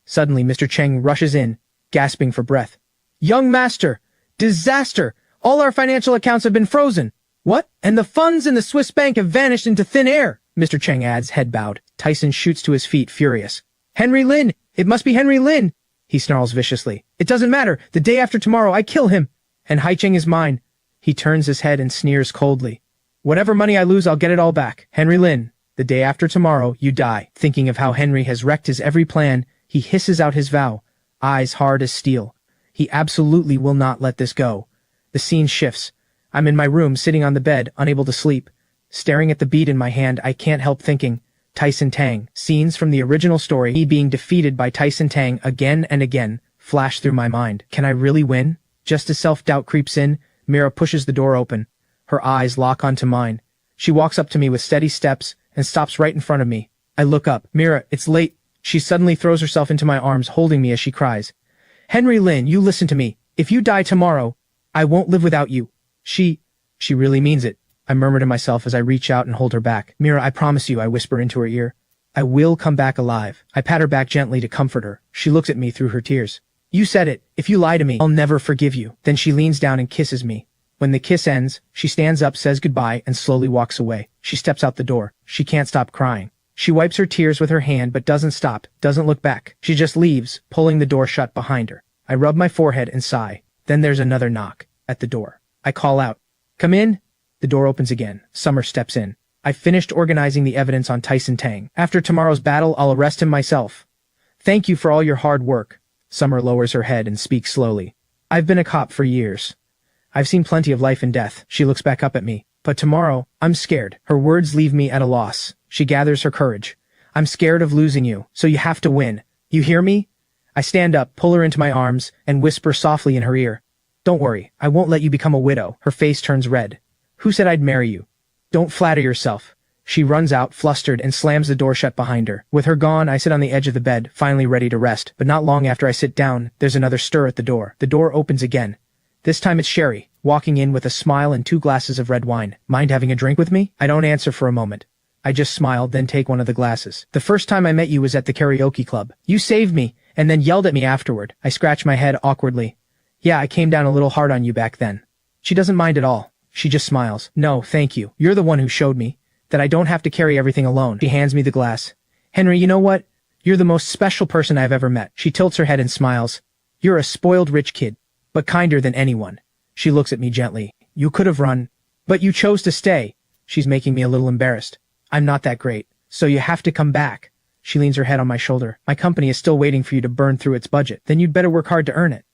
Suddenly, Mr. Cheng rushes in, gasping for breath. Young master! Disaster! All our financial accounts have been frozen. What? And the funds in the Swiss bank have vanished into thin air, Mr. Cheng adds, head bowed. Tyson shoots to his feet, furious. Henry Lin! It must be Henry Lin! He snarls viciously. It doesn't matter. The day after tomorrow, I kill him. And Haicheng is mine. He turns his head and sneers coldly. Whatever money I lose, I'll get it all back. Henry Lin, the day after tomorrow, you die. Thinking of how Henry has wrecked his every plan, he hisses out his vow, eyes hard as steel. He absolutely will not let this go. The scene shifts. I'm in my room, sitting on the bed, unable to sleep. Staring at the bead in my hand, I can't help thinking, Tyson Tang. Scenes from the original story, me being defeated by Tyson Tang again and again, flash through my mind. Can I really win? Just as self-doubt creeps in, Mira pushes the door open. Her eyes lock onto mine. She walks up to me with steady steps and stops right in front of me. I look up. Mira, it's late. She suddenly throws herself into my arms, holding me as she cries. Henry Lin, you listen to me. If you die tomorrow, I won't live without you. She really means it. I murmur to myself as I reach out and hold her back. Mira, I promise you, I whisper into her ear. I will come back alive. I pat her back gently to comfort her. She looks at me through her tears. You said it. If you lie to me, I'll never forgive you. Then she leans down and kisses me. When the kiss ends, she stands up, says goodbye, and slowly walks away. She steps out the door. She can't stop crying. She wipes her tears with her hand but doesn't stop, doesn't look back. She just leaves, pulling the door shut behind her. I rub my forehead and sigh. Then there's another knock at the door. I call out, "Come in." The door opens again. Summer steps in. I've finished organizing the evidence on Tyson Tang. After tomorrow's battle, I'll arrest him myself. Thank you for all your hard work. Summer lowers her head and speaks slowly. I've been a cop for years. I've seen plenty of life and death. She looks back up at me. But tomorrow, I'm scared. Her words leave me at a loss. She gathers her courage. I'm scared of losing you, so you have to win. You hear me? I stand up, pull her into my arms, and whisper softly in her ear. Don't worry, I won't let you become a widow. Her face turns red. Who said I'd marry you? Don't flatter yourself. She runs out, flustered, and slams the door shut behind her. With her gone, I sit on the edge of the bed, finally ready to rest. But not long after I sit down, there's another stir at the door. The door opens again. This time it's Sherry, walking in with a smile and 2 glasses of red wine. Mind having a drink with me? I don't answer for a moment. I just smile, then take one of the glasses. The first time I met you was at the karaoke club. You saved me, and then yelled at me afterward. I scratch my head awkwardly. Yeah, I came down a little hard on you back then. She doesn't mind at all. She just smiles. No, thank you. You're the one who showed me that I don't have to carry everything alone. She hands me the glass. Henry, you know what? You're the most special person I've ever met. She tilts her head and smiles. You're a spoiled rich kid, but kinder than anyone. She looks at me gently. You could have run, but you chose to stay. She's making me a little embarrassed. I'm not that great, so you have to come back. She leans her head on my shoulder. My company is still waiting for you to burn through its budget. Then you'd better work hard to earn it.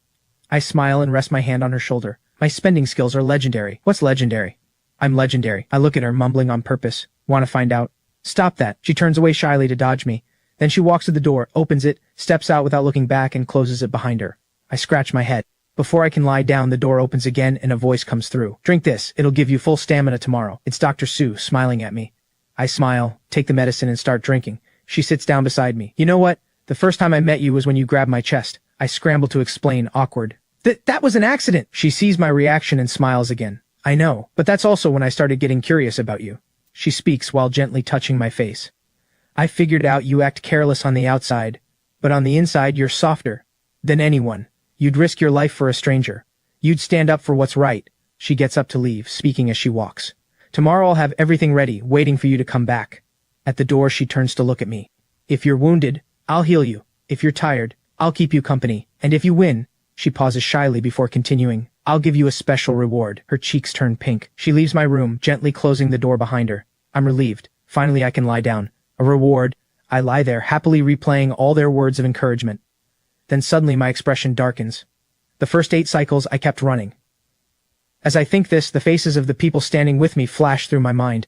I smile and rest my hand on her shoulder. My spending skills are legendary. What's legendary? I'm legendary. I look at her, mumbling on purpose. Want to find out? Stop that. She turns away shyly to dodge me. Then she walks to the door, opens it, steps out without looking back, and closes it behind her. I scratch my head. Before I can lie down, the door opens again and a voice comes through. Drink this. It'll give you full stamina tomorrow. It's Dr. Su, smiling at me. I smile, take the medicine, and start drinking. She sits down beside me. You know what? The first time I met you was when you grabbed my chest. I scramble to explain, awkward. That was an accident. She sees my reaction and smiles again. I know, but that's also when I started getting curious about you. She speaks while gently touching my face. I figured out you act careless on the outside, but on the inside you're softer than anyone. You'd risk your life for a stranger. You'd stand up for what's right. She gets up to leave, speaking as she walks. Tomorrow I'll have everything ready, waiting for you to come back. At the door she turns to look at me. If you're wounded, I'll heal you. If you're tired, I'll keep you company. And if you win, she pauses shyly before continuing, I'll give you a special reward. Her cheeks turn pink. She leaves my room, gently closing the door behind her. I'm relieved. Finally I can lie down. A reward. I lie there, happily replaying all their words of encouragement. Then suddenly my expression darkens. The first 8 cycles I kept running. As I think this, the faces of the people standing with me flash through my mind.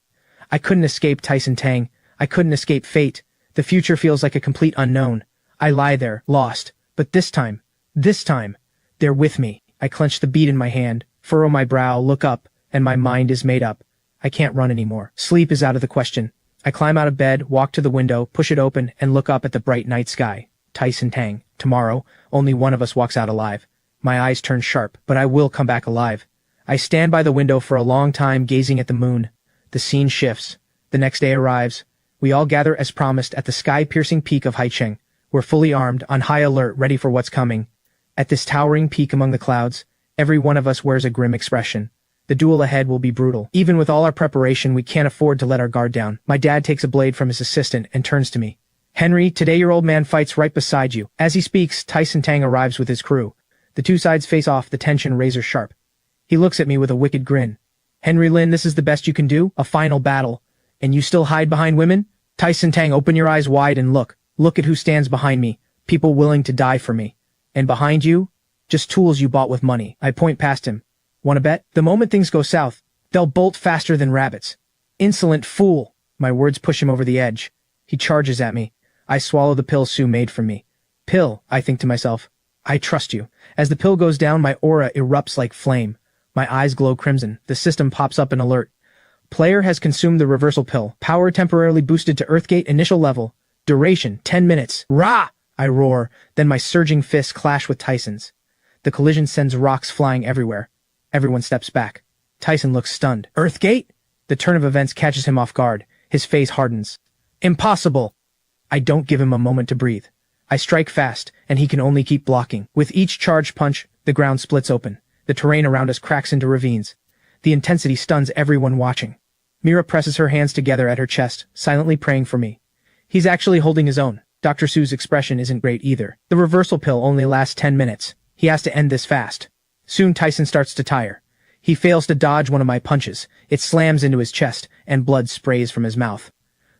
I couldn't escape Tyson Tang. I couldn't escape fate. The future feels like a complete unknown. I lie there, lost. But this time, they're with me. I clench the bead in my hand, furrow my brow, look up, and my mind is made up. I can't run anymore. Sleep is out of the question. I climb out of bed, walk to the window, push it open, and look up at the bright night sky. Tyson Tang. Tomorrow, only one of us walks out alive. My eyes turn sharp, but I will come back alive. I stand by the window for a long time, gazing at the moon. The scene shifts. The next day arrives. We all gather as promised at the sky-piercing peak of Haicheng. We're fully armed, on high alert, ready for what's coming. At this towering peak among the clouds, every one of us wears a grim expression. The duel ahead will be brutal. Even with all our preparation, we can't afford to let our guard down. My dad takes a blade from his assistant and turns to me. Henry, today your old man fights right beside you. As he speaks, Tyson Tang arrives with his crew. The two sides face off, the tension razor sharp. He looks at me with a wicked grin. Henry Lin, this is the best you can do? A final battle. And you still hide behind women? Tyson Tang, open your eyes wide and look. Look at who stands behind me. People willing to die for me. And behind you? Just tools you bought with money. I point past him. Wanna bet? The moment things go south, they'll bolt faster than rabbits. Insolent fool. My words push him over the edge. He charges at me. I swallow the pill Sue made for me. Pill, I think to myself. I trust you. As the pill goes down, my aura erupts like flame. My eyes glow crimson. The system pops up an alert. Player has consumed the reversal pill. Power temporarily boosted to Earthgate initial level. Duration, 10 minutes. Rah! I roar. Then my surging fists clash with Tyson's. The collision sends rocks flying everywhere. Everyone steps back. Tyson looks stunned. Earthgate? The turn of events catches him off guard. His face hardens. Impossible! I don't give him a moment to breathe. I strike fast, and he can only keep blocking. With each charged punch, the ground splits open. The terrain around us cracks into ravines. The intensity stuns everyone watching. Mira presses her hands together at her chest, silently praying for me. He's actually holding his own. Dr. Su's expression isn't great either. The reversal pill only lasts 10 minutes. He has to end this fast. Soon Tyson starts to tire. He fails to dodge one of my punches. It slams into his chest, and blood sprays from his mouth.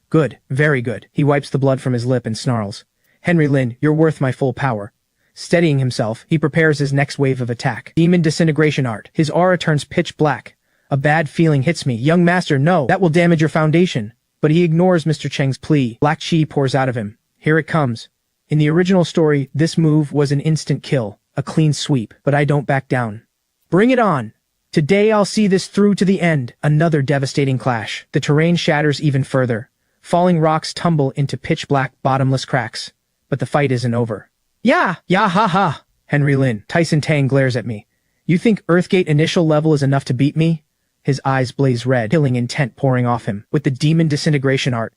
Good, very good. He wipes the blood from his lip and snarls. Henry Lin, you're worth my full power. Steadying himself, he prepares his next wave of attack. Demon disintegration art. His aura turns pitch black. A bad feeling hits me. Young master, no, that will damage your foundation. But he ignores Mr. Cheng's plea. Black chi pours out of him. Here it comes. In the original story, this move was an instant kill, a clean sweep, but I don't back down. Bring it on! Today I'll see this through to the end. Another devastating clash. The terrain shatters even further. Falling rocks tumble into pitch-black, bottomless cracks. But the fight isn't over. Yeah, ha ha. Henry Lin. Tyson Tang glares at me. You think Earthgate initial level is enough to beat me? His eyes blaze red, killing intent pouring off him. With the demon disintegration art.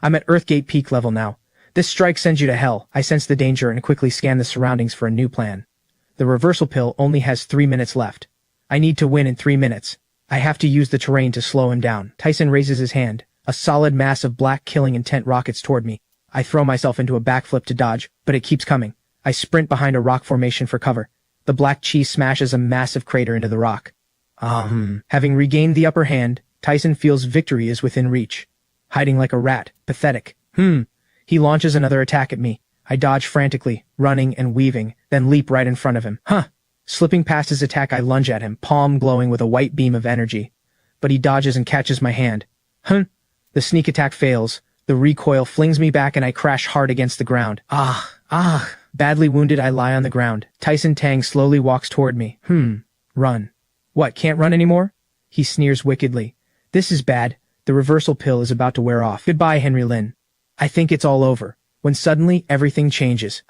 I'm at Earthgate peak level now. This strike sends you to hell. I sense the danger and quickly scan the surroundings for a new plan. The reversal pill only has 3 minutes left. I need to win in 3 minutes. I have to use the terrain to slow him down. Tyson raises his hand. A solid mass of black killing intent rockets toward me. I throw myself into a backflip to dodge, but it keeps coming. I sprint behind a rock formation for cover. The black cheese smashes a massive crater into the rock. Having regained the upper hand, Tyson feels victory is within reach. Hiding like a rat. Pathetic. He launches another attack at me. I dodge frantically, running and weaving, then leap right in front of him. Slipping past his attack, I lunge at him, palm glowing with a white beam of energy. But he dodges and catches my hand. The sneak attack fails. The recoil flings me back and I crash hard against the ground. Badly wounded, I lie on the ground. Tyson Tang slowly walks toward me. Run. What, can't run anymore? He sneers wickedly. This is bad. The reversal pill is about to wear off. Goodbye, Henry Lin. I think it's all over. When suddenly, everything changes.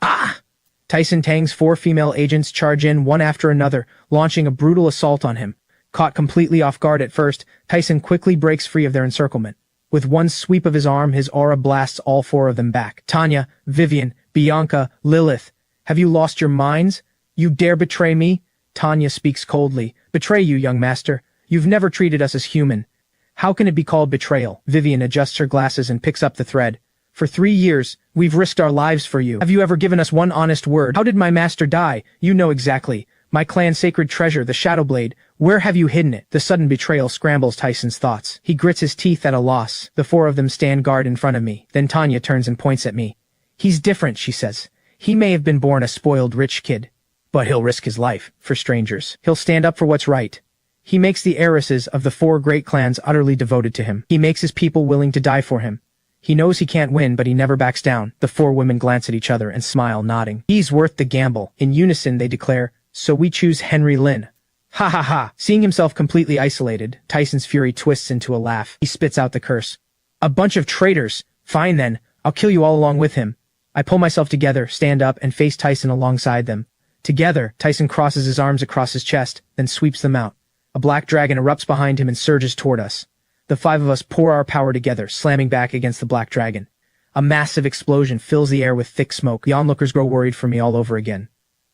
Tyson Tang's 4 female agents charge in one after another, launching a brutal assault on him. Caught completely off guard at first, Tyson quickly breaks free of their encirclement. With one sweep of his arm, his aura blasts all 4 of them back. Tanya, Vivian, Bianca, Lilith. Have you lost your minds? You dare betray me? Tanya speaks coldly. Betray you, young master. You've never treated us as human. How can it be called betrayal? Vivian adjusts her glasses and picks up the thread. For 3 years, we've risked our lives for you. Have you ever given us one honest word? How did my master die? You know exactly. My clan's sacred treasure, the Shadow Blade. Where have you hidden it? The sudden betrayal scrambles Tyson's thoughts. He grits his teeth at a loss. The 4 of them stand guard in front of me. Then Tanya turns and points at me. He's different, she says. He may have been born a spoiled rich kid, but he'll risk his life for strangers. He'll stand up for what's right. He makes the heiresses of the 4 great clans utterly devoted to him. He makes his people willing to die for him. He knows he can't win, but he never backs down. The 4 women glance at each other and smile, nodding. He's worth the gamble. In unison, they declare, so we choose Henry Lin. Ha ha ha. Seeing himself completely isolated, Tyson's fury twists into a laugh. He spits out the curse. A bunch of traitors. Fine then. I'll kill you all along with him. I pull myself together, stand up, and face Tyson alongside them. Together, Tyson crosses his arms across his chest, then sweeps them out. A black dragon erupts behind him and surges toward us. The 5 of us pour our power together, slamming back against the black dragon. A massive explosion fills the air with thick smoke. The onlookers grow worried for me all over again.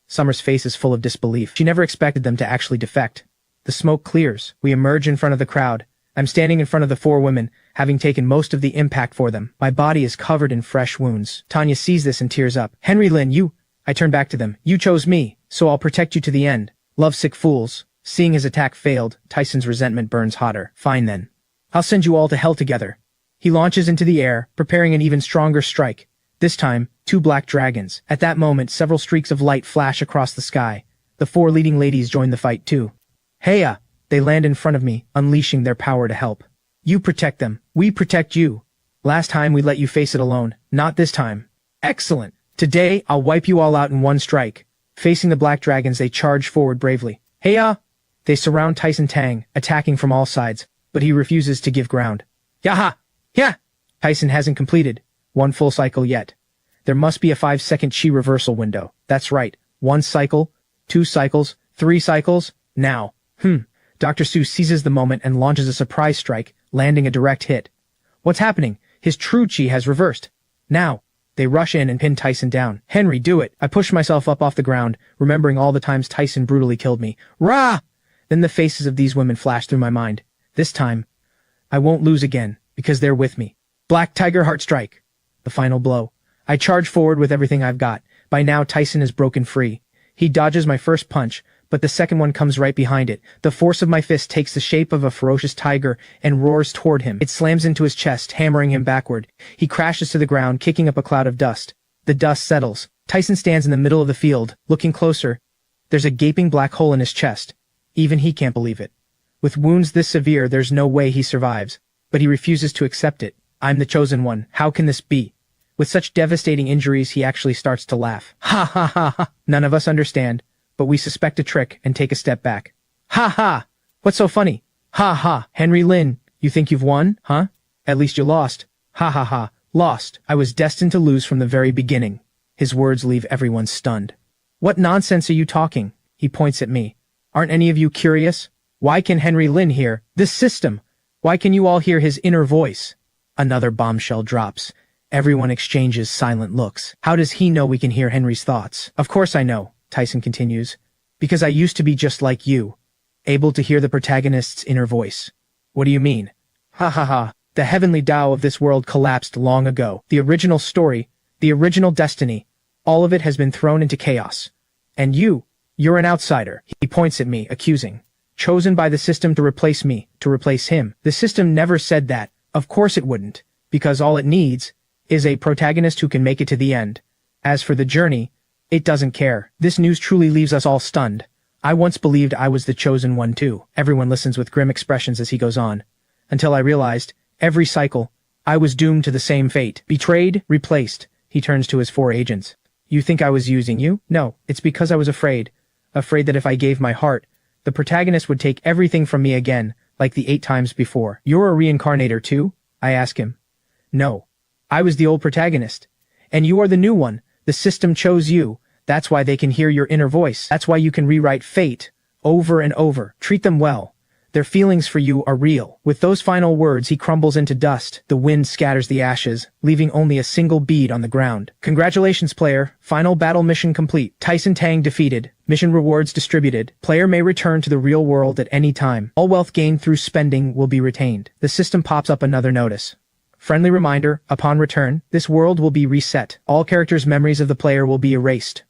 Summer's face is full of disbelief. She never expected them to actually defect. The smoke clears. We emerge in front of the crowd. I'm standing in front of the 4 women, having taken most of the impact for them. My body is covered in fresh wounds. Tanya sees this and tears up. Henry Lin, you... I turn back to them. You chose me, so I'll protect you to the end. Lovesick fools. Seeing his attack failed, Tyson's resentment burns hotter. Fine then. I'll send you all to hell together. He launches into the air, preparing an even stronger strike. This time, 2 black dragons. At that moment, several streaks of light flash across the sky. The 4 leading ladies join the fight too. Heya! They land in front of me, unleashing their power to help. You protect them. We protect you. Last time we let you face it alone. Not this time. Excellent. Today, I'll wipe you all out in one strike. Facing the black dragons, they charge forward bravely. Heya! They surround Tyson Tang, attacking from all sides, but he refuses to give ground. Yaha! Yeah! Tyson hasn't completed 1 full cycle yet. There must be a 5-second chi reversal window. That's right. 1 cycle, 2 cycles, 3 cycles. Now. Dr. Su seizes the moment and launches a surprise strike, landing a direct hit. What's happening? His true chi has reversed. Now. They rush in and pin Tyson down. Henry, do it. I push myself up off the ground, remembering all the times Tyson brutally killed me. Rah! Then the faces of these women flash through my mind. This time, I won't lose again, because they're with me. Black Tiger Heart Strike. The final blow. I charge forward with everything I've got. By now, Tyson is broken free. He dodges my first punch, but the second one comes right behind it. The force of my fist takes the shape of a ferocious tiger and roars toward him. It slams into his chest, hammering him backward. He crashes to the ground, kicking up a cloud of dust. The dust settles. Tyson stands in the middle of the field, looking closer. There's a gaping black hole in his chest. Even he can't believe it. With wounds this severe, there's no way he survives. But he refuses to accept it. I'm the chosen one. How can this be? With such devastating injuries, he actually starts to laugh. Ha ha ha ha. None of us understand, but we suspect a trick and take a step back. Ha ha! What's so funny? Ha ha, Henry Lin, you think you've won, huh? At least you lost. Ha ha ha, lost. I was destined to lose from the very beginning. His words leave everyone stunned. What nonsense are you talking? He points at me. Aren't any of you curious? Why can Henry Lin hear this system? Why can you all hear his inner voice? Another bombshell drops. Everyone exchanges silent looks. How does he know we can hear Henry's thoughts? Of course I know, Tyson continues. Because I used to be just like you, able to hear the protagonist's inner voice. What do you mean? Ha ha ha. The heavenly Tao of this world collapsed long ago. The original story, the original destiny, all of it has been thrown into chaos. And you're an outsider. He points at me, accusing. Chosen by the system to replace me, to replace him. The system never said that. Of course it wouldn't. Because all it needs is a protagonist who can make it to the end. As for the journey, it doesn't care. This news truly leaves us all stunned. I once believed I was the chosen one too. Everyone listens with grim expressions as he goes on. Until I realized, every cycle, I was doomed to the same fate. Betrayed, replaced. He turns to his 4 agents. You think I was using you? No, it's because I was afraid. Afraid that if I gave my heart, the protagonist would take everything from me again, like the 8 times before. You're a reincarnator too? I ask him. No. I was the old protagonist. And you are the new one. The system chose you. That's why they can hear your inner voice. That's why you can rewrite fate, over and over. Treat them well. Their feelings for you are real. With those final words, he crumbles into dust. The wind scatters the ashes, leaving only a single bead on the ground. Congratulations, player. Final battle mission complete. Tyson Tang defeated. Mission rewards distributed. Player may return to the real world at any time. All wealth gained through spending will be retained. The system pops up another notice. Friendly reminder, upon return, this world will be reset. All characters' memories of the player will be erased.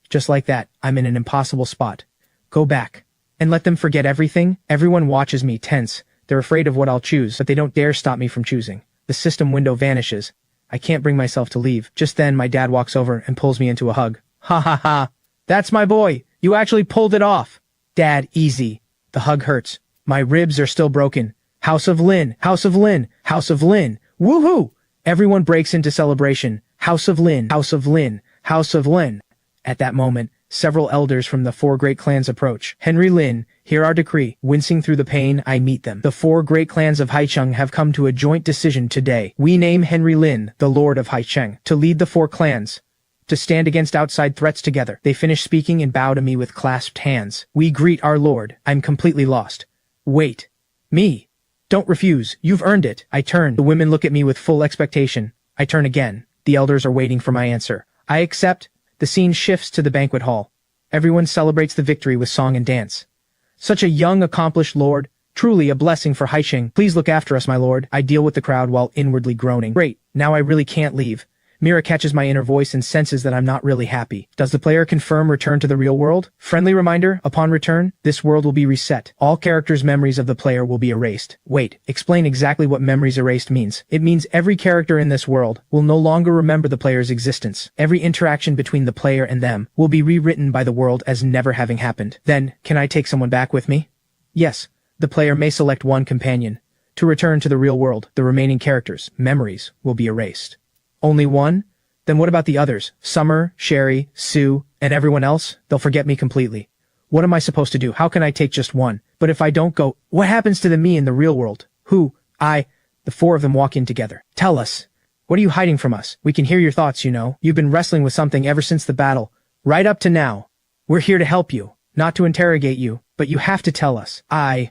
Just like that, I'm in an impossible spot. Go back. And let them forget everything? Everyone watches me tense. They're afraid of what I'll choose, but they don't dare stop me from choosing. The system window vanishes. I can't bring myself to leave. Just then, my dad walks over and pulls me into a hug. Ha ha ha. That's my boy. You actually pulled it off. Dad, easy. The hug hurts. My ribs are still broken. House of Lin. House of Lin. House of Lin. Woohoo! Everyone breaks into celebration. House of Lin. House of Lin. House of Lin. At that moment, several elders from the 4 great clans approach. Henry Lin, hear our decree. Wincing through the pain, I meet them. The 4 great clans of Haicheng have come to a joint decision today. We name Henry Lin, the Lord of Haicheng, to lead the 4 clans, to stand against outside threats together. They finish speaking and bow to me with clasped hands. We greet our Lord. I'm completely lost. Wait. Me. Don't refuse. You've earned it. I turn. The women look at me with full expectation. I turn again. The elders are waiting for my answer. I accept. The scene shifts to the banquet hall. Everyone celebrates the victory with song and dance. Such a young, accomplished lord. Truly a blessing for Haicheng. Please look after us, my lord. I deal with the crowd while inwardly groaning. Great. Now I really can't leave. Mira catches my inner voice and senses that I'm not really happy. Does the player confirm return to the real world? Friendly reminder, upon return, this world will be reset. All characters' memories of the player will be erased. Wait, explain exactly what memories erased means. It means every character in this world will no longer remember the player's existence. Every interaction between the player and them will be rewritten by the world as never having happened. Then, can I take someone back with me? Yes, the player may select one companion. To return to the real world, the remaining characters' memories will be erased. Only one? Then what about the others? Summer, Sherry, Sue, and everyone else? They'll forget me completely. What am I supposed to do? How can I take just one? But if I don't go, what happens to the me in the real world? Who? The 4 of them walk in together. Tell us. What are you hiding from us? We can hear your thoughts, you know. You've been wrestling with something ever since the battle. Right up to now. We're here to help you, not to interrogate you, but you have to tell us. I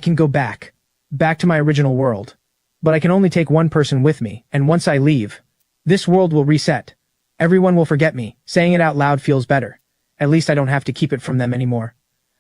can go back. Back to my original world. But I can only take one person with me, and once I leave, this world will reset. Everyone will forget me. Saying it out loud feels better. At least I don't have to keep it from them anymore.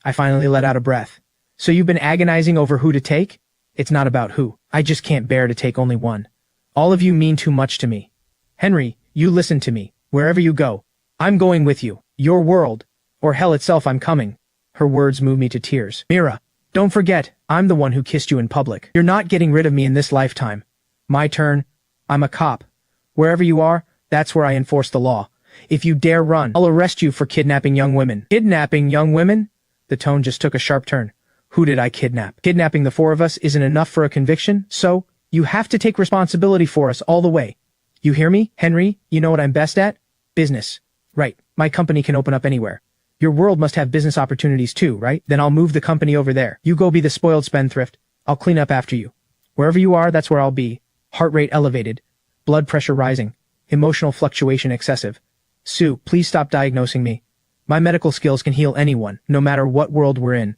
I finally let out a breath. So you've been agonizing over who to take? It's not about who. I just can't bear to take only one. All of you mean too much to me. Henry, you listen to me. Wherever you go, I'm going with you. Your world. Or hell itself, I'm coming. Her words move me to tears. Mira, don't forget, I'm the one who kissed you in public. You're not getting rid of me in this lifetime. My turn. I'm a cop. Wherever you are, that's where I enforce the law. If you dare run, I'll arrest you for kidnapping young women. Kidnapping young women? The tone just took a sharp turn. Who did I kidnap? Kidnapping the 4 of us isn't enough for a conviction, so you have to take responsibility for us all the way. You hear me, Henry? You know what I'm best at? Business. Right. My company can open up anywhere. Your world must have business opportunities too, right? Then I'll move the company over there. You go be the spoiled spendthrift. I'll clean up after you. Wherever you are, that's where I'll be. Heart rate elevated. Blood pressure rising. Emotional fluctuation excessive. Sue, please stop diagnosing me. My medical skills can heal anyone, no matter what world we're in.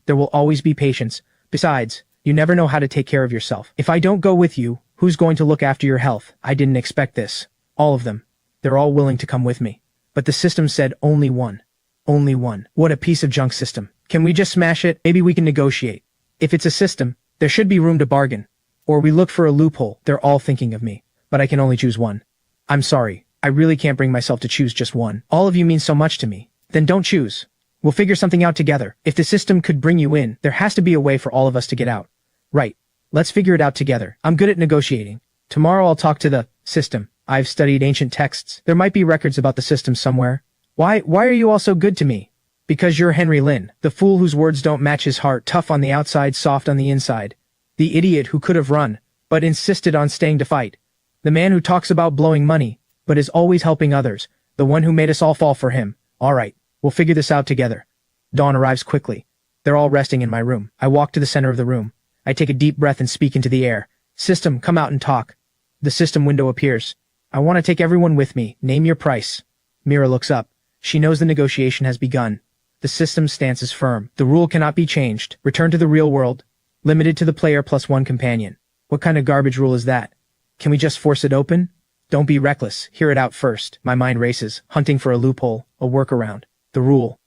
There will always be patience. Besides, you never know how to take care of yourself. If I don't go with you, who's going to look after your health? I didn't expect this. All of them. They're all willing to come with me. But the system said only one. Only one. What a piece of junk system. Can we just smash it? Maybe we can negotiate. If it's a system, there should be room to bargain. Or we look for a loophole. They're all thinking of me. But I can only choose one. I'm sorry. I really can't bring myself to choose just one. All of you mean so much to me. Then don't choose. We'll figure something out together. If the system could bring you in, there has to be a way for all of us to get out. Right. Let's figure it out together. I'm good at negotiating. Tomorrow I'll talk to the system. I've studied ancient texts. There might be records about the system somewhere. Why are you all so good to me? Because you're Henry Lin, the fool whose words don't match his heart, tough on the outside, soft on the inside. The idiot who could have run, but insisted on staying to fight. The man who talks about blowing money, but is always helping others. The one who made us all fall for him. All right, we'll figure this out together. Dawn arrives quickly. They're all resting in my room. I walk to the center of the room. I take a deep breath and speak into the air. System, come out and talk. The system window appears. I want to take everyone with me. Name your price. Mira looks up. She knows the negotiation has begun. The system's stance is firm. The rule cannot be changed. Return to the real world. Limited to the player plus one companion. What kind of garbage rule is that? Can we just force it open? Don't be reckless. Hear it out first. My mind races, hunting for a loophole, a workaround. The rule.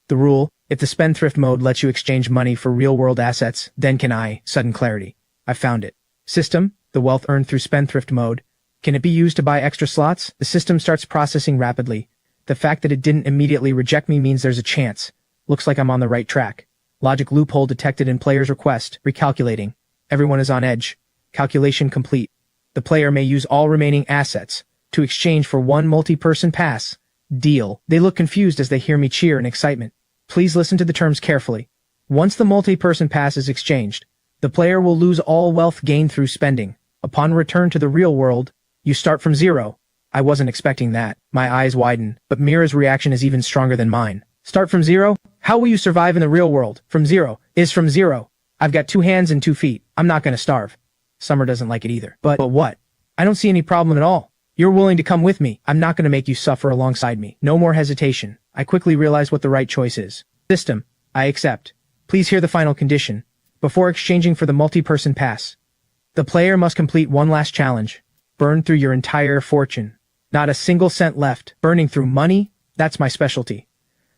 If the spendthrift mode lets you exchange money for real-world assets, then can I. Sudden clarity. I found it. System, the wealth earned through spendthrift mode. Can it be used to buy extra slots? The system starts processing rapidly. The fact that it didn't immediately reject me means there's a chance. Looks like I'm on the right track. Logic loophole detected in player's request. Recalculating. Everyone is on edge. Calculation complete. The player may use all remaining assets to exchange for one multi-person pass. Deal. They look confused as they hear me cheer in excitement. Please listen to the terms carefully. Once the multi-person pass is exchanged, the player will lose all wealth gained through spending. Upon return to the real world, you start from zero. I wasn't expecting that. My eyes widen, but Mira's reaction is even stronger than mine. Start from zero? How will you survive in the real world? From zero. From zero. I've got 2 hands and 2 feet. I'm not gonna starve. Summer doesn't like it either. But what? I don't see any problem at all. You're willing to come with me. I'm not gonna make you suffer alongside me. No more hesitation. I quickly realize what the right choice is. System, I accept. Please hear the final condition. Before exchanging for the multi-person pass, the player must complete one last challenge. Burn through your entire fortune. Not a single cent left. Burning through money? That's my specialty.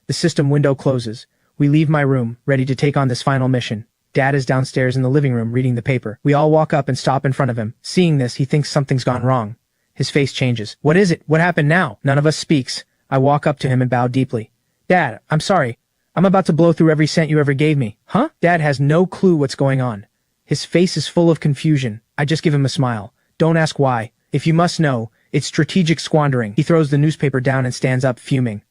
The system window closes. We leave my room, ready to take on this final mission. Dad is downstairs in the living room reading the paper. We all walk up and stop in front of him. Seeing this, he thinks something's gone wrong. His face changes. What is it? What happened now? None of us speaks. I walk up to him and bow deeply. Dad, I'm sorry. I'm about to blow through every cent you ever gave me. Huh? Dad has no clue what's going on. His face is full of confusion. I just give him a smile. Don't ask why. If you must know, it's strategic squandering. He throws the newspaper down and stands up, fuming.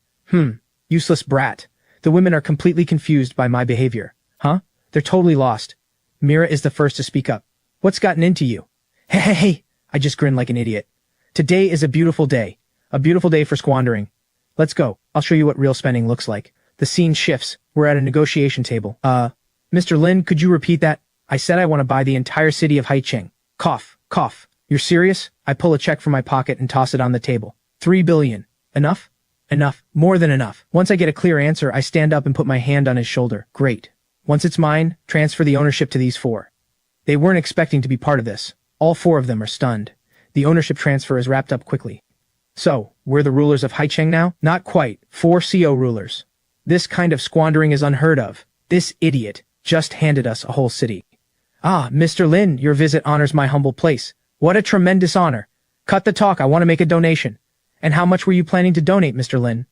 Useless brat. The women are completely confused by my behavior. Huh? They're totally lost. Mira is the first to speak up. What's gotten into you? Hey. I just grin like an idiot. Today is a beautiful day. A beautiful day for squandering. Let's go. I'll show you what real spending looks like. The scene shifts. We're at a negotiation table. Mr. Lin, could you repeat that? I said I want to buy the entire city of Haicheng. Cough. You're serious? I pull a check from my pocket and toss it on the table. 3 billion. Enough? Enough. More than enough. Once I get a clear answer, I stand up and put my hand on his shoulder. Great. Once it's mine, transfer the ownership to these 4. They weren't expecting to be part of this. All 4 of them are stunned. The ownership transfer is wrapped up quickly. So, we're the rulers of Haicheng now? Not quite. 4 CO rulers. This kind of squandering is unheard of. This idiot just handed us a whole city. Ah, Mr. Lin, your visit honors my humble place. What a tremendous honor. Cut the talk, I want to make a donation. And how much were you planning to donate, Mr. Lin?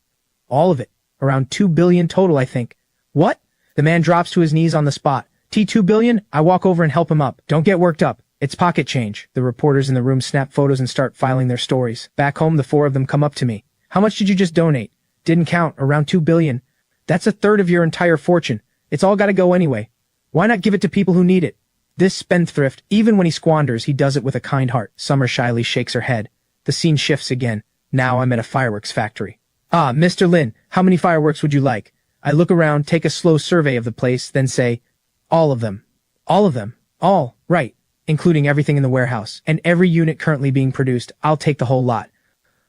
All of it. Around 2 billion total, I think. What? The man drops to his knees on the spot. T2 billion? I walk over and help him up. Don't get worked up. It's pocket change. The reporters in the room snap photos and start filing their stories. Back home, the 4 of them come up to me. How much did you just donate? Didn't count. Around 2 billion. That's a third of your entire fortune. It's all gotta go anyway. Why not give it to people who need it? This spendthrift, even when he squanders, he does it with a kind heart. Summer shyly shakes her head. The scene shifts again. Now I'm at a fireworks factory. Ah, Mr. Lin, how many fireworks would you like? I look around, take a slow survey of the place, then say, all of them. All of them. All, right, including everything in the warehouse, and every unit currently being produced. I'll take the whole lot.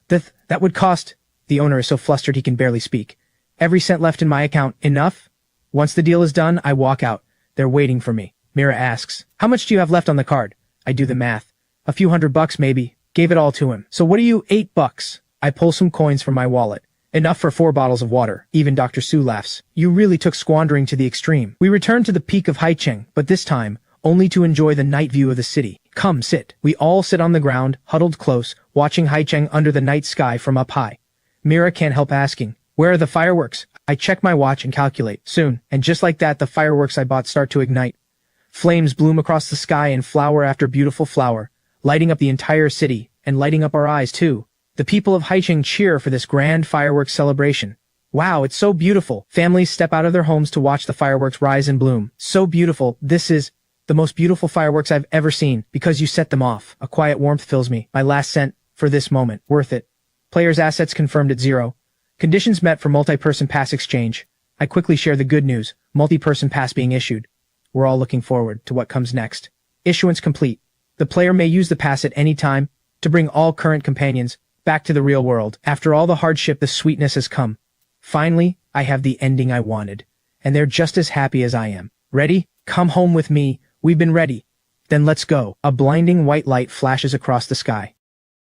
That would cost... The owner is so flustered he can barely speak. Every cent left in my account. Enough? Once the deal is done, I walk out. They're waiting for me. Mira asks, how much do you have left on the card? I do the math. A few $100 maybe. Gave it all to him. So what are you, $8? I pull some coins from my wallet. Enough for 4 bottles of water. Even Dr. Su laughs. You really took squandering to the extreme. We return to the peak of Haicheng, but this time, only to enjoy the night view of the city. Come, sit. We all sit on the ground, huddled close, watching Haicheng under the night sky from up high. Mira can't help asking, where are the fireworks? I check my watch and calculate. Soon, and just like that, the fireworks I bought start to ignite. Flames bloom across the sky and flower after beautiful flower, lighting up the entire city, and lighting up our eyes too. The people of Haicheng cheer for this grand fireworks celebration. Wow, it's so beautiful. Families step out of their homes to watch the fireworks rise and bloom. So beautiful. This is the most beautiful fireworks I've ever seen, because you set them off. A quiet warmth fills me. My last cent for this moment. Worth it. Player's assets confirmed at 0. Conditions met for multi-person pass exchange. I quickly share the good news. Multi-person pass being issued. We're all looking forward to what comes next. Issuance complete. The player may use the pass at any time to bring all current companions back to the real world. After all the hardship, the sweetness has come. Finally, I have the ending I wanted. And they're just as happy as I am. Ready? Come home with me. We've been ready. Then let's go. A blinding white light flashes across the sky.